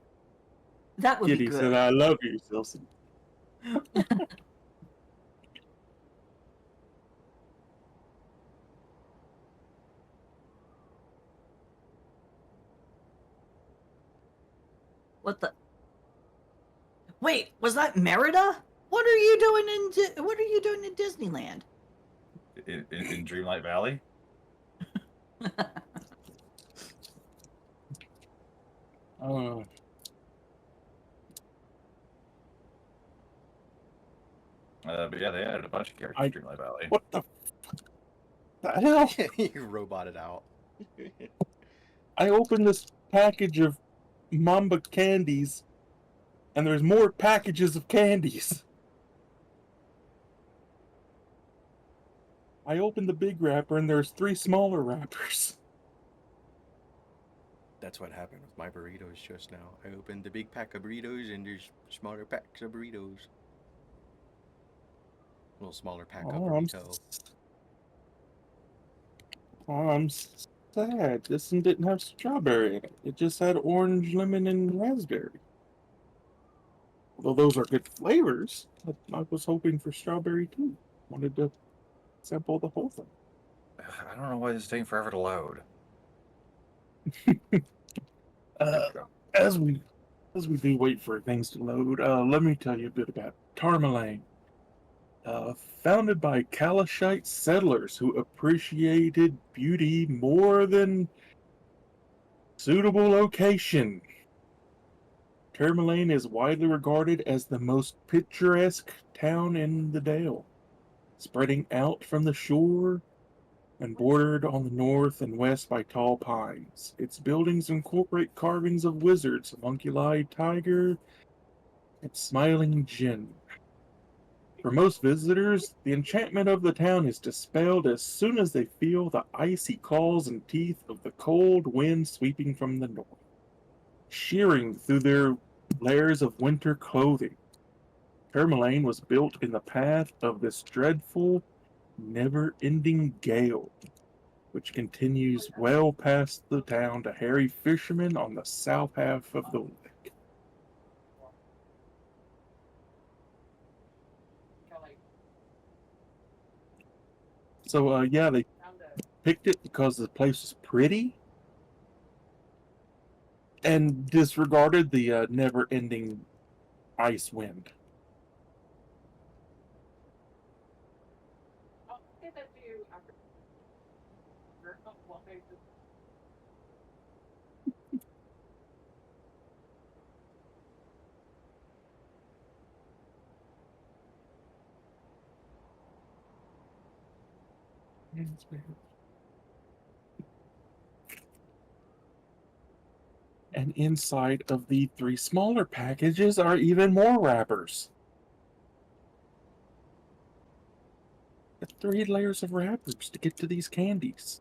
That would be Kitty good. said, "I love you, Silson." What the? Wait, was that Merida? What are you doing in Disneyland? In Dreamlight Valley. Uh, But yeah, they added a bunch of characters to Dreamlight Valley. what the hell? You roboted out. I opened this package of Mamba candies, and there's more packages of candies. I opened the big wrapper, and there's 3 smaller wrappers. That's what happened with my burritos just now. I opened the big pack of burritos and there's smaller packs of burritos. A little smaller pack of Oh, burrito. I'm sad. This one didn't have strawberry in it. It just had orange, lemon, and raspberry. Although those are good flavors, I was hoping for strawberry too. Wanted to sample the whole thing. I don't know why this is taking forever to load. As we do wait for things to load, let me tell you a bit about Tarmalane. Founded by Kalashite settlers who appreciated beauty more than suitable location. Tourmaline is widely regarded as the most picturesque town in the Dale, spreading out from the shore and bordered on the north and west by tall pines. Its buildings incorporate carvings of wizards, a monkey-eyed tiger, and smiling Jinn. For most visitors, the enchantment of the town is dispelled as soon as they feel the icy claws and teeth of the cold wind sweeping from the north, shearing through their layers of winter clothing. Tourmaline was built in the path of this dreadful, never-ending gale, which continues well past the town to harry fishermen on the south half of the lake. So, yeah, they picked it because the place was pretty and disregarded the never-ending ice wind. And inside of the 3 smaller packages are even more wrappers. 3 layers of wrappers to get to these candies.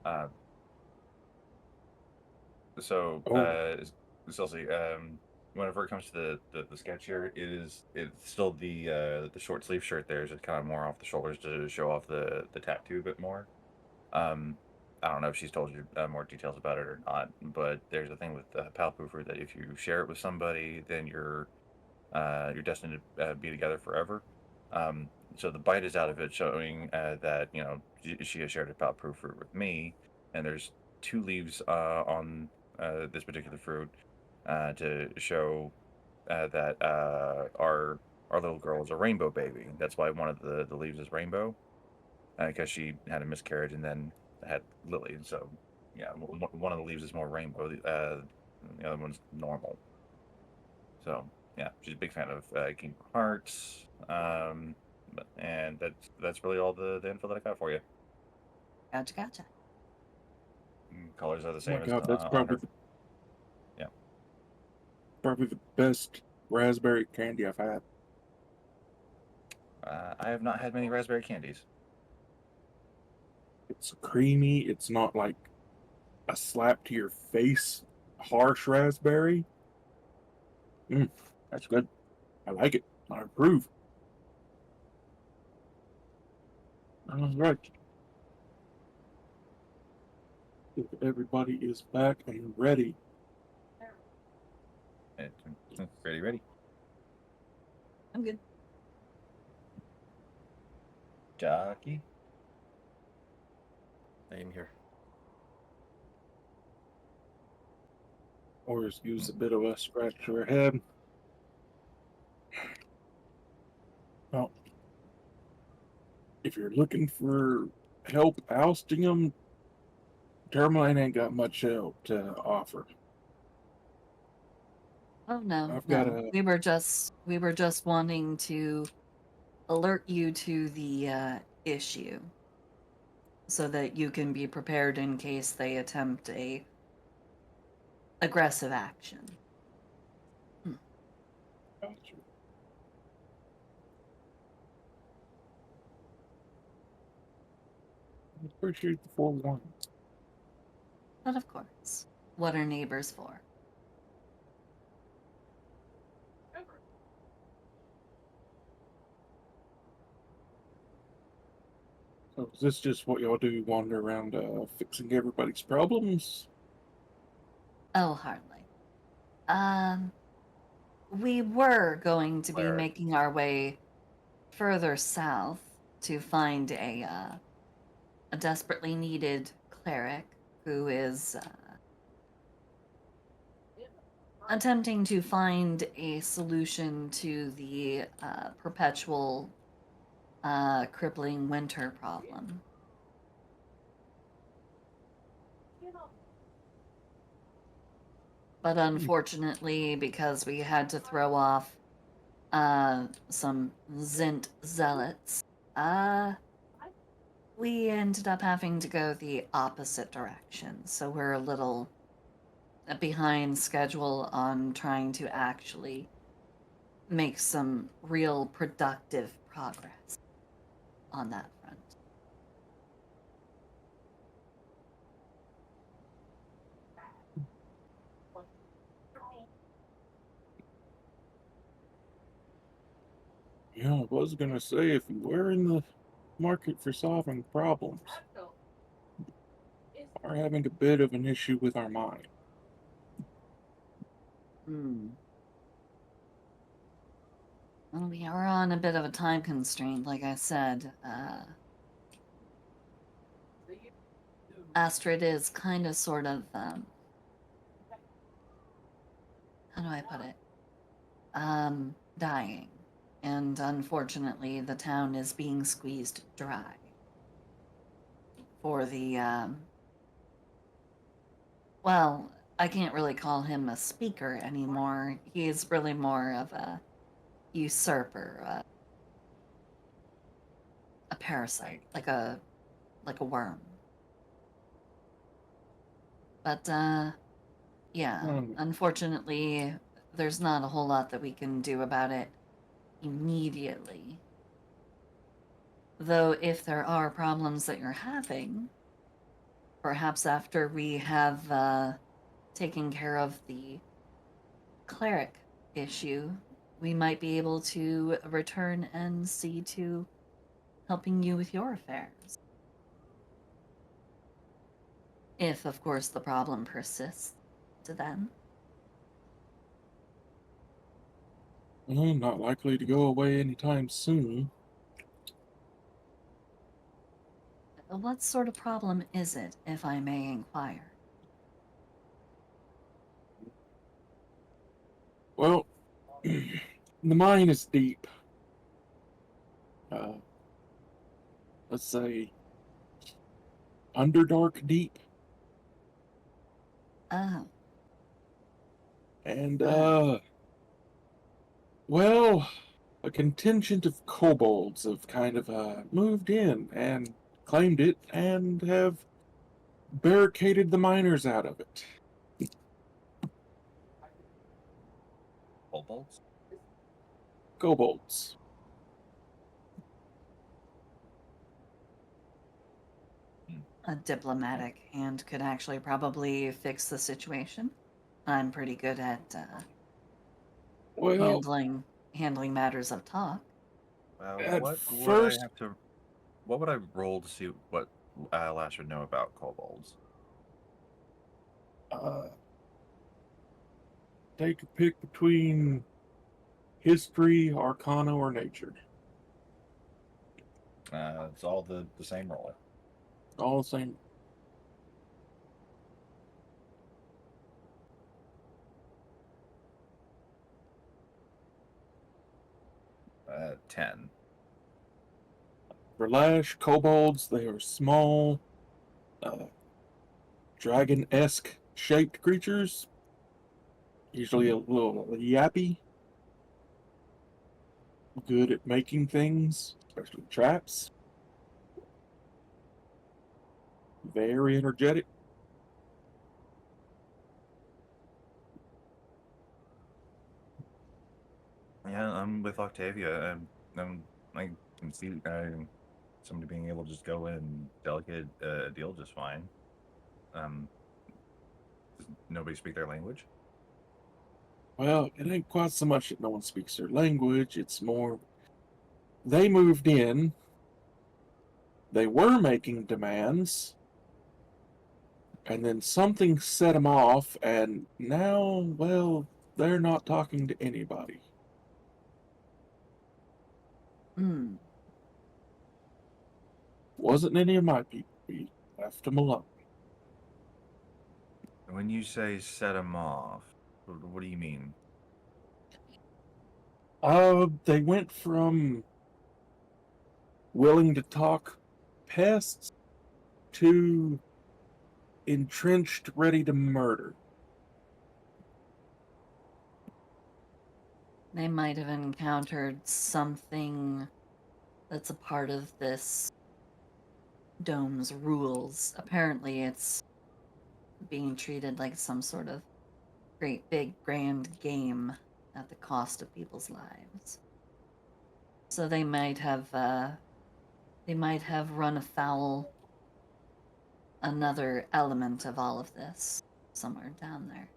Uh, so, Oh. Celsi, whenever it comes to the sketch here, it's still the short sleeve shirt there is just kind of more off the shoulders to show off the tattoo a bit more. Um, I don't know if she's told you more details about it or not, but there's a thing with Palpoofer that if you share it with somebody, then you're destined to be together forever. So the bite is out of it, showing that she has shared a Palpoofer with me, and there's 2 leaves on this particular fruit to show that our little girl is a rainbow baby. That's why one of the leaves is rainbow, because she had a miscarriage and then had Lily. So yeah, one of the leaves is more rainbow. The other one's normal. So yeah, she's a big fan of Kingdom Hearts. And that's really all the info that I got for you. Gotcha. Colors are the Oh same my as god, that's on her. probably the best raspberry candy I've had. I have not had many raspberry candies. It's creamy. It's not like a slap to your face, harsh raspberry. That's good. I like it. I approve. All right. If everybody is back and ready, Ready, ready. I'm good. Jockey. Same here. or use a bit of a scratch your head. Well, if you're looking for help ousting them, Termite ain't got much help to offer. Oh no, I've got no. a We were just wanting to alert you to the issue so that you can be prepared in case they attempt a aggressive action. Gotcha. I appreciate the forewarning. But of course, what are neighbors for? So is this just what y'all do? Wander around fixing everybody's problems? Oh, hardly. Um, we were going to be Cleric. making our way further south to find a desperately needed cleric who is attempting to find a solution to the perpetual crippling winter problem. But unfortunately, because we had to throw off some Zint zealots, we ended up having to go the opposite direction. So we're a little behind schedule on trying to actually make some real productive progress on that front. Yeah, I was gonna say if you were in the market for solving problems, are having a bit of an issue with our mine. Hmm. Well, we are on a bit of a time constraint, like I said. Astrid is kind of sort of, how do I put it? Dying. And unfortunately, the town is being squeezed dry for the, well, I can't really call him a speaker anymore. He is really more of a usurper, a parasite, like a worm. But yeah, unfortunately, there's not a whole lot that we can do about it immediately. Though, if there are problems that you're having, perhaps after we have taken care of the cleric issue, we might be able to return and see to helping you with your affairs. If, of course, the problem persists to then. Well, not likely to go away anytime soon. What sort of problem is it, if I may inquire? Well, the mine is deep. Uh, let's say underdark deep, Oh, and oh. well, a contingent of kobolds have kind of moved in and claimed it and have barricaded the miners out of it. Kobolds? Kobolds. A diplomatic hand could actually probably fix the situation. I'm pretty good at Well, handling matters of talk. at What would I first, have to? What would I roll to see what Lash would know about kobolds? Uh, take a pick between history, arcana, or nature. It's all the same roll. All the same. 10. For Lash, kobolds, they are small, dragon-esque shaped creatures. Usually a little yappy. Good at making things, especially traps. Very energetic. Yeah, I'm with Octavia. I can see somebody being able to just go in and delegate a deal just fine. Does nobody speak their language? Well, it ain't quite so much that no one speaks their language, it's more they moved in, they were making demands, and then something set them off, and now, well, they're not talking to anybody. Hmm. Wasn't any of my people. We left them alone. When you say set them off, what do you mean? They went from willing to talk pests to entrenched, ready to murder. They might have encountered something that's a part of this dome's rules. Apparently, it's being treated like some sort of great big grand game at the cost of people's lives. So they might have run afoul another element of all of this somewhere down there.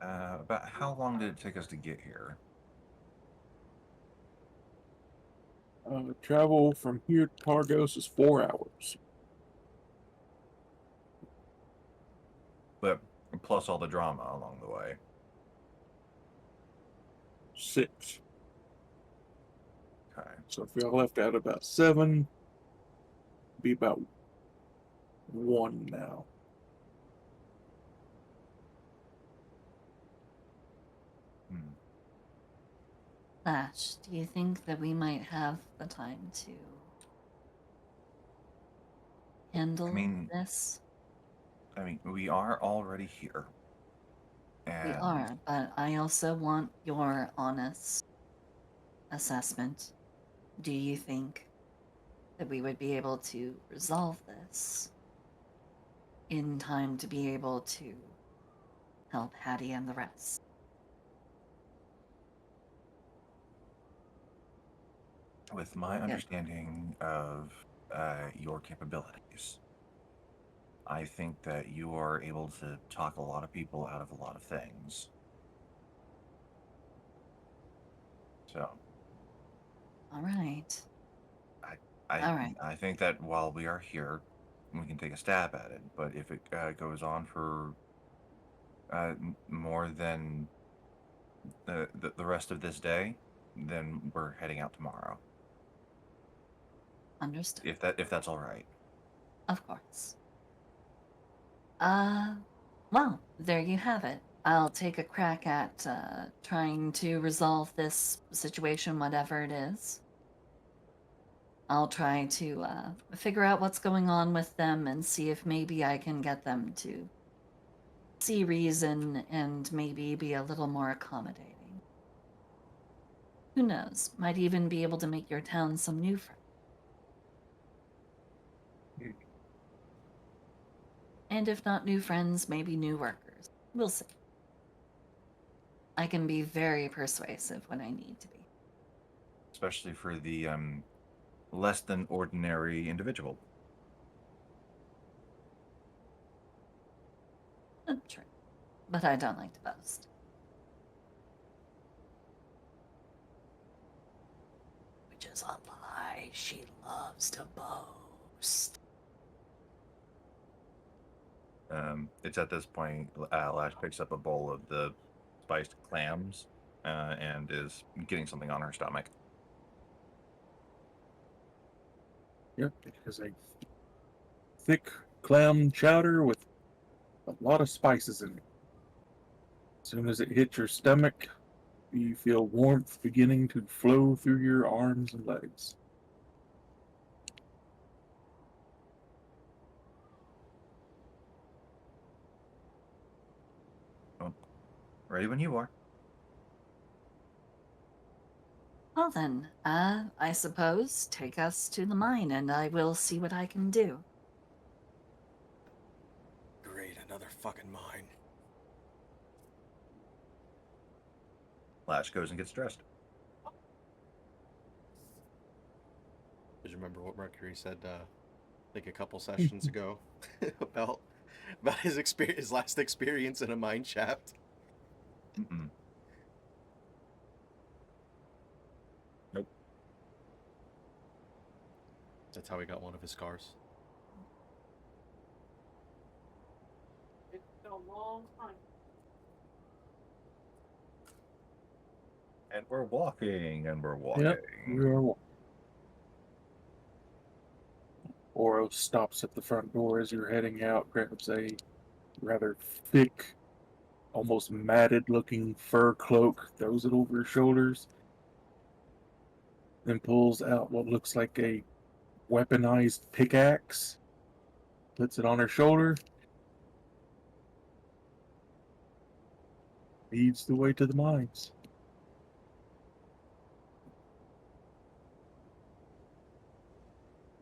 About how long did it take us to get here? Travel from here to Targos is 4 hours. But plus all the drama along the way. 6. Okay. So if y'all left out about 7, be about 1 now. Hmm. Ash, do you think that we might have the time to handle this? I mean, we are already here. We And are, but I also want your honest assessment. Do you think that we would be able to resolve this in time to be able to help Hattie and the rest? with my Good. understanding of your capabilities, I think that you are able to talk a lot of people out of a lot of things. So, All right. I All right. I think that while we are here, we can take a stab at it. But if it goes on for more than the rest of this day, then we're heading out tomorrow. Understood. If that's all right. Of course. Well, there you have it. I'll take a crack at trying to resolve this situation, whatever it is. I'll try to figure out what's going on with them and see if maybe I can get them to see reason and maybe be a little more accommodating. Who knows? Might even be able to make your town some new friends. And if not new friends, maybe new workers. We'll see. I can be very persuasive when I need to be. Especially for the less than ordinary individual. True. But I don't like to boast. Which is a lie. She loves to boast. It's at this point, Lash picks up a bowl of the spiced clams and is getting something on her stomach. Yep, it is a thick clam chowder with a lot of spices in it. As soon as it hits your stomach, you feel warmth beginning to flow through your arms and legs. Oh, ready when you are. Well then, I suppose take us to the mine and I will see what I can do. Great, another fucking mine. Lash goes and gets dressed. Did you remember what Mercury said, like a couple sessions ago, about his last experience in a mine shaft? Mm-mm. Nope. That's how he got one of his scars. It's been a long time. And we're walking, and we're walking. Yep, you're. Oro stops at the front door as you're heading out, grabs a rather thick, almost matted looking fur cloak, throws it over his shoulders, then pulls out what looks like a weaponized pickaxe, puts it on her shoulder, leads the way to the mines.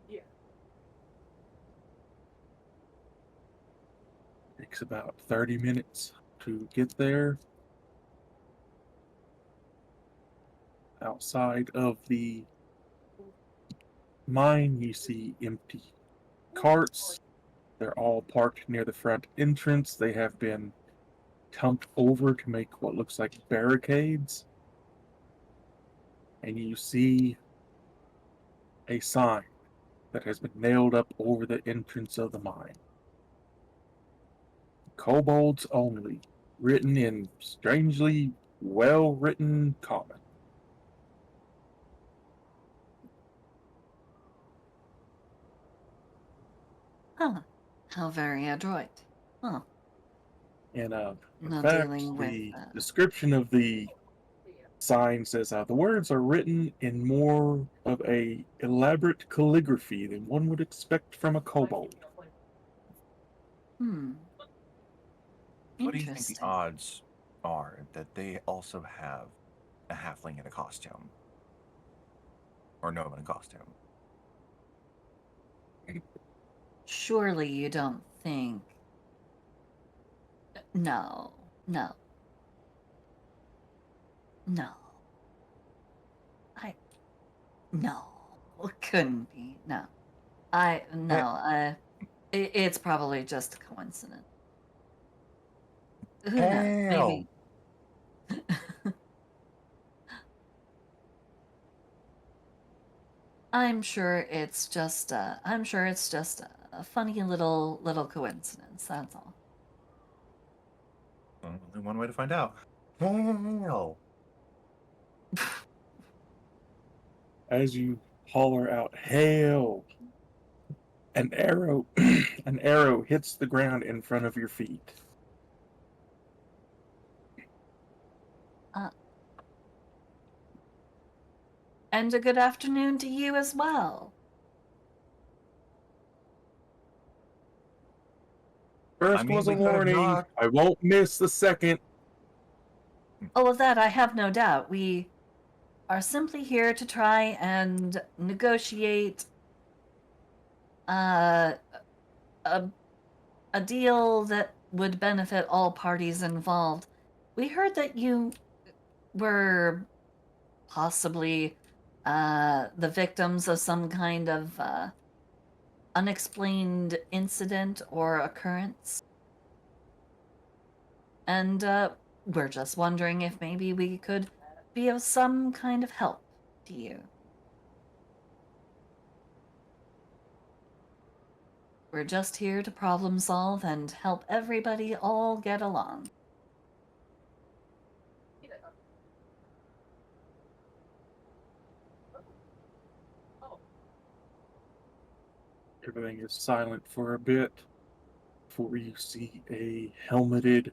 Yeah. Takes about 30 minutes to get there. Outside of the mine, you see empty carts. They're all parked near the front entrance. They have been tumped over to make what looks like barricades. And you see a sign that has been nailed up over the entrance of the mine. Kobolds only, written in strangely well written common. Huh. How very adroit. Huh. And in Not fact, dealing with, the description of the sign says the words are written in more of a elaborate calligraphy than one would expect from a kobold. hmm. What do you think the Interesting. odds are that they also have a halfling in a costume? Or gnome in a costume? Surely you don't think. No, no, no. I. No. It couldn't be. No. No. It's probably just a coincidence. Who knows? Hell! Maybe. I'm sure it's just a funny little coincidence. That's all. Well, only one way to find out. Hell! As you holler out, "Hail!" an arrow, an arrow hits the ground in front of your feet. And a good afternoon to you as well. First I mean, was a we could have warning. not. I won't miss the second. Oh, of that I have no doubt. We are simply here to try and negotiate uh, a a deal that would benefit all parties involved. We heard that you were possibly the victims of some kind of unexplained incident or occurrence. And we're just wondering if maybe we could be of some kind of help to you. We're just here to problem solve and help everybody all get along. Everything is silent for a bit before you see a helmeted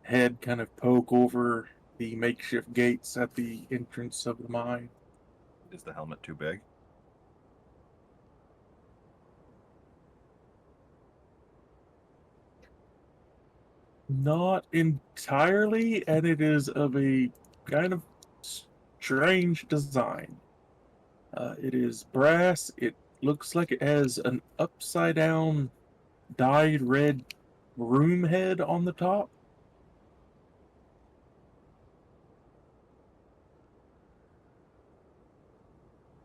head kind of poke over the makeshift gates at the entrance of the mine. Is the helmet too big? Not entirely, and it is of a kind of strange design. It is brass. It looks like it has an upside down dyed red room head on the top.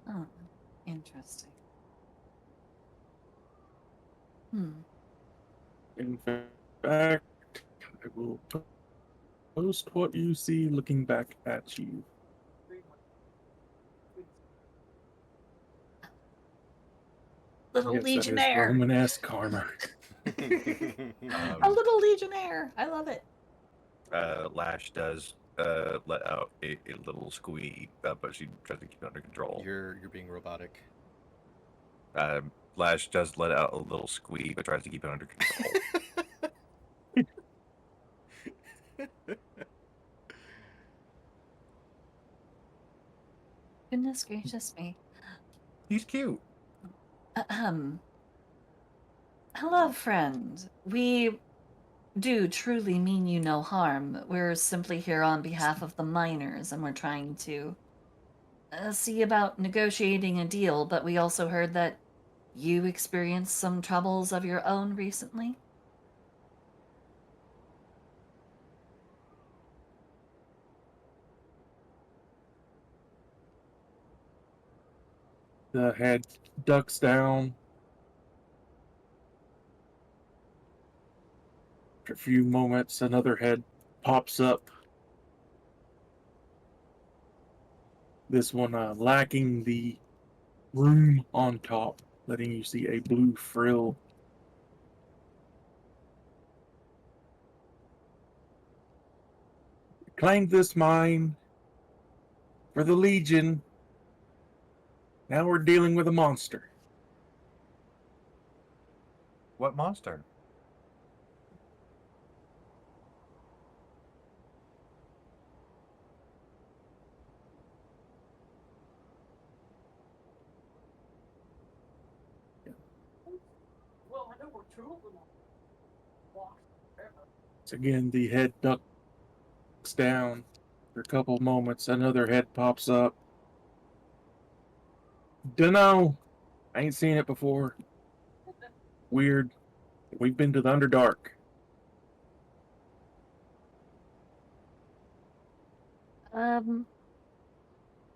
Oh, interesting. Hmm. In fact, I will post what you see looking back at you. Little Yes, that is Legionnaire. Romanesque armor. A little Legionnaire. I love it. Lash does let out a little squeak, but she tries to keep it under control. You're being robotic. Lash does let out a little squeak, but tries to keep it under control. Goodness gracious me. He's cute. Ahem. Hello, friend. We do truly mean you no harm. We're simply here on behalf of the miners, and we're trying to see about negotiating a deal, but we also heard that you experienced some troubles of your own recently. The head ducks down. After a few moments, another head pops up. This one lacking the room on top, letting you see a blue frill. Claimed this mine for the Legion. Now we're dealing with a monster. What monster? Well, I know where two of them are. Lost forever. So again, the head ducks down. For a couple moments, another head pops up. Dunno. I ain't seen it before. Weird. We've been to the Underdark. Um,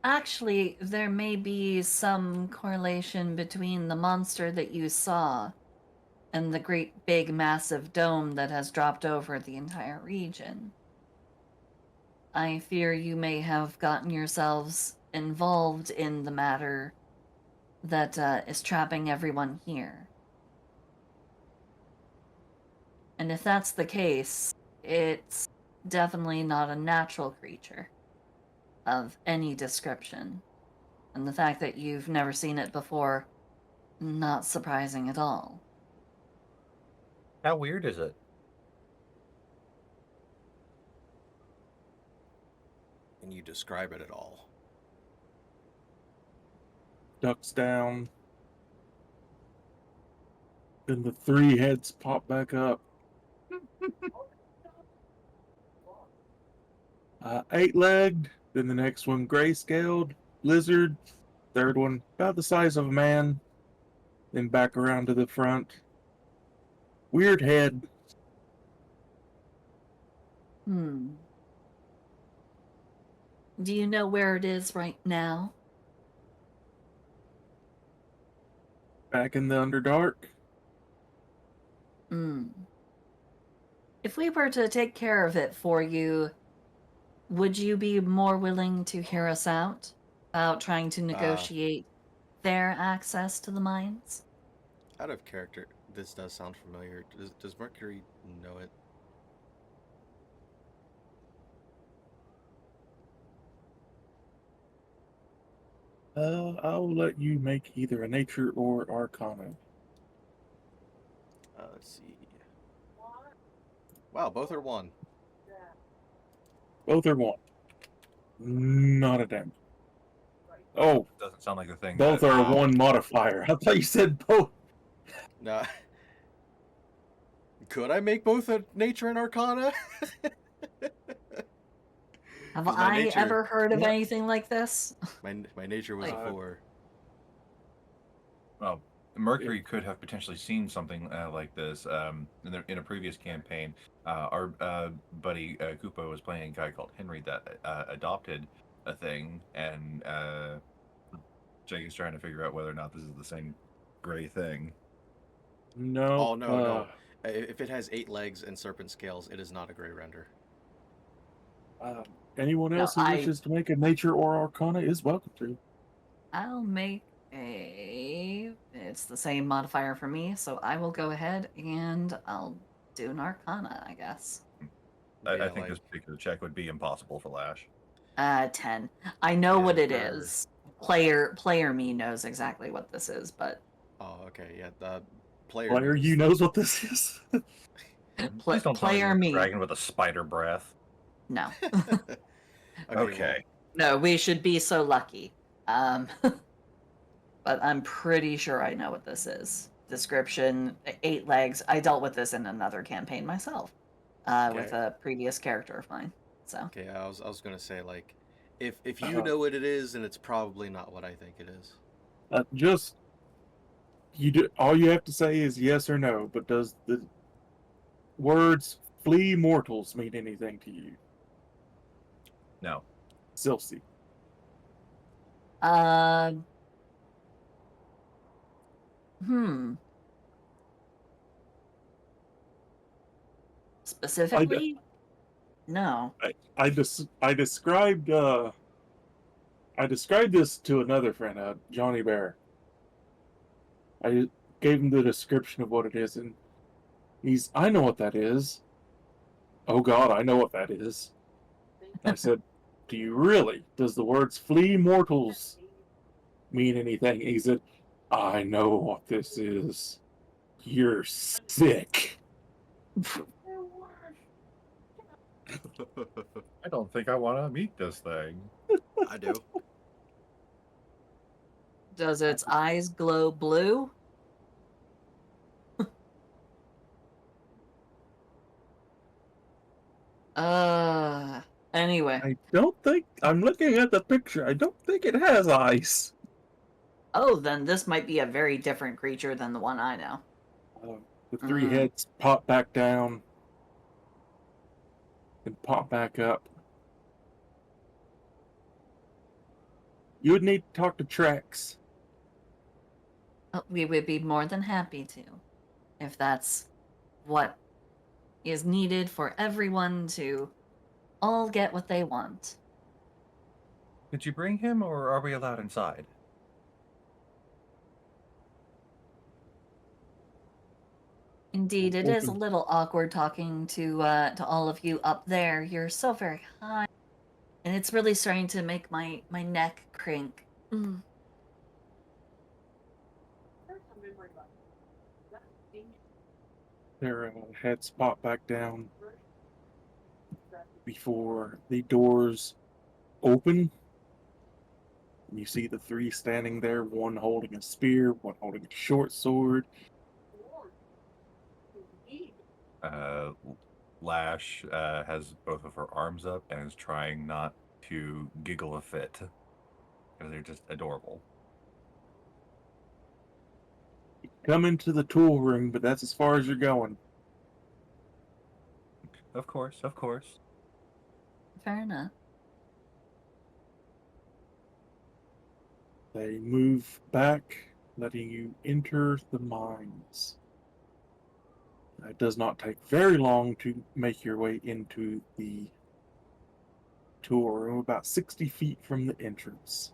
Actually, there may be some correlation between the monster that you saw and the great big massive dome that has dropped over the entire region. I fear you may have gotten yourselves involved in the matter that is trapping everyone here. And if that's the case, it's definitely not a natural creature of any description. And the fact that you've never seen it before, not surprising at all. How weird is it? Can you describe it at all? Ducks down. Then the three heads pop back up. Eight-legged. Then the next one gray-scaled. Lizard. Third one about the size of a man. Then back around to the front. Weird head. Hmm. Do you know where it is right now? Back in the Underdark. Hmm. If we were to take care of it for you, would you be more willing to hear us out about trying to negotiate their access to the mines? Out of character, this does sound familiar. Does Mercury know it? I'll let you make either a nature or arcana. Let's see. Wow, both are 1. Both are 1. Not a damage. Oh, Doesn't sound like the thing. both that, are a 1 modifier. I thought you said both. Nah. Could I make both a nature and arcana? Have 'Cause my I nature- ever heard of What? anything like this? my nature was a Like- 4. Well, Mercury could have potentially seen something like this in a previous campaign. Our buddy Koopa was playing a guy called Henry that adopted a thing, and Jake is trying to figure out whether or not this is the same gray thing. No. Oh, no. If it has 8 legs and serpent scales, it is not a gray render. Anyone No, else who I- wishes to make a nature or arcana is welcome to. I'll make a. It's the same modifier for me, so I will go ahead and I'll do an arcana, I guess. I Yeah, think like, this particular check would be impossible for Lash. 10. I know Yeah, what it for- is. Player me knows exactly what this is, but oh, okay, yeah. The player. Player, you knows what this is. Please don't tell me player you're a me. dragon with a spider breath. No. Okay. No, we should be so lucky. But I'm pretty sure I know what this is. Description: 8 legs. I dealt with this in another campaign myself, with Okay. a previous character of mine. So Okay, I was gonna say, like, if you know what it is, then it's probably not what I think it is. Just you do. All you have to say is yes or no. But does the words "flee mortals" mean anything to you, No. Silsey? Hmm. Specifically? No. I described this to another friend, Johnny Bear. I gave him the description of what it is, and I know what that is. Oh God, I know what that is. I said, do you really? Does the words "flee mortals" mean anything? He said, I know what this is. You're sick. I don't think I want to meet this thing. I do. Does its eyes glow blue? Anyway. I don't think, I'm looking at the picture, I don't think it has eyes. Oh, then this might be a very different creature than the one I know. The 3 Mhm. heads pop back down and pop back up. You would need to talk to Trex. We would be more than happy to, if that's what is needed for everyone to all get what they want. Did you bring him, or are we allowed inside? Indeed, it is a Open. little awkward talking to all of you up there. You're so very high, and it's really starting to make my neck crank. Mm. Their heads pop back down before the doors open. You see the 3 standing there, one holding a spear, one holding a short sword. Lash has both of her arms up and is trying not to giggle a fit because they're just adorable. Come into the tool room, but that's as far as you're going. Of course, of course. Fair enough. They move back, letting you enter the mines. It does not take very long to make your way into the tool room, about 60 feet from the entrance.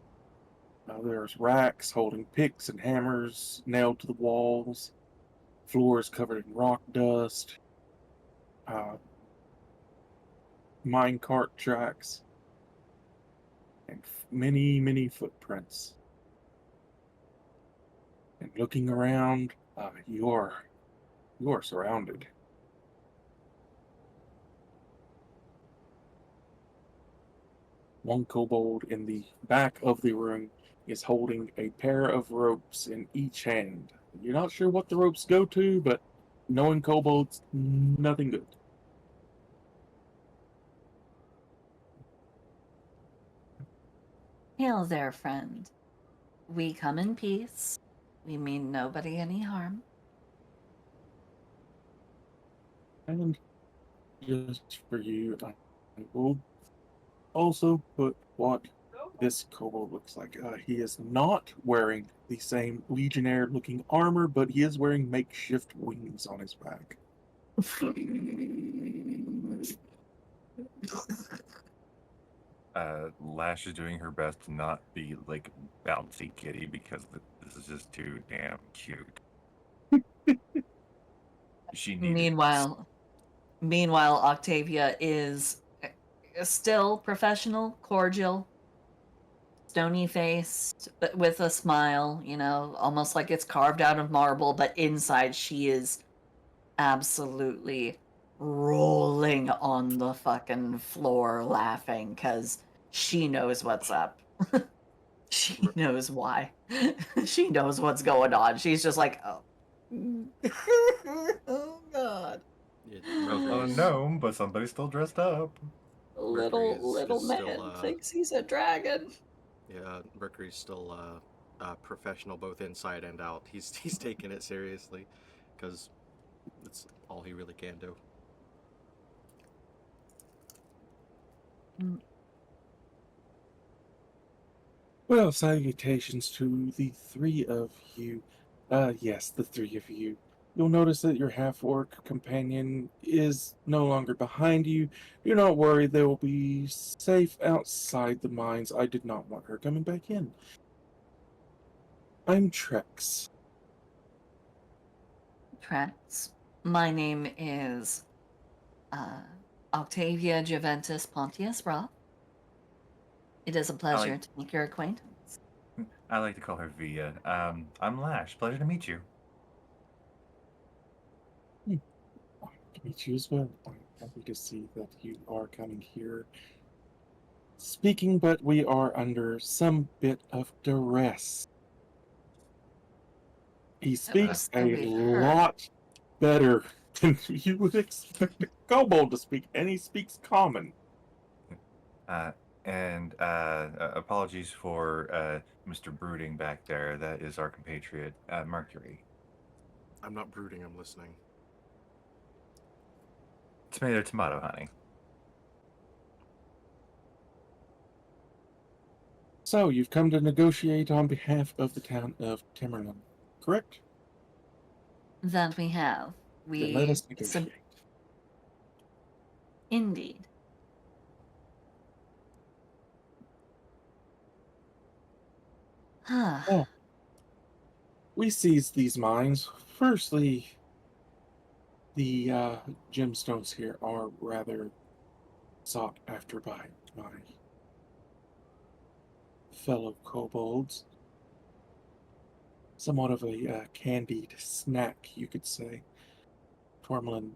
There's racks holding picks and hammers nailed to the walls. Floors covered in rock dust, minecart tracks, and many, many footprints. And looking around, you're surrounded. One kobold in the back of the room is holding a pair of ropes in each hand. You're not sure what the ropes go to, but knowing kobolds, nothing good. Hail there, friend. We come in peace. We mean nobody any harm. And just for you, I will also put what this kobold looks like. He is not wearing the same legionnaire looking armor, but he is wearing makeshift wings on his back. Lash is doing her best to not be like bouncy kitty because this is just too damn cute. She needed. Meanwhile, Octavia is still professional, cordial, stony faced, but with a smile, you know, almost like it's carved out of marble, but inside she is absolutely rolling on the fucking floor laughing because she knows what's up. She knows why. She knows what's going on. She's just like, oh. Oh god. Yeah, Oh Mercury's- no, but somebody's still dressed up. Little is man still, thinks he's a dragon. Yeah, Mercury's still professional both inside and out. He's taking it seriously because it's all he really can do. Well, salutations to the three of you. Yes, the three of you. You'll notice that your half-orc companion is no longer behind you. Do not worry, they will be safe outside the mines. I did not want her coming back in. I'm Trex. Tracks. My name is Octavia Juventus Pontius Roth. It is a pleasure to make your acquaintance. I like to call her Via. I'm Lash. Pleasure to meet you. To meet you as well. I'm happy to see that you are coming here speaking, but we are under some bit of duress. He speaks so a we've heard. lot better than you would expect a kobold to speak, and he speaks common. And apologies for Mr. Brooding back there. That is our compatriot, Mercury. I'm not brooding, I'm listening. Tomato, tomato, honey. So, you've come to negotiate on behalf of the town of Timmerland, correct? That we have. Then let us negotiate. Indeed. Oh. We seized these mines. Firstly, the gemstones here are rather sought after by my fellow kobolds. Somewhat of a candied snack, you could say. Tourmaline,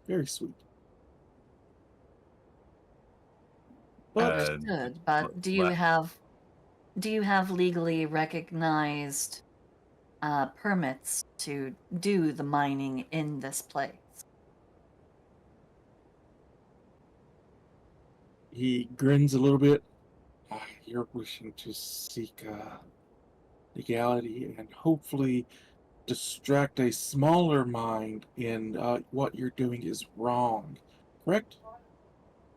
very sweet. But Understood. But do you have legally recognized permits to do the mining in this place? he grins a little bit. You're wishing to seek legality and hopefully distract a smaller mind in what you're doing is wrong, correct?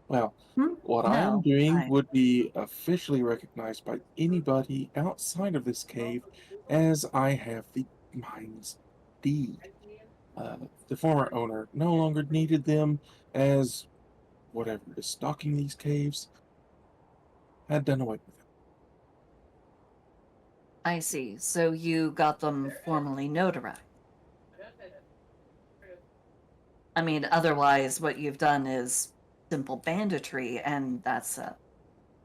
Well, what I am No. doing would be officially recognized by anybody outside of this cave as I have the mine's deed. The former owner no longer needed them as whatever is stalking these caves had done away with them. I see. So you got them formally notarized. I mean, otherwise, what you've done is simple banditry, and that's a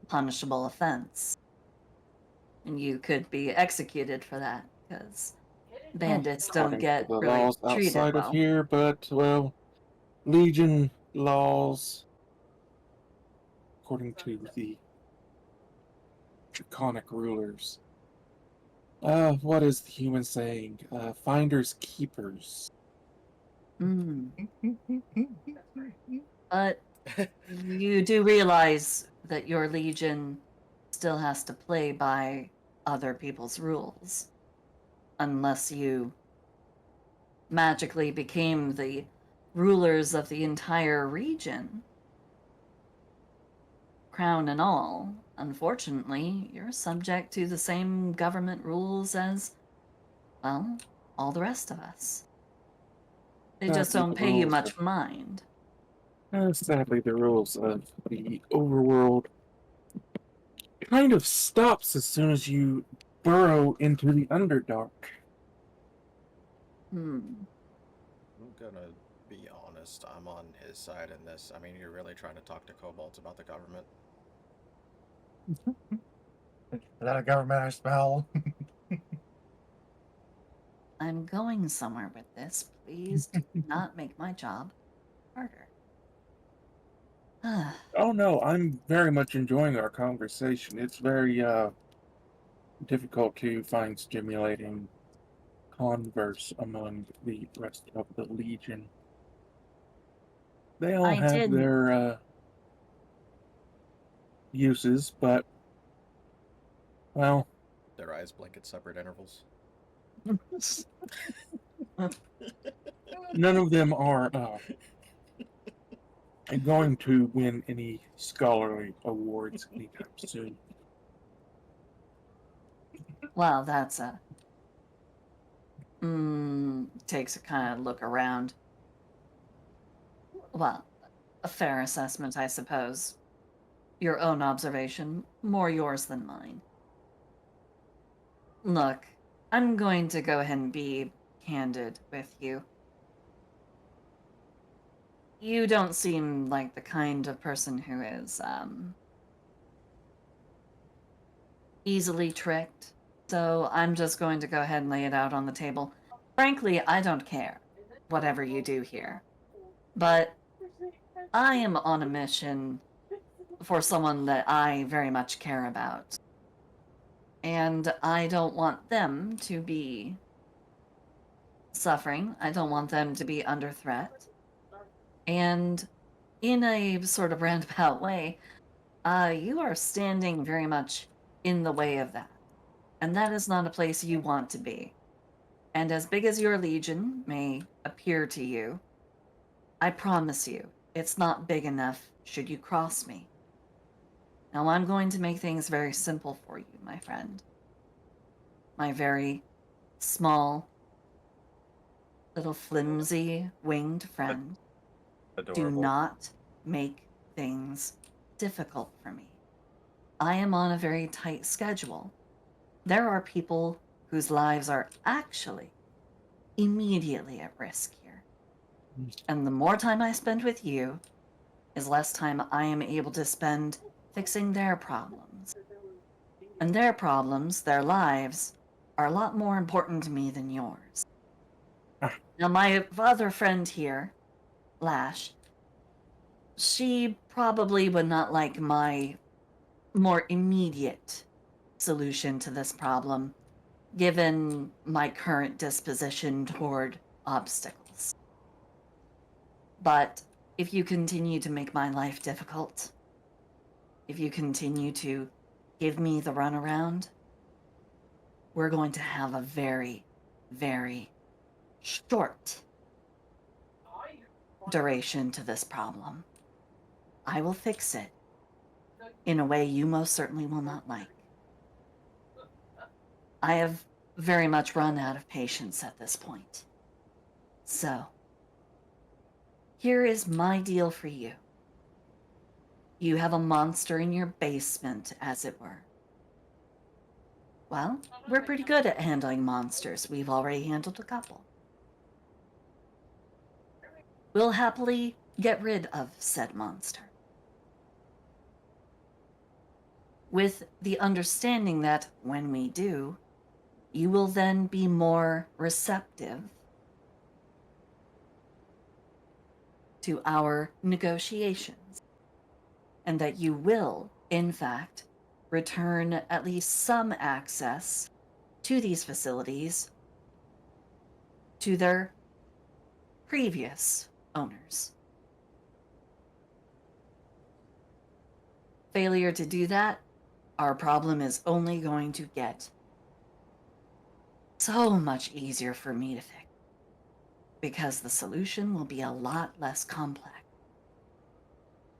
punishable offense. And you could be executed for that, because bandits don't According to get the really laws treated outside of well. here, but, well, Legion laws, according to the draconic rulers. What is the human saying? Finders keepers. Mm. But you do realize that your legion still has to play by other people's rules, unless you magically became the rulers of the entire region, crown and all. Unfortunately, you're subject to the same government rules as, well, all the rest of us. They just Sadly, don't the pay you rules much mind. sadly, the rules of the overworld kind of stops as soon as you burrow into the Underdark. Hmm. I'm gonna be honest, I'm on his side in this. I mean, you're really trying to talk to kobolds about the government. Is that a government I smell? I'm going somewhere with this. Please do not make my job harder. Oh no, I'm very much enjoying our conversation. It's very difficult to find stimulating converse among the rest of the Legion. They all I have did. their uses, but well, Their eyes blink at separate intervals. none of them are going to win any scholarly awards anytime soon. Well, that's a. Takes a kind of look around. Well, a fair assessment, I suppose. Your own observation, more yours than mine. Look, I'm going to go ahead and be candid with you. You don't seem like the kind of person who is, easily tricked. So I'm just going to go ahead and lay it out on the table. Frankly, I don't care, whatever you do here. But I am on a mission for someone that I very much care about. And I don't want them to be suffering. I don't want them to be under threat. And in a sort of roundabout way, you are standing very much in the way of that. And that is not a place you want to be. And as big as your legion may appear to you, I promise you, it's not big enough should you cross me. Now I'm going to make things very simple for you, my friend. My very small, little flimsy winged friend. Do Adorable. not make things difficult for me. I am on a very tight schedule. There are people whose lives are actually immediately at risk here. And the more time I spend with you is less time I am able to spend fixing their problems. And their problems, their lives, are a lot more important to me than yours. Ah. Now, my other friend here, Lash, she probably would not like my more immediate solution to this problem, given my current disposition toward obstacles. But if you continue to make my life difficult, if you continue to give me the runaround, we're going to have a very, very short duration to this problem. I will fix it in a way you most certainly will not like. I have very much run out of patience at this point. So, here is my deal for you. You have a monster in your basement, as it were. Well, we're pretty good at handling monsters. We've already handled a couple. will happily get rid of said monster. With the understanding that when we do, you will then be more receptive to our negotiations, and that you will, in fact, return at least some access to these facilities to their previous owners. Failure to do that, our problem is only going to get so much easier for me to fix, because the solution will be a lot less complex.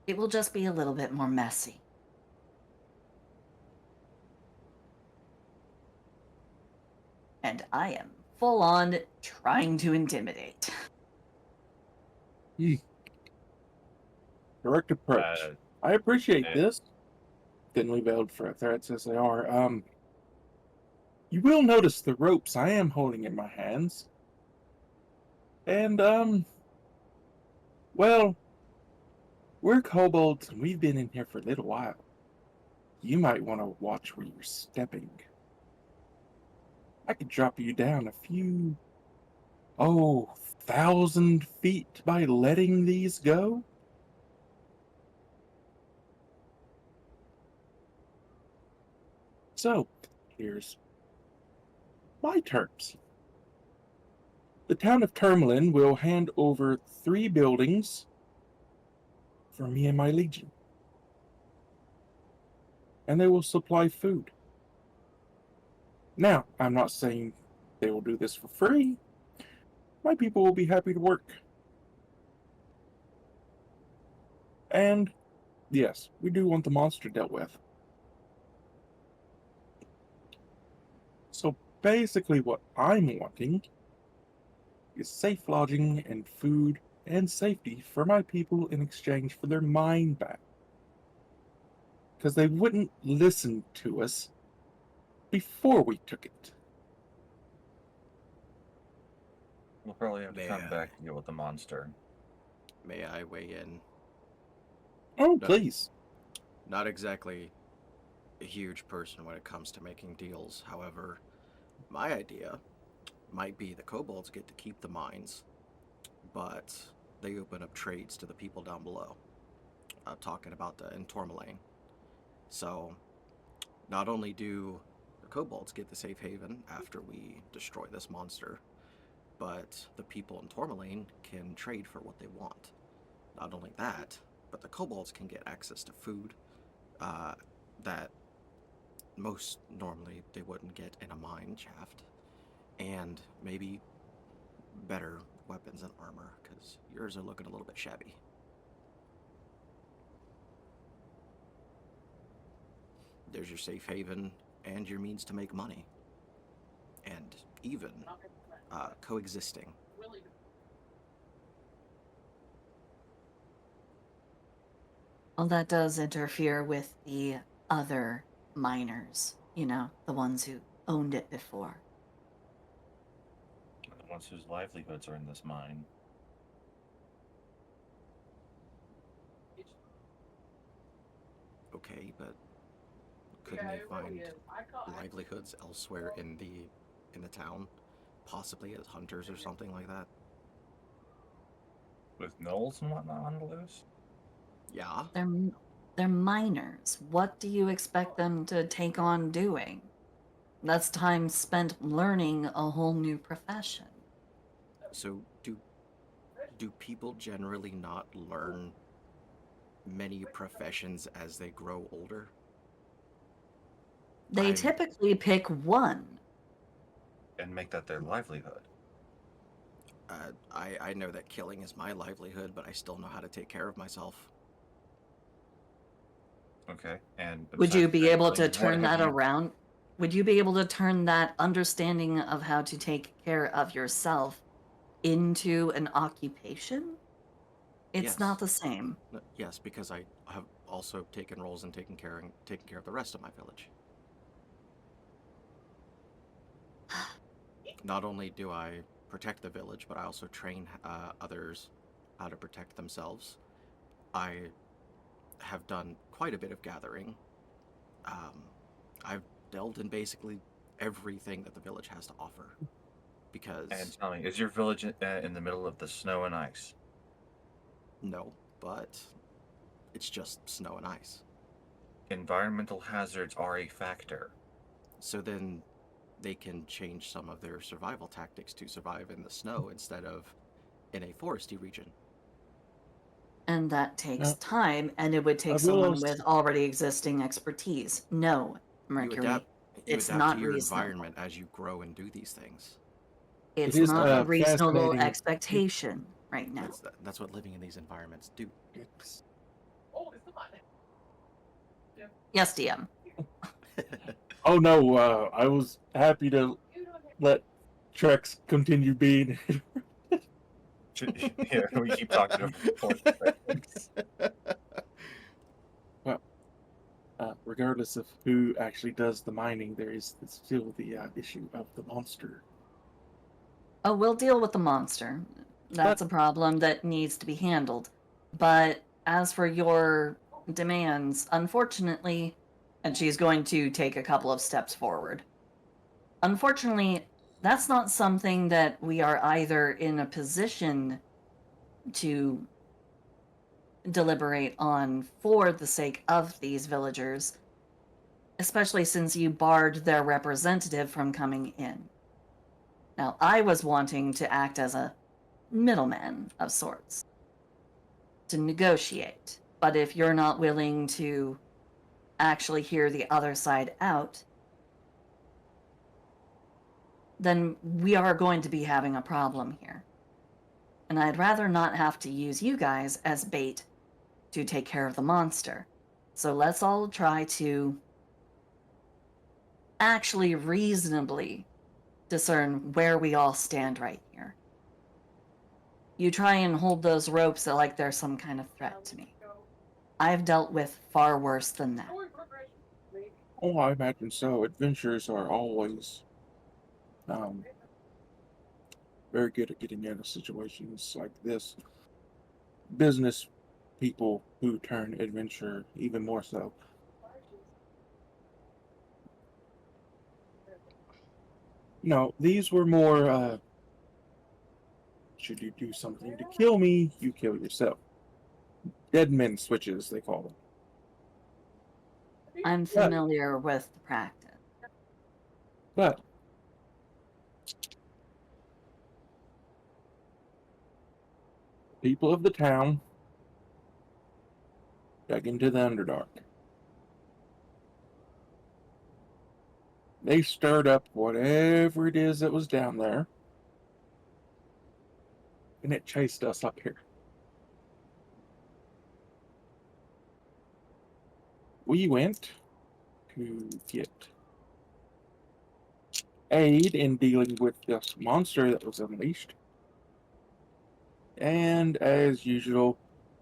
It will just be a little bit more messy. And I am full on trying to intimidate. Correct approach. I appreciate eh. this. Thinly veiled for threats as they are. You will notice the ropes I am holding in my hands. And, well, we're kobolds and we've been in here for a little while. You might want to watch where you're stepping. I could drop you down a few, 1,000 feet by letting these go. So, here's my terms. The town of Termelin will hand over 3 buildings for me and my legion. And they will supply food. Now, I'm not saying they will do this for free. My people will be happy to work. And, yes, we do want the monster dealt with. So basically what I'm wanting is safe lodging and food and safety for my people in exchange for their mine back. Because they wouldn't listen to us before we took it. We'll probably have to come Yeah. back to deal with the monster. May I weigh in? Oh, No. please. Not exactly a huge person when it comes to making deals. However, my idea might be the kobolds get to keep the mines, but they open up trades to the people down below. Talking about in Tourmaline. So, not only do the kobolds get the safe haven after we destroy this monster, but the people in Tourmaline can trade for what they want. Not only that, but the kobolds can get access to food that most normally they wouldn't get in a mine shaft, and maybe better weapons and armor, because yours are looking a little bit shabby. There's your safe haven and your means to make money, and even coexisting. Well, that does interfere with the other miners, the ones who owned it before. The ones whose livelihoods are in this mine. Okay, but couldn't they find livelihoods elsewhere in the town, possibly as hunters or something like that? With gnolls and whatnot on the loose? Yeah. They're miners. What do you expect them to take on doing? That's time spent learning a whole new profession. So do people generally not learn many professions as they grow older? They I'm- typically pick one. And make that their livelihood. I know that killing is my livelihood, but I still know how to take care of myself. Okay. And Would you besides be able to killing, what turn have that you- around? Would you be able to turn that understanding of how to take care of yourself into an occupation? It's not Yes. the same. Yes, because I have also taken roles in taking care of the rest of my village. Not only do I protect the village, but I also train others how to protect themselves. I have done quite a bit of gathering. I've delved in basically everything that the village has to offer. Because And tell me, is your village in the middle of the snow and ice? no, but it's just snow and ice. Environmental hazards are a factor. So then they can change some of their survival tactics to survive in the snow instead of in a foresty region. And that takes Now, time, and it would I take will someone also- with already existing expertise. No, Mercury, You it's adapt not to your reasonable. environment as you grow and do these things. It's is, not a reasonable fascinating. expectation right now. That's what living in these environments do. It's, Oh, it's not. Yes, DM. oh no, I was happy to You don't have let Trex continue being. Yeah, we keep talking over the course of things. Regardless of who actually does the mining, there is still the issue of the monster. Oh, we'll deal with the monster. That's a problem that needs to be handled. But as for your demands, unfortunately, and she's going to take a couple of steps forward. Unfortunately, that's not something that we are either in a position to deliberate on for the sake of these villagers, especially since you barred their representative from coming in. Now, I was wanting to act as a middleman of sorts to negotiate, but if you're not willing to actually hear the other side out, then we are going to be having a problem here. And I'd rather not have to use you guys as bait to take care of the monster. So let's all try to actually reasonably discern where we all stand right here. You try and hold those ropes like they're some kind of threat to me. I've dealt with far worse than that. story progression. Maybe. Oh, I imagine so. Adventurers are always very good at getting out of situations like this. Business people who turn adventurer even more so. No, these were more, should you do something to kill me, you kill yourself. Dead men switches, they call them. I'm familiar with the practice. But people of the town dug into the Underdark. They stirred up whatever it is that was down there, and it chased us up here. We went to get aid in dealing with this monster that was unleashed. And as usual,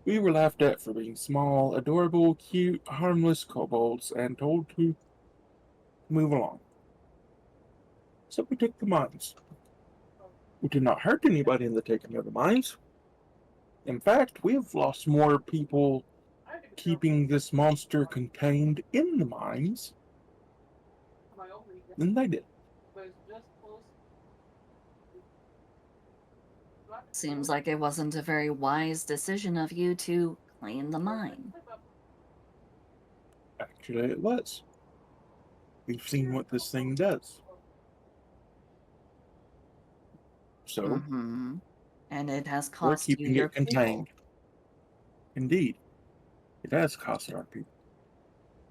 we were laughed at for being small, adorable, cute, harmless kobolds and told to move along. So we took the mines. We did not hurt anybody in the taking of the mines. In fact, we have lost more people keeping this monster contained in the mines than they did. Seems like it wasn't a very wise decision of you to clean the mine. Actually, it was. We've seen what this thing does. So, Mm-hmm. And it has we're cost you keeping your it contained. people. Indeed, it has cost our people.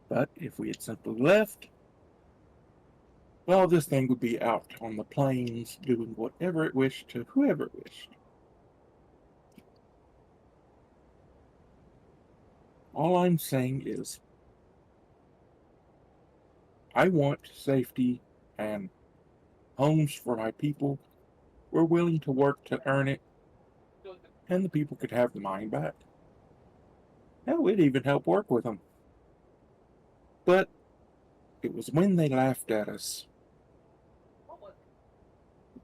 But if we had simply left, well, this thing would be out on the plains doing whatever it wished to whoever it wished. All I'm saying is, I want safety and homes for my people. We're willing to work to earn it, and the people could have the mine back. Hell, we'd even help work with them. But it was when they laughed at us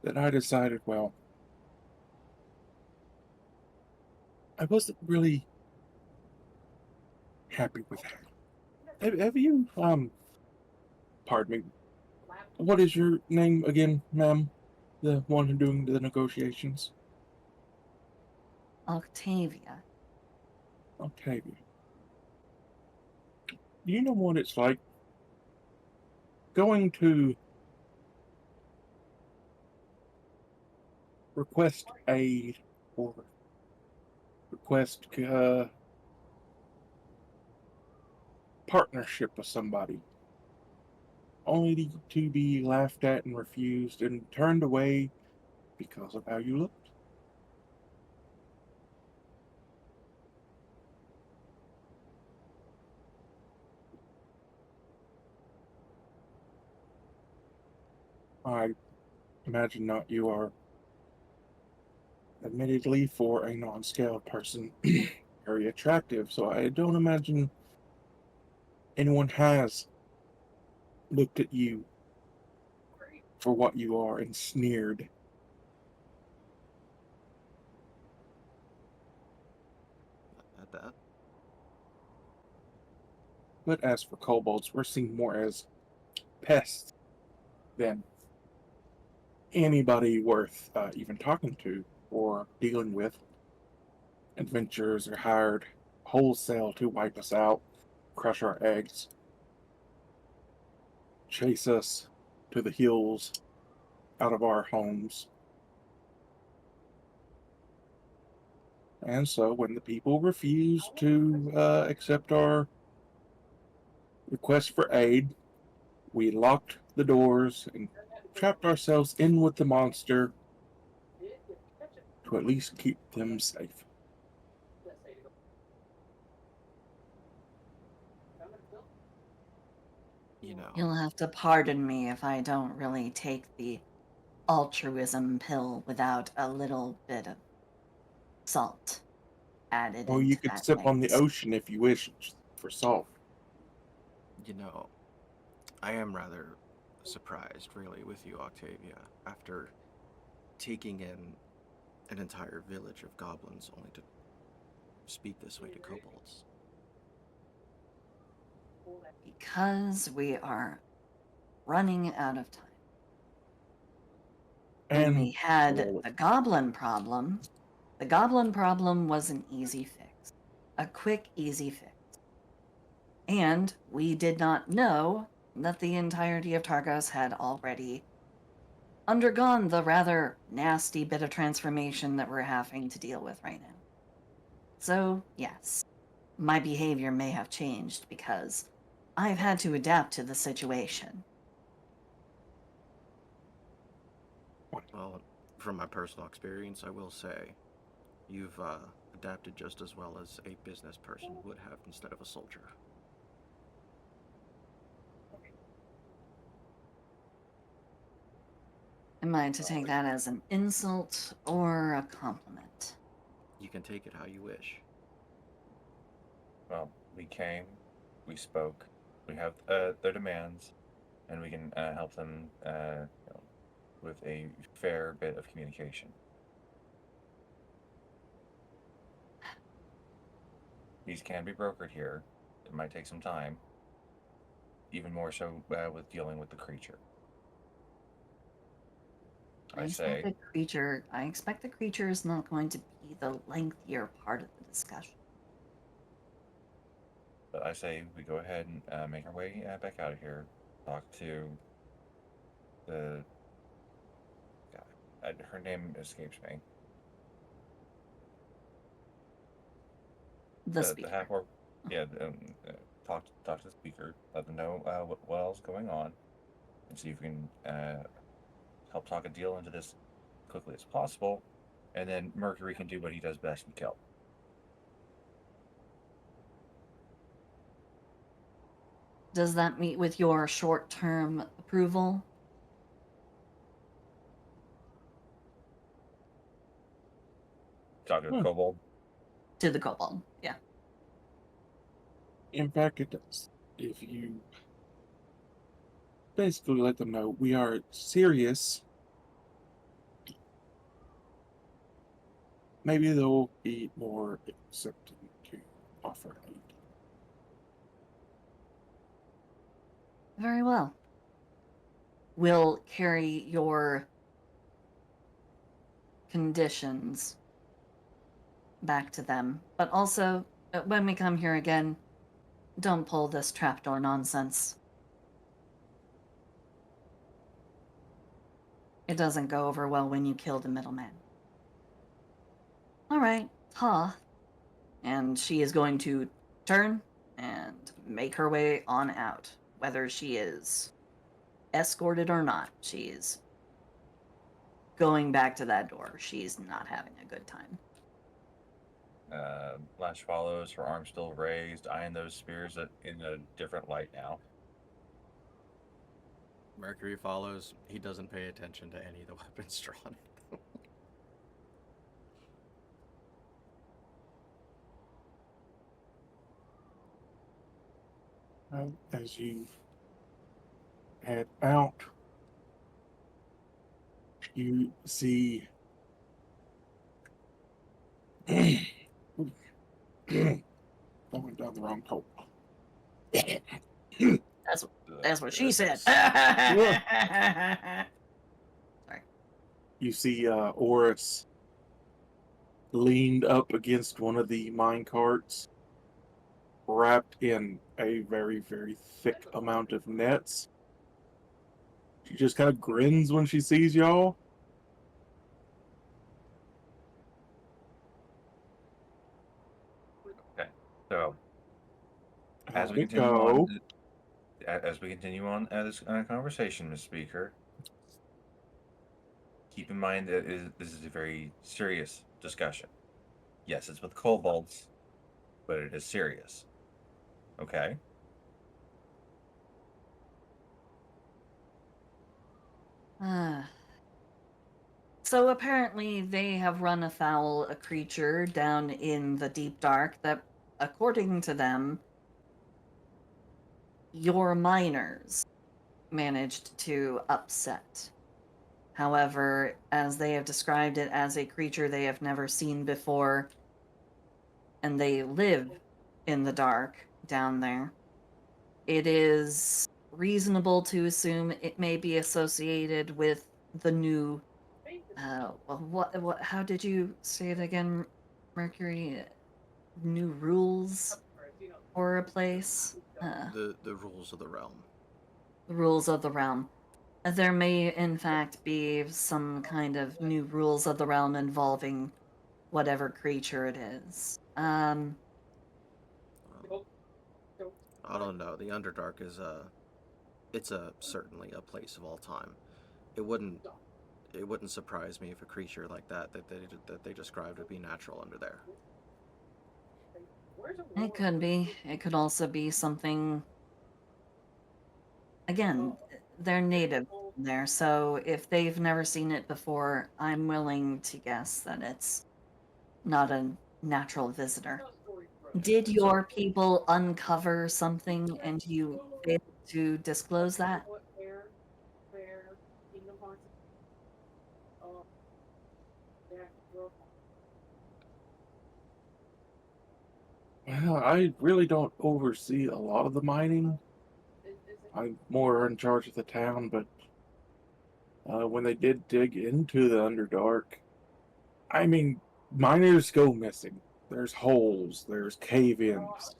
that I decided, well, I wasn't really happy with that. Have you, pardon me, what is your name again, ma'am? The one who doing the negotiations? Octavia. Octavia. Do you know what it's like going to request aid or request partnership with somebody, only to be laughed at and refused and turned away because of how you looked? I imagine not. You are, admittedly, for a non-scaled person, very attractive, so I don't imagine anyone has looked at you for what you are and sneered. At that, But as for kobolds, we're seen more as pests than anybody worth even talking to or dealing with. Adventurers are hired wholesale to wipe us out, crush our eggs, chase us to the hills out of our homes. And so when the people refuse to accept our request for aid, we locked the doors and trapped ourselves in with the monster to at least keep them safe. you know, You'll have to pardon me if I don't really take the altruism pill without a little bit of salt added Or you into could that sip on the mix. ocean if you wish for salt. you know, I am rather surprised, really, with you, Octavia, after taking in an entire village of goblins only to speak this way to kobolds. Because we are running out of time. When And we had the goblin problem was an easy fix. A quick, easy fix. And we did not know that the entirety of Targos had already undergone the rather nasty bit of transformation that we're having to deal with right now. So, yes, my behavior may have changed because I've had to adapt to the situation. Well, from my personal experience, I will say you've adapted just as well as a business person would have instead of a soldier. Am I to take that as an insult or a compliment? You can take it how you wish. Well, we came, we spoke, we have their demands, and we can help them with a fair bit of communication. These can be brokered here. It might take some time, even more so with dealing with the creature. I expect say, the creature is not going to be the lengthier part of the discussion. but I say we go ahead and make our way back out of here. Talk to the God, her name escapes me. The The speaker. half orc. Yeah. Talk to the speaker. Let them know what else is going on, and see if we can help talk a deal into this quickly as possible. And then Mercury can do what he does best and kill. Does that meet with your short-term approval? Talk to the Hmm. kobold. To the kobold, yeah. in fact, it does. If you basically let them know we are serious, maybe they'll be more accepting to offer aid. Very well. We'll carry your conditions back to them. But also, when we come here again, don't pull this trapdoor nonsense. It doesn't go over well when you kill the middleman. All right, Toth. And she is going to turn and make her way on out. Whether she is escorted or not, she's going back to that door. She's not having a good time. Lash follows, her arm still raised, eyeing those spears in a different light now. Mercury follows. He doesn't pay attention to any of the weapons drawn. As you head out, you see going down the wrong hole. That's what she said. You see Oris leaned up against one of the mine carts, wrapped in a very, very thick amount of nets. She just kind of grins when she sees y'all. So, as we How'd it continue go? on, as we continue on this conversation, Miss Speaker, keep in mind that this is a very serious discussion. Yes, it's with kobolds, but it is serious. Okay. So apparently they have run afoul a creature down in the deep dark that, according to them, your miners managed to upset. However, as they have described it as a creature they have never seen before, and they live in the dark down there, it is reasonable to assume it may be associated with the new what how did you say it again, Mercury? New rules for a place? The rules of the realm. The rules of the realm. There may in fact be some kind of new rules of the realm involving whatever creature it is. I don't know. The Underdark is it's certainly a place of all time. It wouldn't surprise me if a creature like that they described would be natural under there. It could be. It could also be something. Again, they're native there, so if they've never seen it before, I'm willing to guess that it's not a natural visitor. Did your people uncover something and you failed to disclose that? Well, I really don't oversee a lot of the mining. I'm more in charge of the town, but when they did dig into the Underdark, I mean, miners go missing. There's holes, there's cave-ins.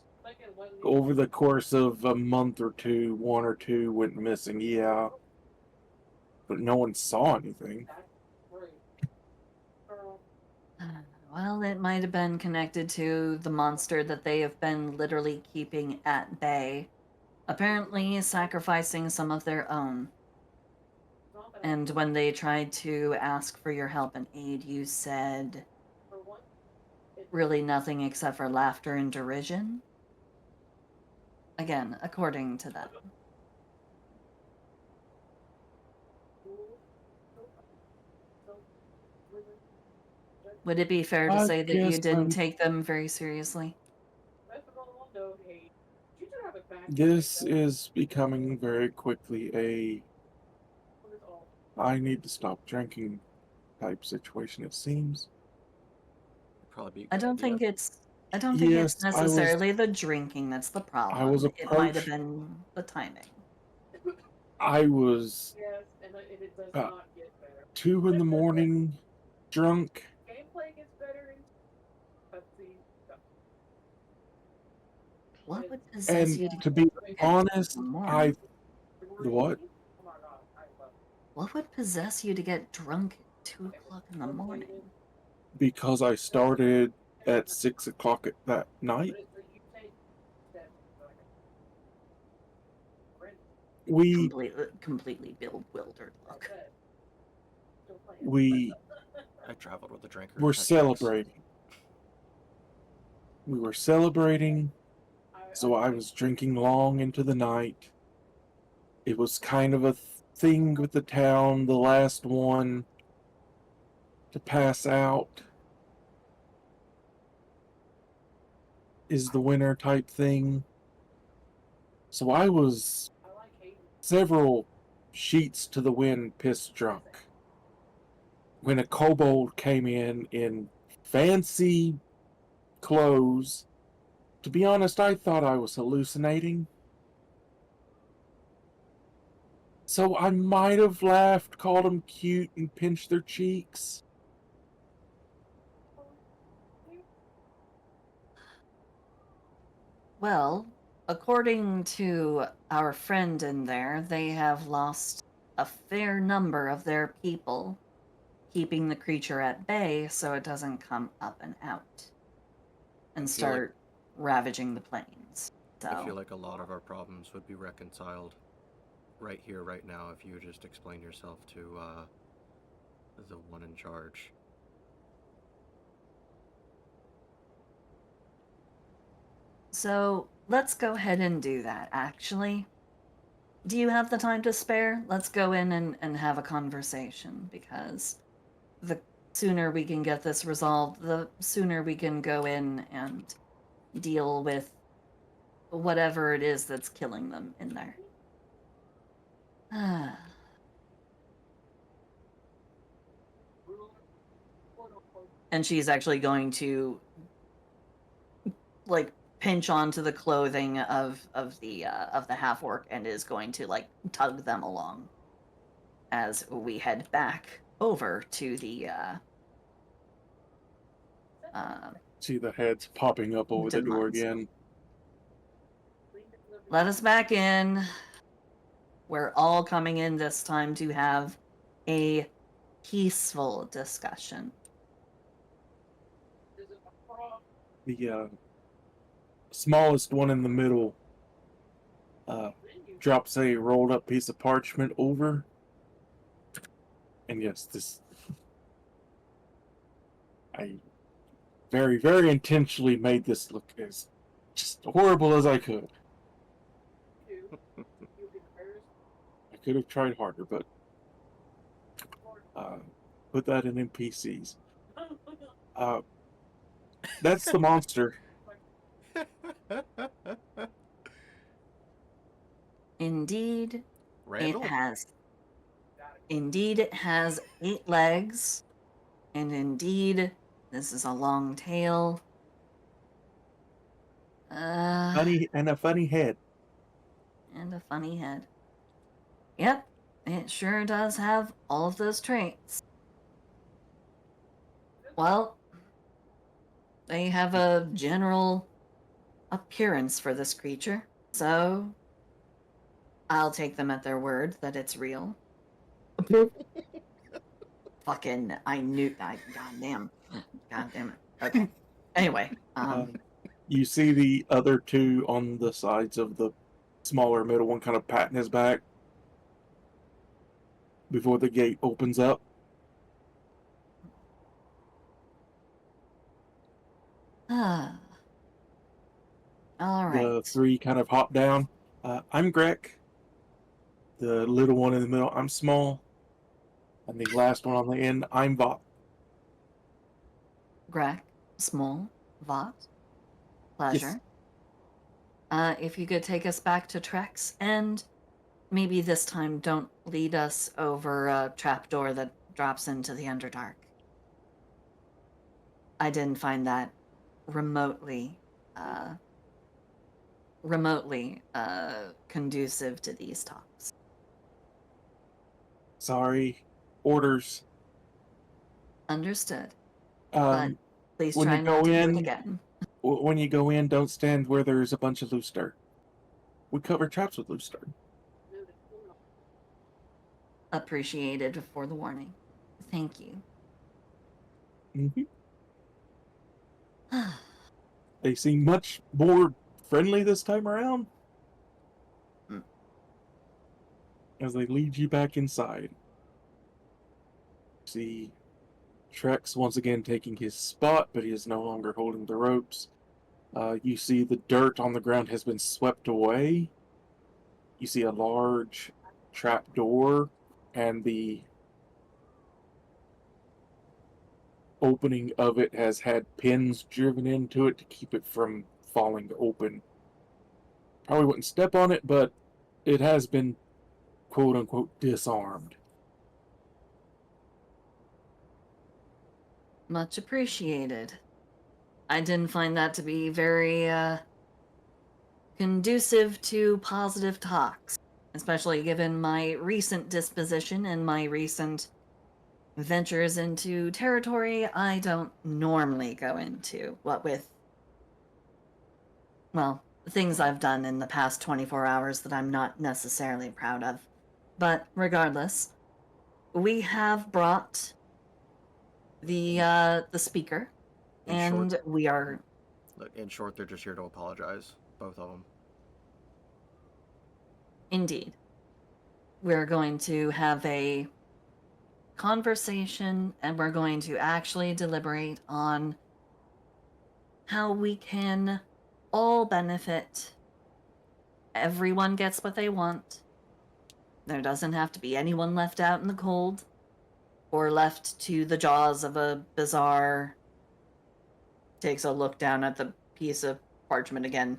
Over the course of a month or two, one or two went missing, yeah. But no one saw anything. Well, it might have been connected to the monster that they have been literally keeping at bay, apparently sacrificing some of their own. And when they tried to ask for your help and aid, you said really nothing except for laughter and derision? Again, according to them. Would it be fair to I say that you guess didn't take them very seriously? this is becoming very quickly a I need to stop drinking type situation, it seems. probably be a I good don't idea. think it's. I don't think it's Yes, I was. necessarily the drinking that's the problem. was It might have approached. been the timing. I was Yes, and it does about not get better. 2 in the morning, drunk. Gameplay gets better in cutscenes. What would possess And you to to be get honest, in the I morning? what? Oh my god, I love What would possess you to get drunk at 2 o'clock in the morning? Because I started at 6 o'clock that night. But you take steps like We Completely bewildered look. we I traveled with a drinker. were that drinks. celebrating. We were celebrating, so I was drinking long into the night. It was kind of a thing with the town, the last one to pass out is the winner type thing. So I was several sheets to the wind piss drunk when a kobold came in fancy clothes. To be honest, I thought I was hallucinating. So I might have laughed, called them cute, and pinched their cheeks. Well, according to our friend in there, they have lost a fair number of their people, keeping the creature at bay so it doesn't come up and out and feel like- start ravaging the plains. So I feel like a lot of our problems would be reconciled right here, right now, if you would just explain yourself to the one in charge. So let's go ahead and do that, actually. Do you have the time to spare? Let's go in and have a conversation, because the sooner we can get this resolved, the sooner we can go in and deal with whatever it is that's killing them in there. And she's actually going to like pinch onto the clothing of the half orc and is going to like tug them along as we head back over to the See the heads popping up over the Did door mine. again. let us back in. We're all coming in this time to have a peaceful discussion. The smallest one in the middle drops a rolled up piece of parchment over. And yes, this. I very, very intentionally made this look as just horrible as I could. I could have tried harder, but put that in NPCs. That's the monster. Indeed, Randall? it has 8 legs, and indeed, this is a long tail. Funny and a funny head. And a funny head. Yep, it sure does have all of those traits. Well, they have a general appearance for this creature, so I'll take them at their word that it's real. Fucking, I knew that. God damn it. Okay. Anyway, You see the other two on the sides of the smaller middle one kind of patting his back before the gate opens up. all right. The 3 kind of hop down. I'm Greg. The little one in the middle, I'm Small. And the last one on the end, I'm Vought. Greg, Small, Vought. Pleasure. If you could take us back to Trex, and maybe this time don't lead us over a trapdoor that drops into the Underdark. I didn't find that remotely, conducive to these talks. Sorry. Orders. Understood. Um, Please when try you not go to do it in, again. when you go in, don't stand where there's a bunch of loose dirt. We cover traps with loose dirt. Appreciated for the warning. Thank you. Hmm. They seem much more friendly this time around. Mm. As they lead you back inside. See Trex once again taking his spot, but he is no longer holding the ropes. You see the dirt on the ground has been swept away. You see a large trap door, and the opening of it has had pins driven into it to keep it from falling open. Probably wouldn't step on it, but it has been quote unquote disarmed. Much appreciated. I didn't find that to be very conducive to positive talks, especially given my recent disposition and my recent ventures into territory I don't normally go into. What with, well, things I've done in the past 24 hours that I'm not necessarily proud of. But regardless, we have brought the speaker, In and short, we are in short, they're just here to apologize, both of them. indeed. We're going to have a conversation and we're going to actually deliberate on how we can all benefit. Everyone gets what they want. There doesn't have to be anyone left out in the cold or left to the jaws of a bizarre. Takes a look down at the piece of parchment again.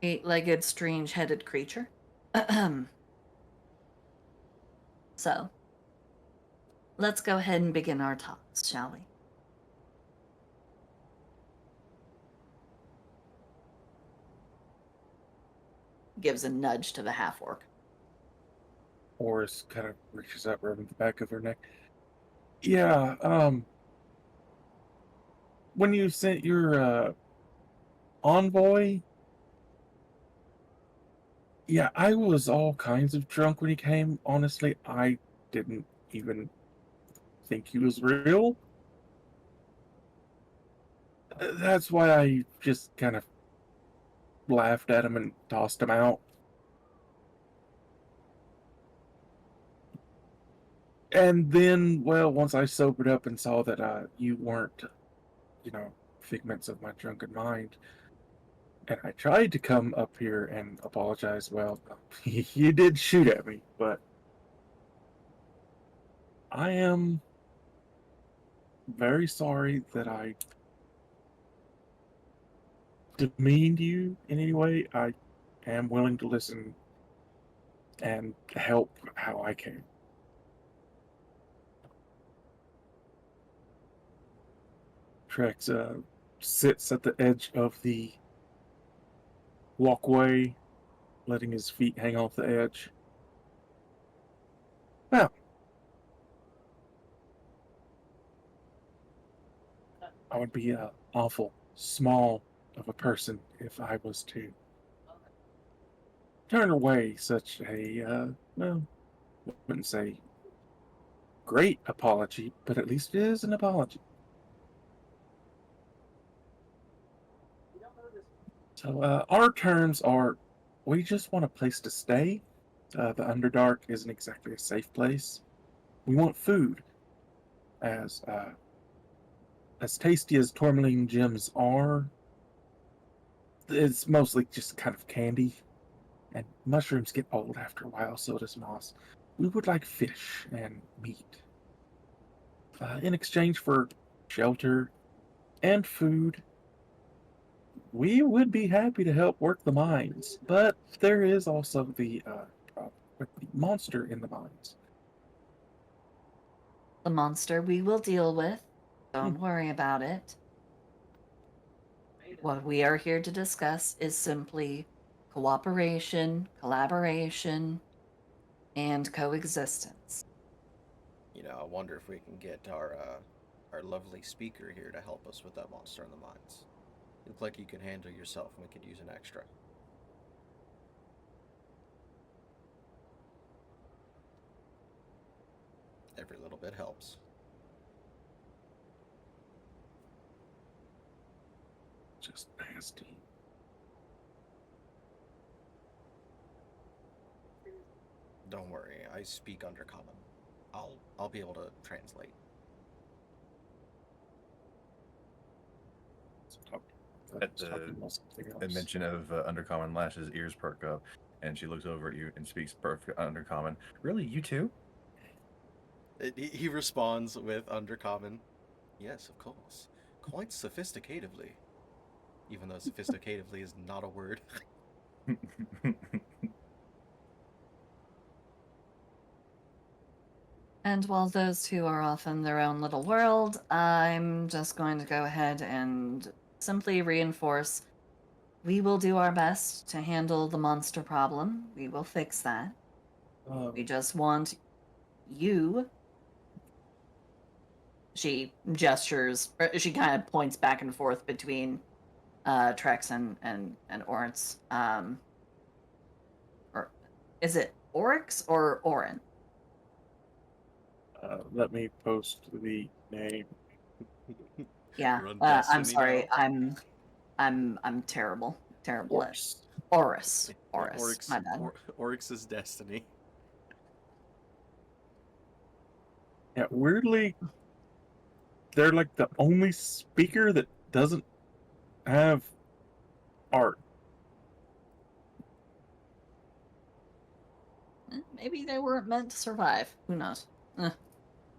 Eight-legged, strange-headed creature. So, let's go ahead and begin our talks, shall we? Gives a nudge to the half-orc. Oris kind of reaches up, rubbing the back of her neck. Yeah, when you sent your envoy, yeah, I was all kinds of drunk when he came. Honestly, I didn't even think he was real. That's why I just kind of laughed at him and tossed him out. And then, well, once I sobered up and saw that you weren't, figments of my drunken mind, and I tried to come up here and apologize, well, you did shoot at me, but I am very sorry that I demeaned you in any way. I am willing to listen and help how I can. Trex sits at the edge of the walkway, letting his feet hang off the edge. Well, I would be awful small of a person if I was to turn away such a, well, I wouldn't say great apology, but at least it is an apology. So, our terms are, we just want a place to stay. The Underdark isn't exactly a safe place. We want food. As tasty as tourmaline gems are, it's mostly just kind of candy. And mushrooms get old after a while, so does moss. We would like fish and meat. In exchange for shelter and food, we would be happy to help work the mines, but there is also the problem with the monster in the mines. The monster we will deal with. Don't worry about it. What we are here to discuss is simply cooperation, collaboration, and coexistence. You know, I wonder if we can get our lovely speaker here to help us with that monster in the mines. You look like you can handle yourself, and we could use an extra. Every little bit helps. Just nasty. Don't worry, I speak Undercommon. I'll be able to translate. At the mention of Undercommon, Lash's ears perk up, and she looks over at you and speaks perfect Undercommon. Really, you too? He responds with Undercommon. Yes, of course. Quite sophisticatively. Even though sophisticatively is not a word. And while those two are off in their own little world, I'm just going to go ahead and simply reinforce we will do our best to handle the monster problem. We will fix that. We just want you. She gestures, or she kind of points back and forth between Trex and Oryx. Or is it Oryx or Orin? Let me post the name. Yeah, Run I'm Destiny sorry. now. I'm terrible. Terrible at Oryx. Oris. Yeah, Oris. My bad. Oryx's destiny. Yeah, weirdly, they're like the only speaker that doesn't have art. Maybe they weren't meant to survive. Who knows?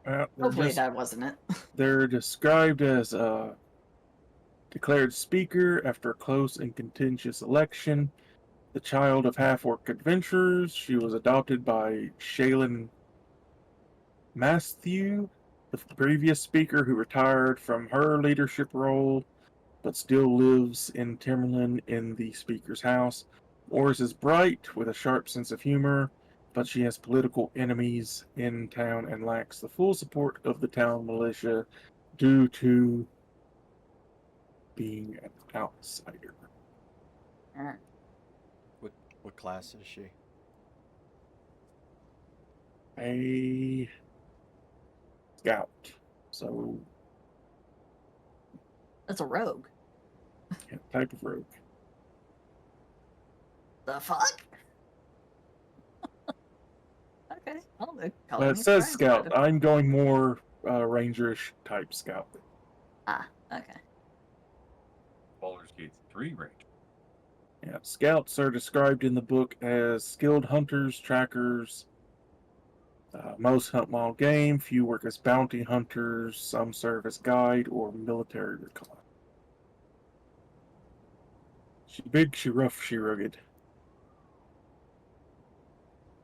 They're Hopefully just that wasn't it. they're described as a declared speaker after a close and contentious election. The child of half-orc adventurers, she was adopted by Shaylin Masthew, the previous speaker who retired from her leadership role but still lives in Timberland in the speaker's house. Oris is bright with a sharp sense of humor, but she has political enemies in town and lacks the full support of the town militia due to being an outsider. What class is she? A scout. So, That's a rogue. yeah, type of rogue. The fuck? Okay. Well, they're But calling it me says surprised scout. about it. I'm going more rangerish type scout. Ah, okay. Baldur's Gate 3 range. Yeah, scouts are described in the book as skilled hunters, trackers. Most hunt wild game, few work as bounty hunters, some serve as guide or military recon. She big, she rough, she rugged.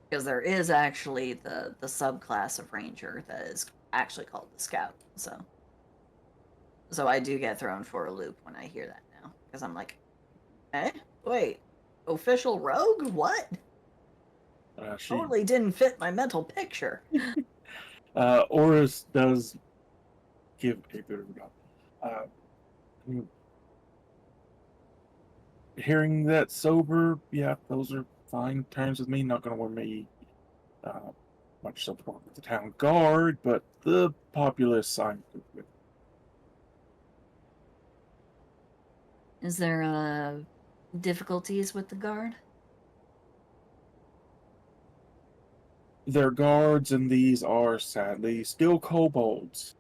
Because there is actually the subclass of ranger that is actually called the scout. So I do get thrown for a loop when I hear that now. Because I'm like, eh? Wait, official rogue? What? She Totally didn't fit my mental picture. Oris does give a bit of hearing that sober, yeah, those are fine terms with me. Not going to win me much support with the town guard, but the populace I'm good with. Is there difficulties with the guard? Their guards and these are sadly still kobolds.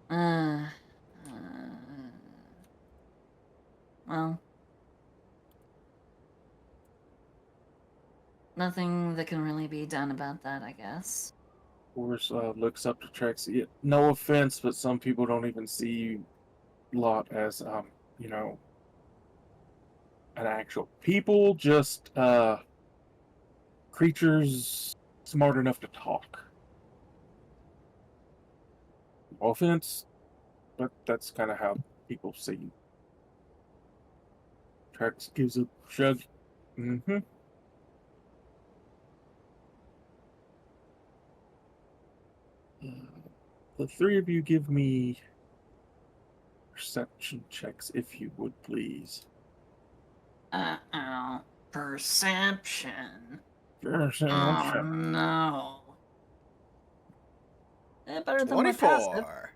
Uh, well, nothing that can really be done about that, I guess. Oris looks up to Trexie. No offense, but some people don't even see Lot as you know, an actual people, just creatures smart enough to talk. offense, but that's kind of how people see you. Trax gives a shrug. Mm-hmm. The three of you give me perception checks, if you would please. Perception. Oh Perception. no. Better than my passive. 24.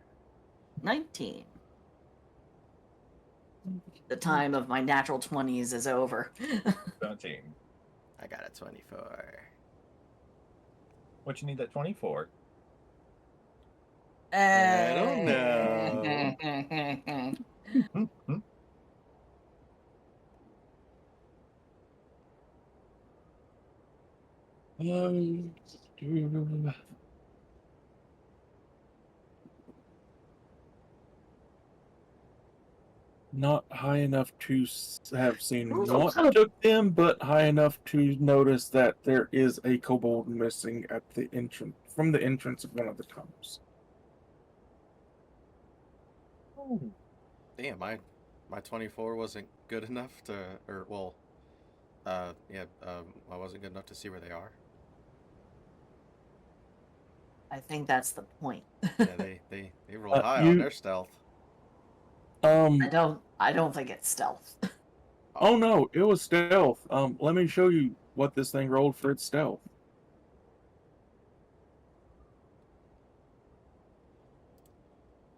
19. The time of my natural 20s is over. 17. I got a 24. What you need that 20 for? I don't know. Hmm? Not high enough to have seen what took them, but high enough to notice that there is a kobold missing at the entrance from the entrance of one of the tunnels. Oh, Damn, my 24 wasn't good enough to, or well, I wasn't good enough to see where they are. I think that's the point. Yeah, they rolled high you- on their stealth. I don't think it's stealth. Oh no, it was stealth. Let me show you what this thing rolled for its stealth.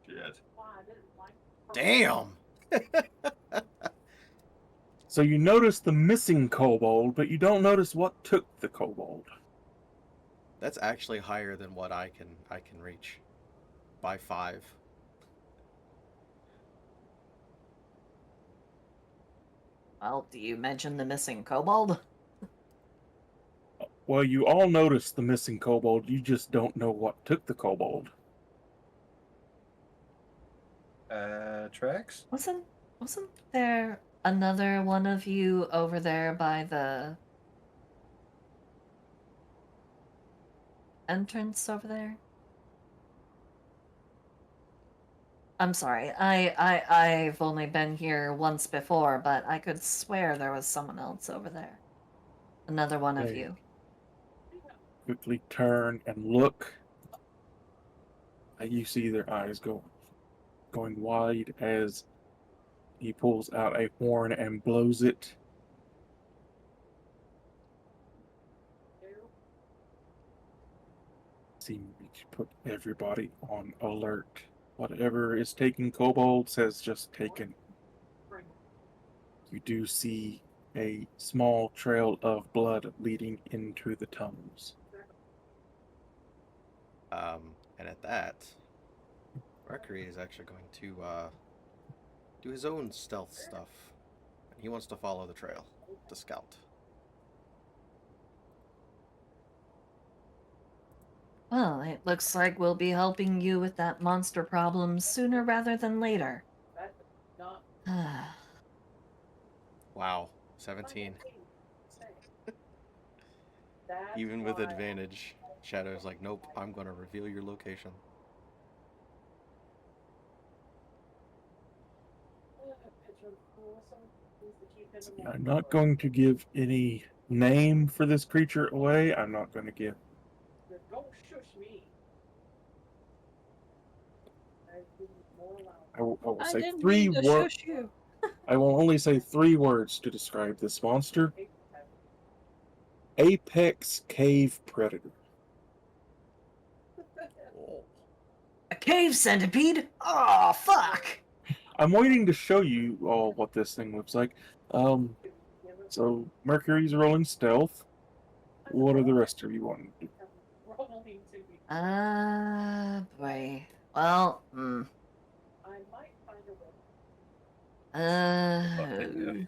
shit. Why I didn't like her. Damn. So you notice the missing kobold, but you don't notice what took the kobold. That's actually higher than what I can reach by 5. Well, do you mention the missing kobold? Well, you all notice the missing kobold, you just don't know what took the kobold. Trax? Wasn't there another one of you over there by the entrance over there? I'm sorry. I've only been here once before, but I could swear there was someone else over there. Another one of Hey. you. Quickly turn and look. You see their eyes going wide as he pulls out a horn and blows it. Seemingly to put everybody on alert. Whatever is taking kobolds has just taken. You do see a small trail of blood leading into the tunnels. And at that, Mercury is actually going to do his own stealth stuff. He wants to follow the trail to scout. Well, it looks like we'll be helping you with that monster problem sooner rather than later. That's not Wow, 17. That's Even with why advantage, Shadow's like, nope, I'm going to reveal your location. I'm not going to give any name for this creature away. I'm not going to give. Don't shush me. I will say 3 words. you. I will only say 3 words to describe this monster. Apex cave predator. Oh. A cave centipede? Oh, fuck! I'm waiting to show you all what this thing looks like. So Mercury's rolling stealth. What do the rest of you want to do? Boy. Well, I might find a way.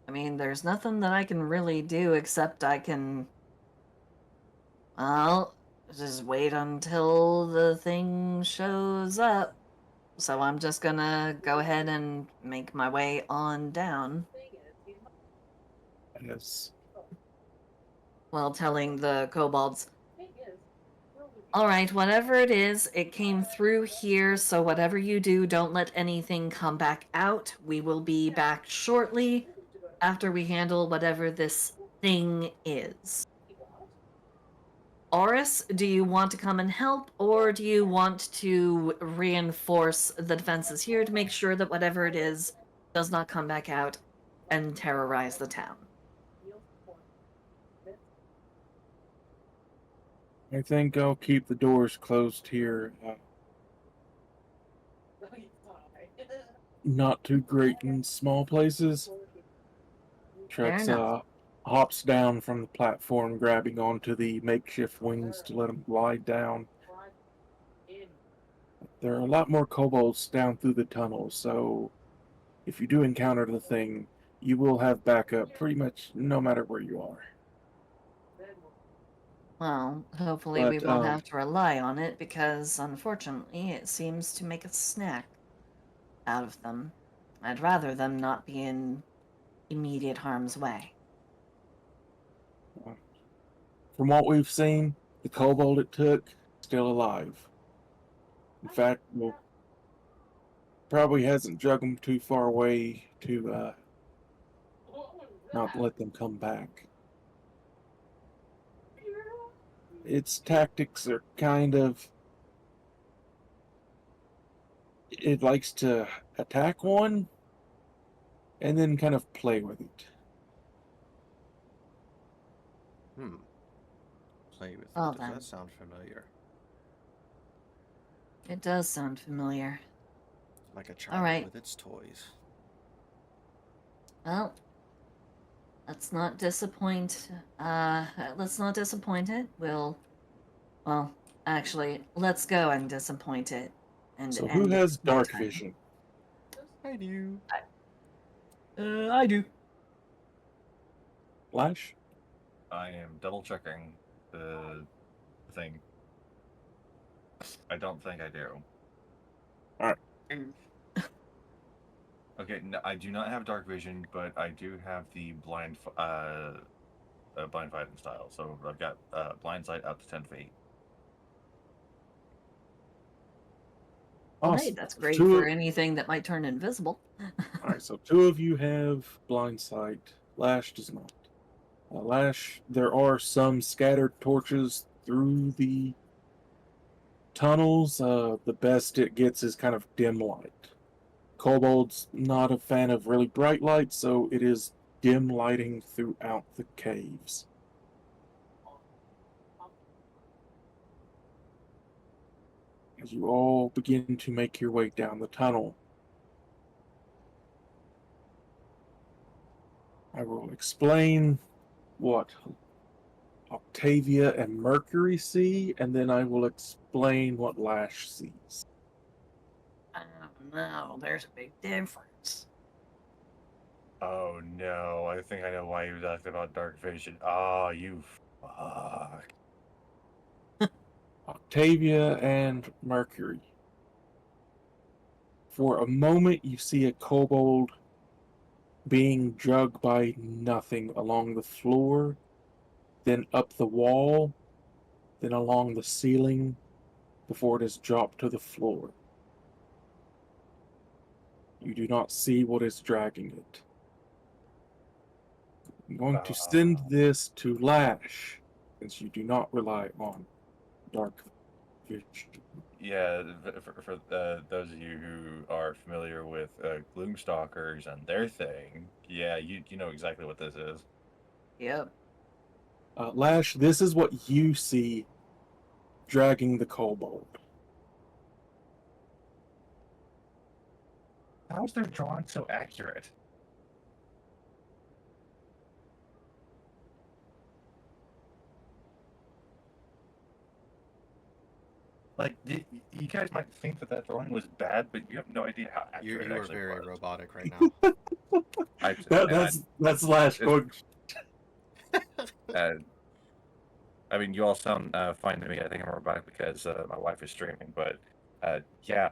I mean, there's nothing that I can really do except I can, well, just wait until the thing shows up. So I'm just gonna go ahead and make my way on down. Yes. While telling the kobolds, All right, whatever it is, it came through here, so whatever you do, don't let anything come back out. We will be back shortly after we handle whatever this thing is. Oris, do you want to come and help, or do you want to reinforce the defenses here to make sure that whatever it is does not come back out and terrorize the town? I think I'll keep the doors closed here. Not too great in small places. Trex enough. hops down from the platform, grabbing onto the makeshift wings to let him glide down. There are a lot more kobolds down through the tunnel, so if you do encounter the thing, you will have backup pretty much no matter where you are. Well, hopefully we But won't have to rely on it because, unfortunately, it seems to make a snack out of them. I'd rather them not be in immediate harm's way. from what we've seen, the kobold it took still alive. In fact, well, probably hasn't drug them too far away to not let them come back. Its tactics are kind of... It likes to attack one and then kind of play with it. Play with Well it. Does then. that sound familiar? It does sound familiar. Like a child right. with its toys. Well, let's not disappoint. Let's not disappoint it. Well, actually, let's go and disappoint it. And So end who it has next dark time. vision? I do. I do. Flash? I am double checking the thing. I don't think I do. Okay, no, I do not have dark vision, but I do have the blind fighting style. So I've got blind sight up to 10 feet. Well, Awesome. hey, that's great Two for of- anything that might turn invisible. Alright, so two of you have blind sight. Lash does not. Lash, there are some scattered torches through the tunnels. The best it gets is kind of dim light. Kobold's not a fan of really bright light, so it is dim lighting throughout the caves. As you all begin to make your way down the tunnel, I will explain what Octavia and Mercury see, and then I will explain what Lash sees. I don't know. There's a big difference. Oh no, I think I know why he was asking about dark vision. Oh, you fuck. Octavia and Mercury. For a moment, you see a kobold being dragged by nothing along the floor, then up the wall, then along the ceiling, before it is dropped to the floor. You do not see what is dragging it. I'm going to send this to Lash, since you do not rely on dark vision. Yeah, for those of you who are familiar with Gloomstalkers and their thing, yeah, you know exactly what this is. Yep. Lash, this is what you see dragging the kobold. How is their drawing so accurate? Like, you guys might think that drawing was bad, but you have no idea how You accurate it are actually very was. robotic right now. That's Lash going. I mean, you all sound fine to me. I think I'm robotic because my wife is streaming, but yeah,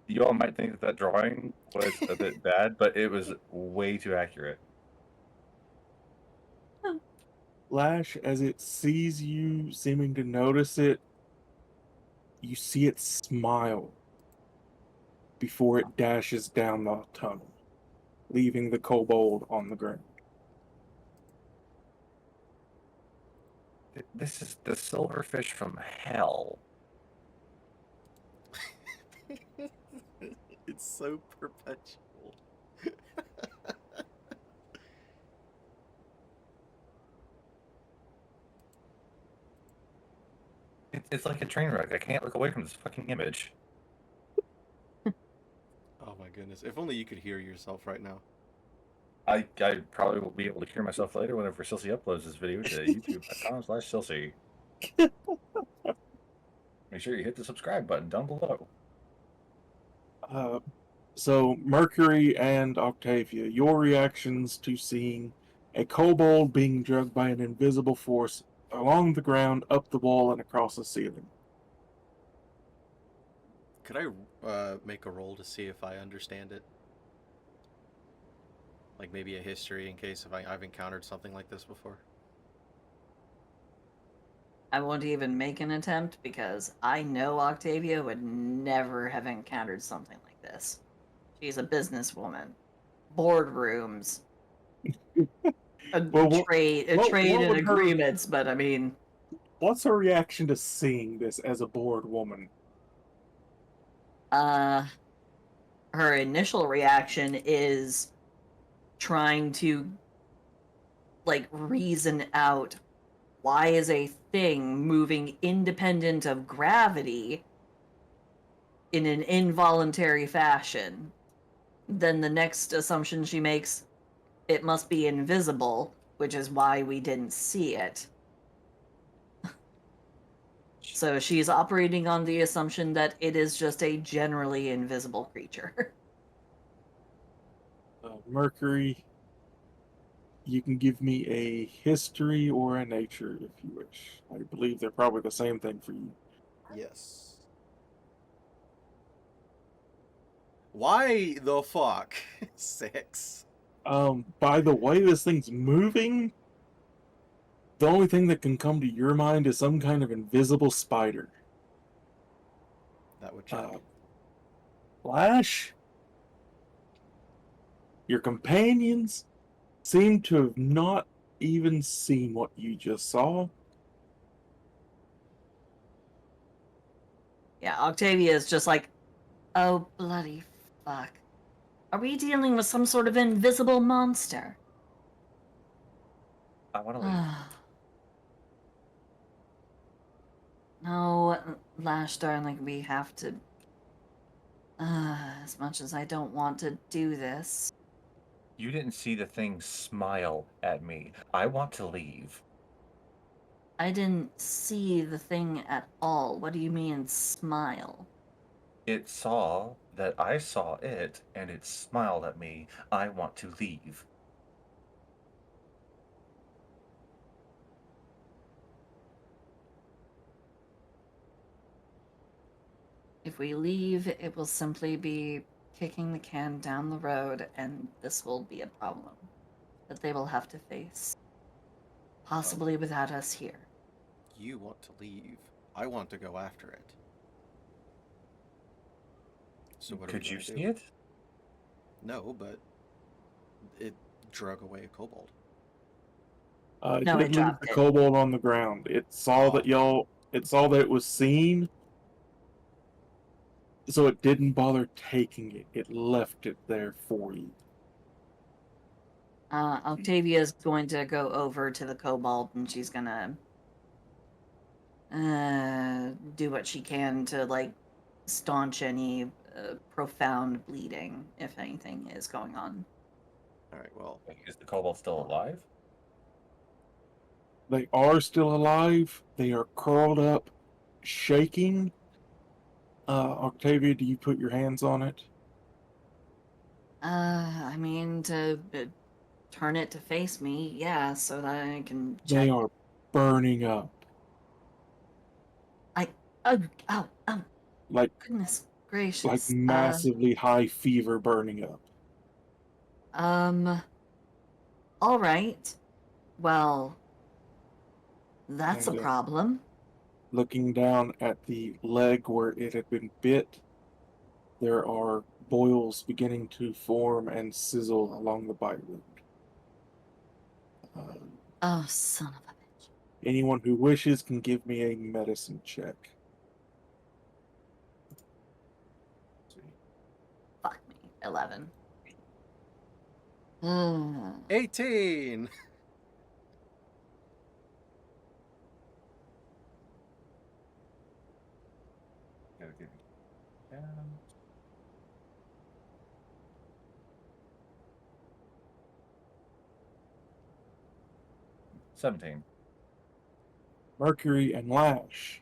you all might think that drawing was a bit bad, but it was way too accurate. Lash, as it sees you seeming to notice it, you see it smile before it dashes down the tunnel, leaving the kobold on the ground. This is the silverfish from hell. It's so perpetual. It's like a train wreck. I can't look away from this fucking image. Oh my goodness. If only you could hear yourself right now. I probably will be able to hear myself later whenever Silsey uploads this video to youtube.com/Silsey. Make sure you hit the subscribe button down below. So, Mercury and Octavia, your reactions to seeing a kobold being dragged by an invisible force along the ground, up the wall, and across the ceiling. Could I make a roll to see if I understand it? Like maybe a history in case if I've encountered something like this before? I won't even make an attempt because I know Octavia would never have encountered something like this. She's a businesswoman. Boardrooms. Well, trade what and would her- agreements, but I mean, What's her reaction to seeing this as a bored woman? her initial reaction is trying to like reason out why is a thing moving independent of gravity in an involuntary fashion. Then the next assumption she makes, it must be invisible, which is why we didn't see it. So she's operating on the assumption that it is just a generally invisible creature. Mercury, you can give me a history or a nature if you wish. I believe they're probably the same thing for you. Yes. Why the fuck? 6. By the way this thing's moving, the only thing that can come to your mind is some kind of invisible spider. That would check. Flash, your companions seem to have not even seen what you just saw. Yeah, Octavia is just like, oh bloody fuck. Are we dealing with some sort of invisible monster? I want to leave. No, Lash, darling, we have to. As much as I don't want to do this. You didn't see the thing smile at me. I want to leave. I didn't see the thing at all. What do you mean, smile? It saw that I saw it, and it smiled at me. I want to leave. If we leave, it will simply be kicking the can down the road, and this will be a problem that they will have to face. Possibly without us here. You want to leave. I want to go after it. So what Could you do? see it? No, but it drug away a kobold. It No, it did leave dropped the it. kobold on the ground. It saw that it saw that it was seen, so it didn't bother taking it. It left it there for you. Octavia is going to go over to the kobold and she's gonna do what she can to like staunch any profound bleeding, if anything is going on. Alright, well, Is the kobold still alive? They are still alive. They are curled up, shaking. Octavia, do you put your hands on it? I mean, to turn it to face me, yeah, so that I can check. They are burning up. Oh, Like goodness gracious. like massively high fever burning up. All right. Well, that's a And, problem. looking down at the leg where it had been bit, there are boils beginning to form and sizzle along the bite wound. Oh, son of a bitch. Anyone who wishes can give me a medicine check. Let's see. Fuck me. 11. 18. Gotta give me 10. $17. Mercury and Lash.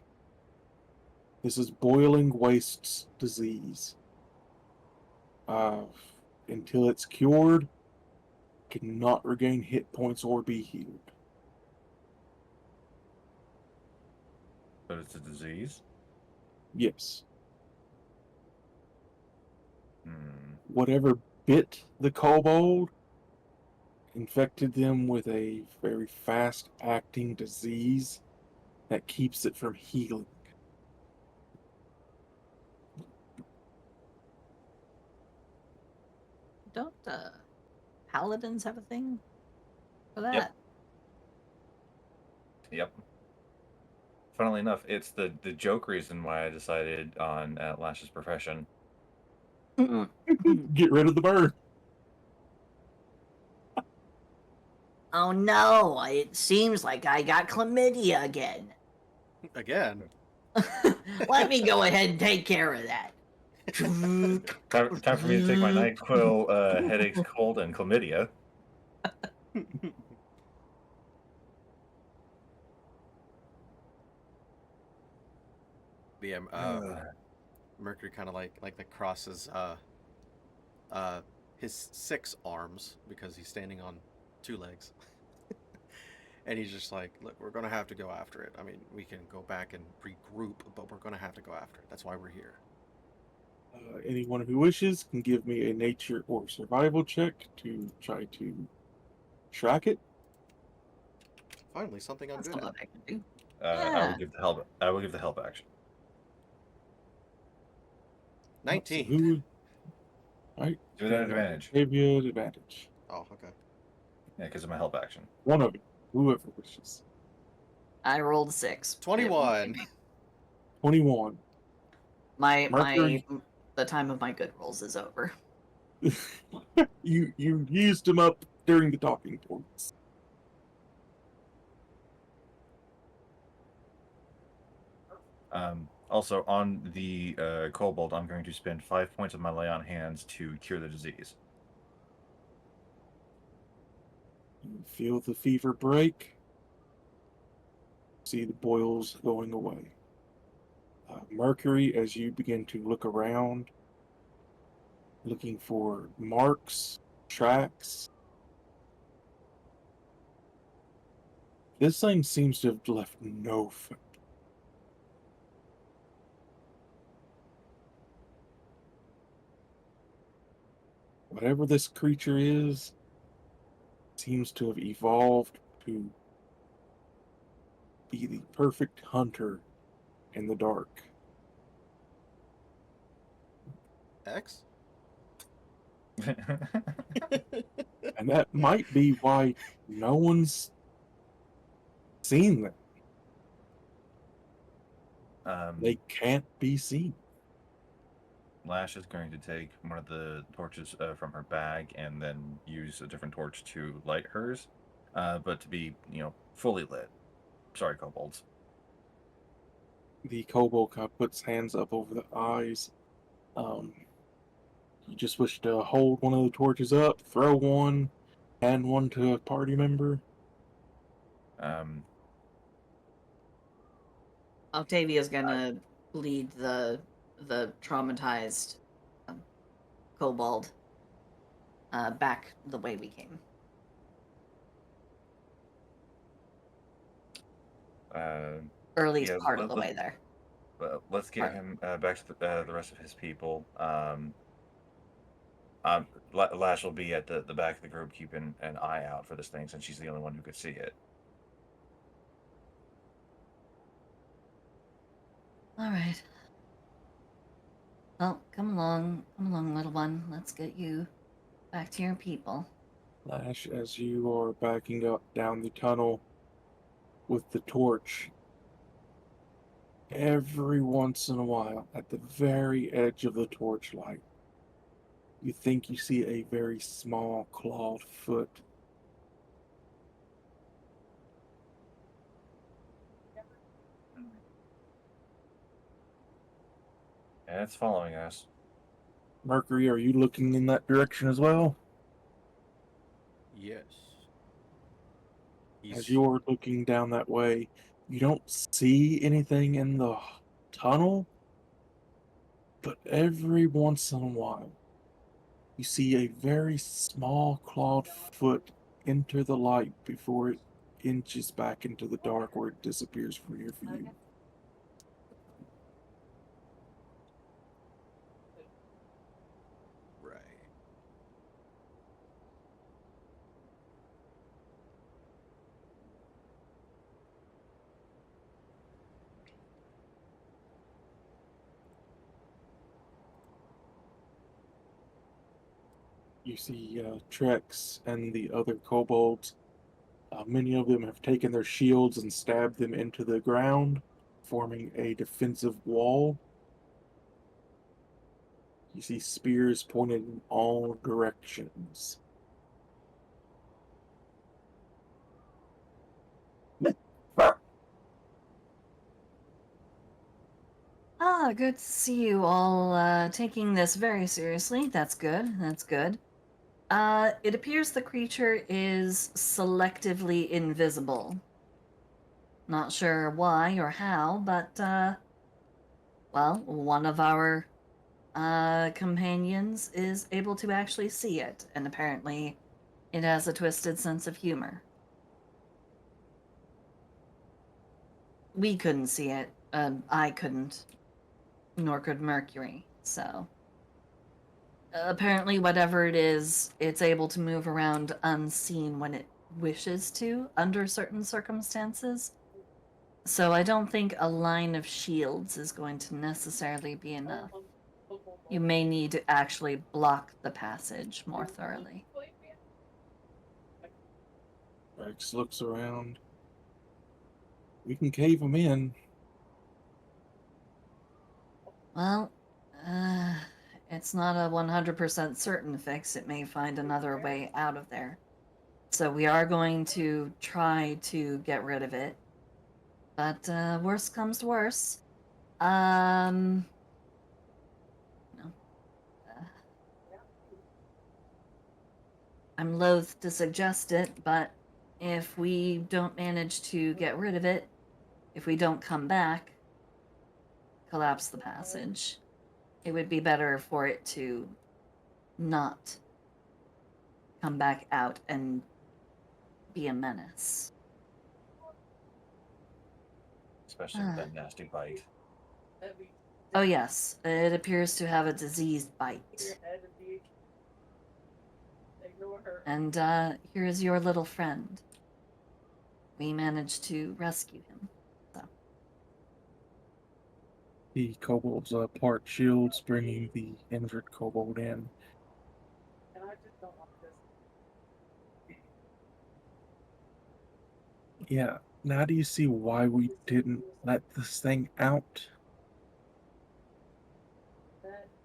This is boiling wastes disease. Until it's cured, cannot regain hit points or be healed. But it's a disease? Yes. Hmm. Whatever bit the kobold infected them with a very fast acting disease that keeps it from healing. Don't paladins have a thing for that? Yep. Yep. Funnily enough, it's the joke reason why I decided on Lash's profession. Get rid of the bird. Oh no, it seems like I got chlamydia again. Again. Let me go ahead and take care of that. Time for me to take my NyQuil, headaches, cold, and chlamydia. Yeah, Mercury kind of like crosses his 6 arms because he's standing on 2 legs. And he's just like, look, we're gonna have to go after it. I mean, we can go back and regroup, but we're gonna have to go after it. That's why we're here. Anyone who wishes can give me a nature or survival check to try to track it. Finally, something I'm That's good not at. what I can do. I Yeah. will give the help. I will give the help action. 19. So who? Right. Do it at advantage. Give you an advantage. Oh, okay. Yeah, because of my help action. One of you, whoever wishes. I rolled a 6. 21. 21. Mercury. The time of my good rolls is over. you used them up during the talking points. Also, on the kobold, I'm going to spend 5 points of my lay on hands to cure the disease. You feel the fever break. See the boils going away. Mercury, as you begin to look around, looking for marks, tracks. This thing seems to have left no foot. Whatever this creature is, seems to have evolved to be the perfect hunter in the dark. X? And that might be why no one's seen them. They can't be seen. Lash is going to take one of the torches from her bag and then use a different torch to light hers, but to be, fully lit. Sorry, kobolds. The kobold kind of puts hands up over the eyes. You just wish to hold one of the torches up, throw one, hand one to a party member. Octavia's gonna lead the traumatized kobold back the way we came. Or at least Yeah, part of the way there. Let's get him back to the rest of his people. Lash will be at the back of the group, keeping an eye out for this thing, since she's the only one who could see it. All right. Well, come along, little one. Let's get you back to your people. Lash, as you are backing up down the tunnel with the torch, every once in a while, at the very edge of the torchlight, you think you see a very small clawed foot. Yeah, it's following us. Mercury, are you looking in that direction as well? Yes. As He's you're looking down that way, you don't see anything in the tunnel, but every once in a while, you see a very small clawed foot enter the light before it inches back into the dark where it disappears from your view. right. You see Trex and the other kobolds. Many of them have taken their shields and stabbed them into the ground, forming a defensive wall. You see spears pointed in all directions. Ah, good to see you all taking this very seriously. That's good. That's good. It appears the creature is selectively invisible. Not sure why or how, but well, one of our companions is able to actually see it, and apparently it has a twisted sense of humor. We couldn't see it. I couldn't, nor could Mercury. So apparently, whatever it is, it's able to move around unseen when it wishes to, under certain circumstances. So I don't think a line of shields is going to necessarily be enough. You may need to actually block the passage more thoroughly. Rex looks around. We can cave them in. Well, uh, it's not a 100% certain fix. It may find another way out of there. So we are going to try to get rid of it. But worst comes to worst. Um, no. Uh, I'm loath to suggest it, but if we don't manage to get rid of it, if we don't come back, collapse the passage. It would be better for it to not come back out and be a menace. Especially with that nasty bite. Oh, yes, it appears to have a diseased bite. And here is your little friend. We managed to rescue him. So. The kobolds part shields, bringing the injured kobold in. Yeah, now do you see why we didn't let this thing out?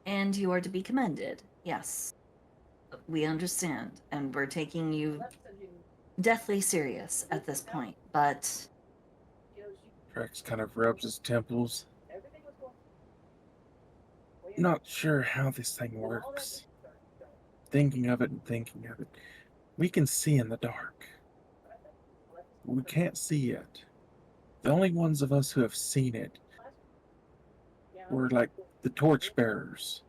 And you are to be commended. Yes, we understand, and we're taking you deathly serious at this point. But Rex kind of rubs his temples. Not sure how this thing works. Thinking of it and thinking of it. We can see in the dark. We can't see it. The only ones of us who have seen it were like the torchbearers,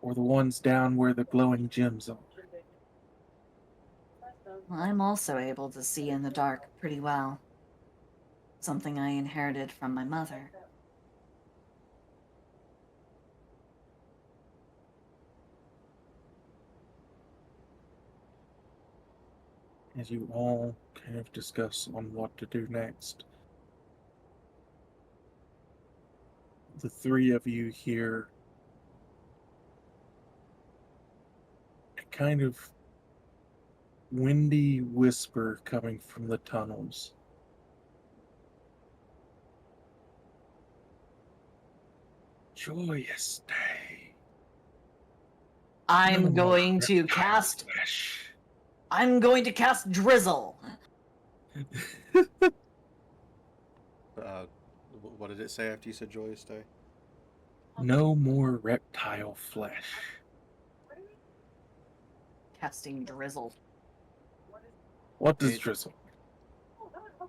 or the ones down where the glowing gems are. I'm also able to see in the dark pretty well. Something I inherited from my mother. As you all kind of discuss on what to do next, the three of you hear a kind of windy whisper coming from the tunnels. Joyous day. I'm No more going to reptile cast. flesh. I'm going to cast Drizzle. What did it say after you said joyous day? No more reptile flesh. Casting Drizzle. What does It- drizzle?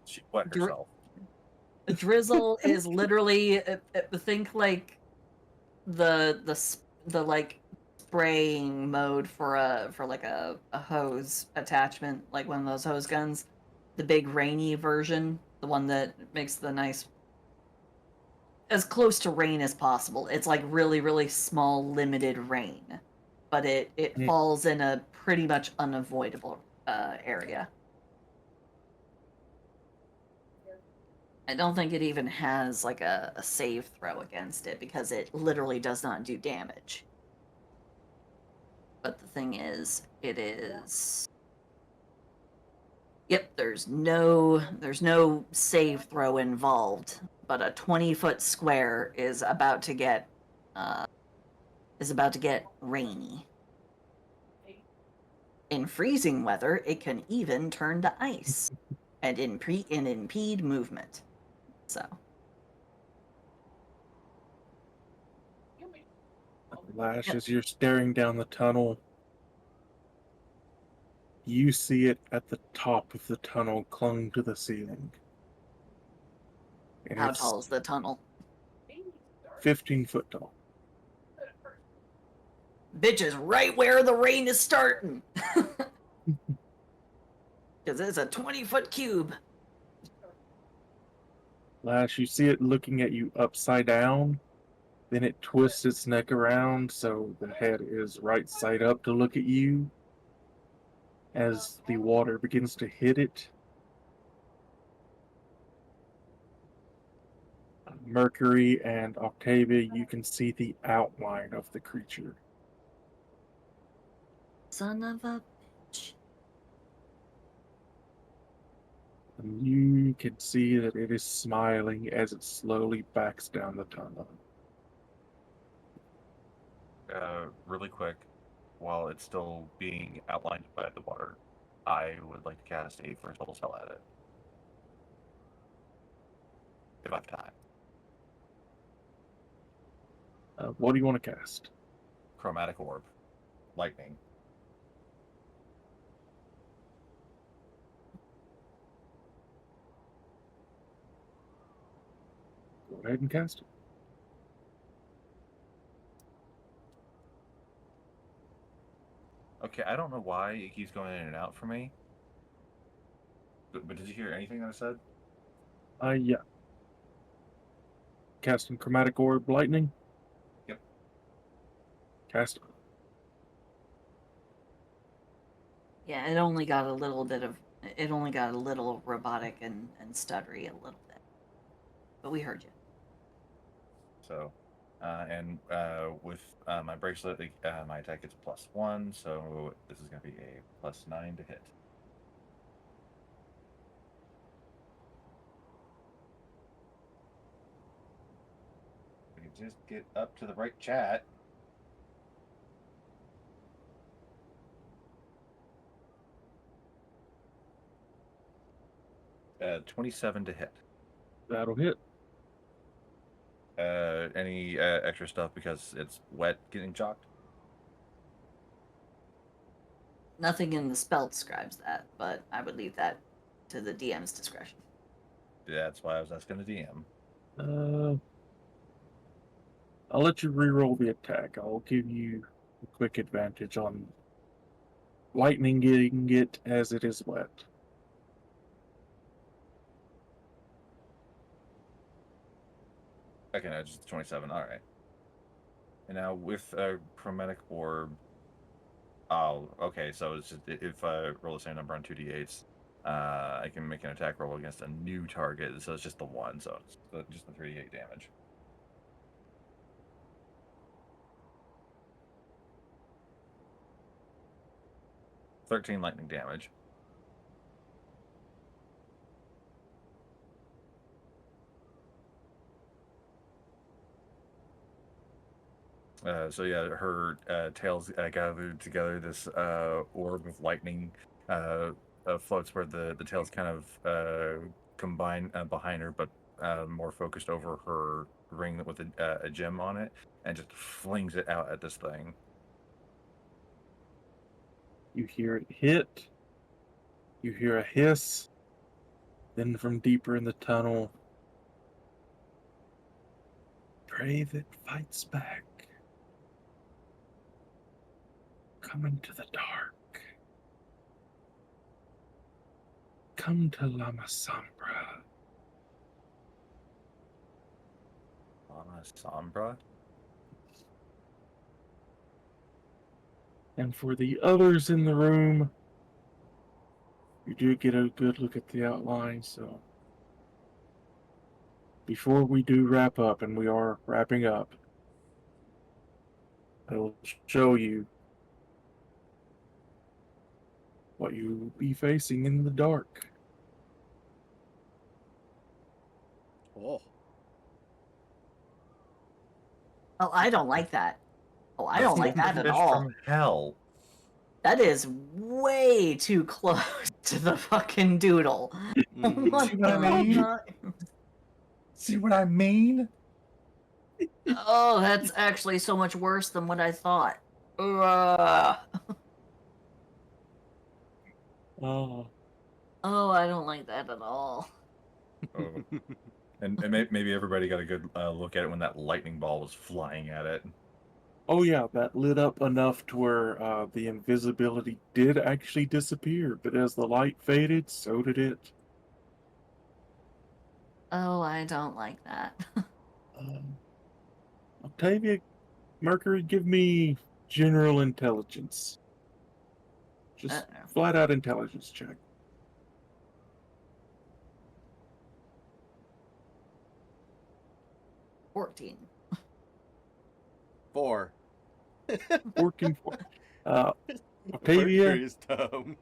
She wet Dri- herself. Drizzle is literally think like the like spraying mode for a hose attachment, like one of those hose guns, the big rainy version, the one that makes the nice as close to rain as possible. It's like really small limited rain, but it Mm. falls in a pretty much unavoidable area. I don't think it even has like a save throw against it because it literally does not do damage. But the thing is, it is. Yep, there's no save throw involved, but a 20-foot square is about to get rainy. In freezing weather, it can even turn to ice and impede movement. So Lash, Yep. as you're staring down the tunnel, you see it at the top of the tunnel, clung to the ceiling. And how it's tall is the tunnel? 15 foot tall. Bitch is right where the rain is starting. Because it's a 20-foot cube. Lash, you see it looking at you upside down. Then it twists its neck around so the head is right side up to look at you. As the water begins to hit it, Mercury and Octavia, you can see the outline of the creature. Son of a bitch. And you can see that it is smiling as it slowly backs down the tunnel. Really quick, while it's still being outlined by the water, I would like to cast a first level spell at it. If I have time. What do you want to cast? Chromatic Orb. Lightning. Go ahead and cast it. Okay, I don't know why it keeps going in and out for me. But did you hear anything that I said? Yeah. Casting Chromatic Orb Lightning? Yep. Cast it. Yeah, it only got a little robotic and stuttery a little bit. But we heard you. So, with my bracelet, my attack gets a +1, so this is going to be a +9 to hit. We can just get up to the right chat. $27 to hit. That'll hit. Any extra stuff because it's wet getting chalked? Nothing in the spell describes that, but I would leave that to the DM's discretion. That's why I was asking the DM. I'll let you reroll the attack. I'll give you a quick advantage on lightning getting it as it is wet. Okay, no, just 27. All right. And now with a chromatic orb. Oh, okay. So it's just if I roll the same number on 2d8s, I can make an attack roll against a new target. So it's just the one. So it's just the 3d8 damage. 13 lightning damage. So yeah, her tails gathered together. This orb of lightning floats where the tails kind of combine behind her, but more focused over her ring with a gem on it, and just flings it out at this thing. You hear it hit. You hear a hiss. Then from deeper in the tunnel, prey that fights back. Come into the dark. Come to Lama Sombra. Lama Sombra? And for the others in the room, you do get a good look at the outline, so before we do wrap up, and we are wrapping up, I will show you what you will be facing in the dark. Oh. Oh, I don't like that. Oh, I don't like that at Fish all. from hell. That is way too close to the fucking doodle. Mhm. What See what I the mean? fuck? See what I mean? Oh, that's actually so much worse than what I thought. Ugh. Oh, Oh, I don't like that at all. Oh. And maybe everybody got a good look at it when that lightning ball was flying at it. oh yeah, that lit up enough to where the invisibility did actually disappear, but as the light faded, so did it. Oh, I don't like that. Octavia, Mercury, give me general intelligence. Just Uh-oh. flat out intelligence check. 14. 4. 14 4. Octavia, Mercury's dumb.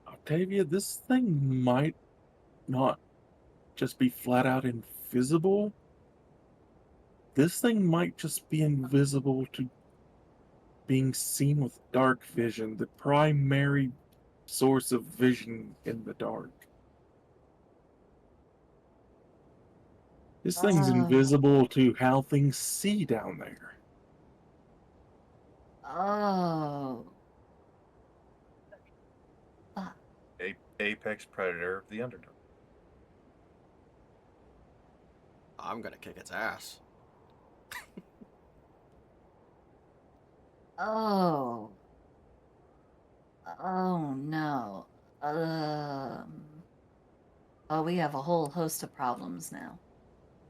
Octavia, this thing might not just be flat out invisible. This thing might just be invisible to being seen with dark vision, the primary source of vision in the dark. This thing's Oh. invisible to how things see down there. Oh. Apex predator of the Underdark. I'm gonna kick its ass. Oh. Oh no. Oh, we have a whole host of problems now.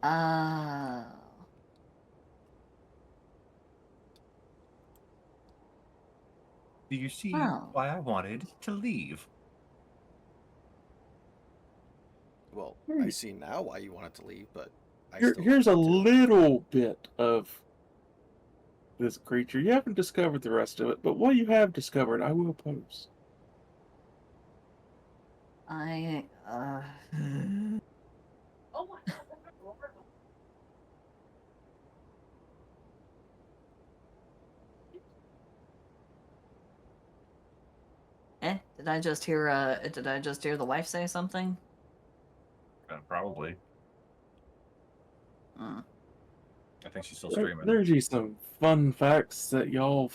Oh. Do you see Oh. why I wanted to leave? Well, I see now why you wanted to leave, but I still Here's a want you to. little bit of this creature. You haven't discovered the rest of it, but what you have discovered, I will post. I Oh my god, that's horrible. did I just hear the wife say something? Probably. Hmm. I think she's still streaming. There's you some fun facts that y'all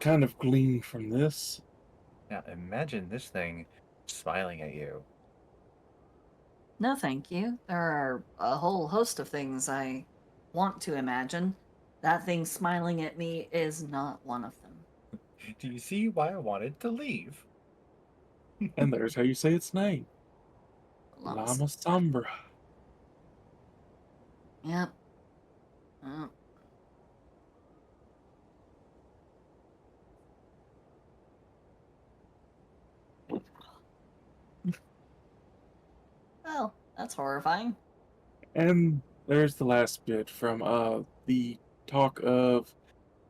kind of gleaned from this. Now imagine this thing smiling at you. No, thank you. There are a whole host of things I want to imagine. That thing smiling at me is not one of them. Do you see why I wanted to leave? And there's how you say its name. Lama Sombra. Yep. Mm. Well, that's horrifying. And there's the last bit from the talk of,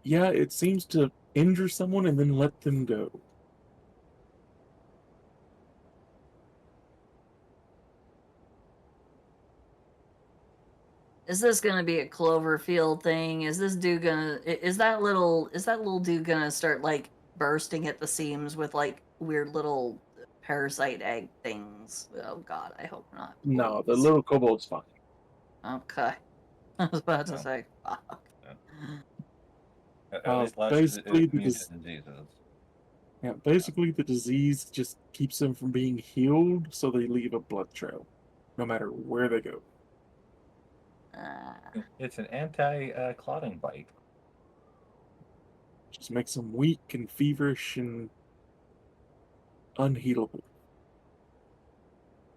yeah, it seems to injure someone and then let them go. Is this gonna be a Cloverfield thing? Is this dude gonna? Is that little dude gonna start like bursting at the seams with like weird little parasite egg things? Oh God, I hope not. No, the Please. little kobold's fine. Okay. I was about to Yeah. say, fuck. At least less Basically, the immune to diseases. basically the disease just keeps them from being healed, so they leave a blood trail, no matter where they go. It's an anti-clotting bite. Just makes them weak and feverish and unhealable.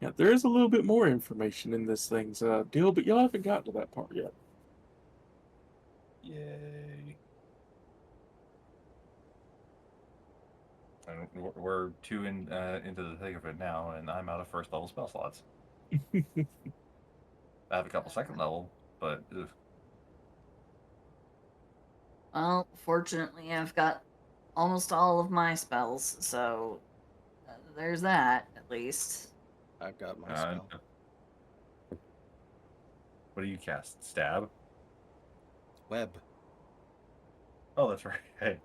Yeah, there is a little bit more information in this thing's deal, but y'all haven't gotten to that part yet. Yay! And we're two into the thick of it now, and I'm out of first level spell slots. I have a couple second level, but ugh. Well, fortunately, I've got almost all of my spells, so there's that at least. I've got my Uh, spell. what do you cast? Stab? Web. Oh, that's right. Hey.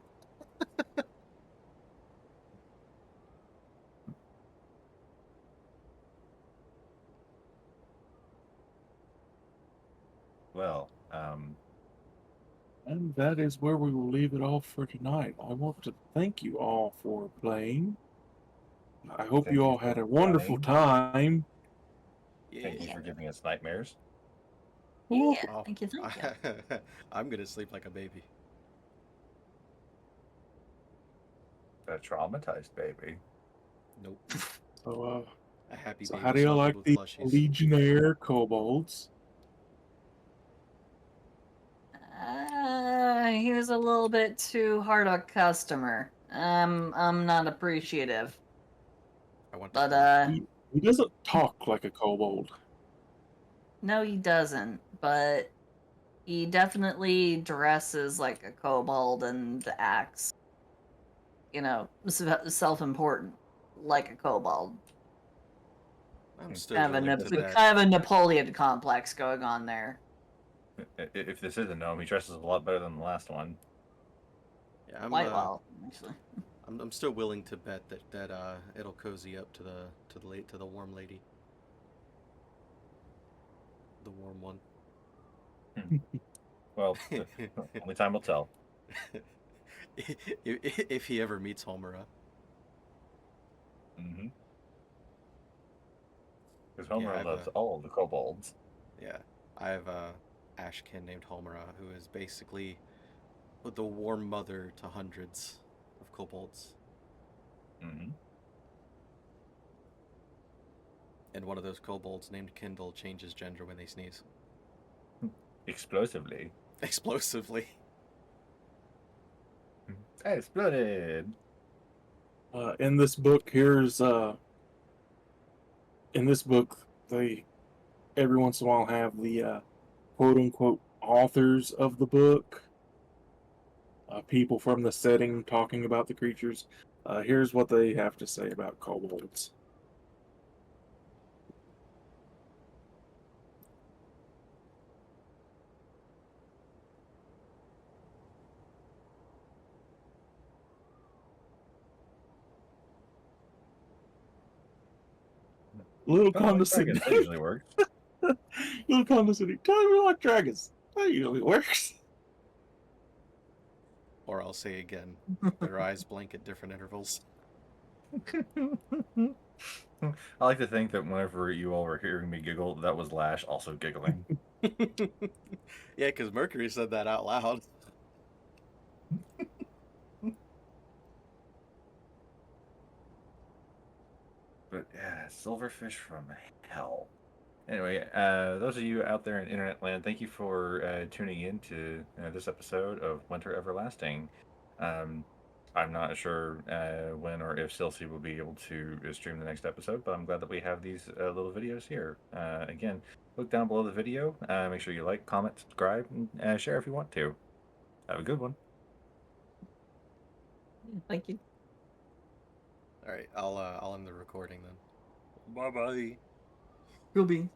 Well, And that is where we will leave it all for tonight. I want to thank you all for playing. I hope Thank you you all for had a wonderful running. time. Thank you Yeah. for giving us nightmares. Well, Yeah, Oh, thank you, thank you. I'm gonna sleep like a baby. A traumatized baby. Nope. so, A happy so baby how do you snuggled like with the plushies. Legionnaire kobolds? He was a little bit too hard a customer. I'm not appreciative. I want to But talk. He doesn't talk like a kobold. no, he doesn't. But he definitely dresses like a kobold and acts, self-important like a kobold. I'm still Kind of willing to bet. kind of a Napoleon complex going on there. If this is a gnome, he dresses a lot better than the last one. Yeah, Quite well, actually. I'm still willing to bet that it'll cozy up to the warm lady. The warm one. Well, only time will tell. if he ever meets Homura. Mm-hmm. Because Homer Yeah, loves all the kobolds. Yeah, I have a Ashkin named Homura, who is basically the warm mother to hundreds of kobolds. Mm-hmm. And one of those kobolds named Kindle changes gender when they sneeze. Explosively. Explosively. I exploded. In this book, in this book, they every once in a while have the quote unquote authors of the book, people from the setting talking about the creatures. Here's what they have to say about kobolds. Little Like condescending. dragons, that usually works. Little condescending. Tell me like dragons. That usually works. Or I'll say again, their eyes blink at different intervals. I like to think that whenever you all were hearing me giggle, that was Lash also giggling. Yeah, because Mercury said that out loud. But yeah, silverfish from hell. Anyway, those of you out there in internet land, thank you for tuning in to this episode of Winter Everlasting. I'm not sure when or if Silsey will be able to stream the next episode, but I'm glad that we have these little videos here. Again, look down below the video. Make sure you like, comment, subscribe, and share if you want to. Have a good one. Thank you. All right, I'll end the recording then. Bye bye. Ruby.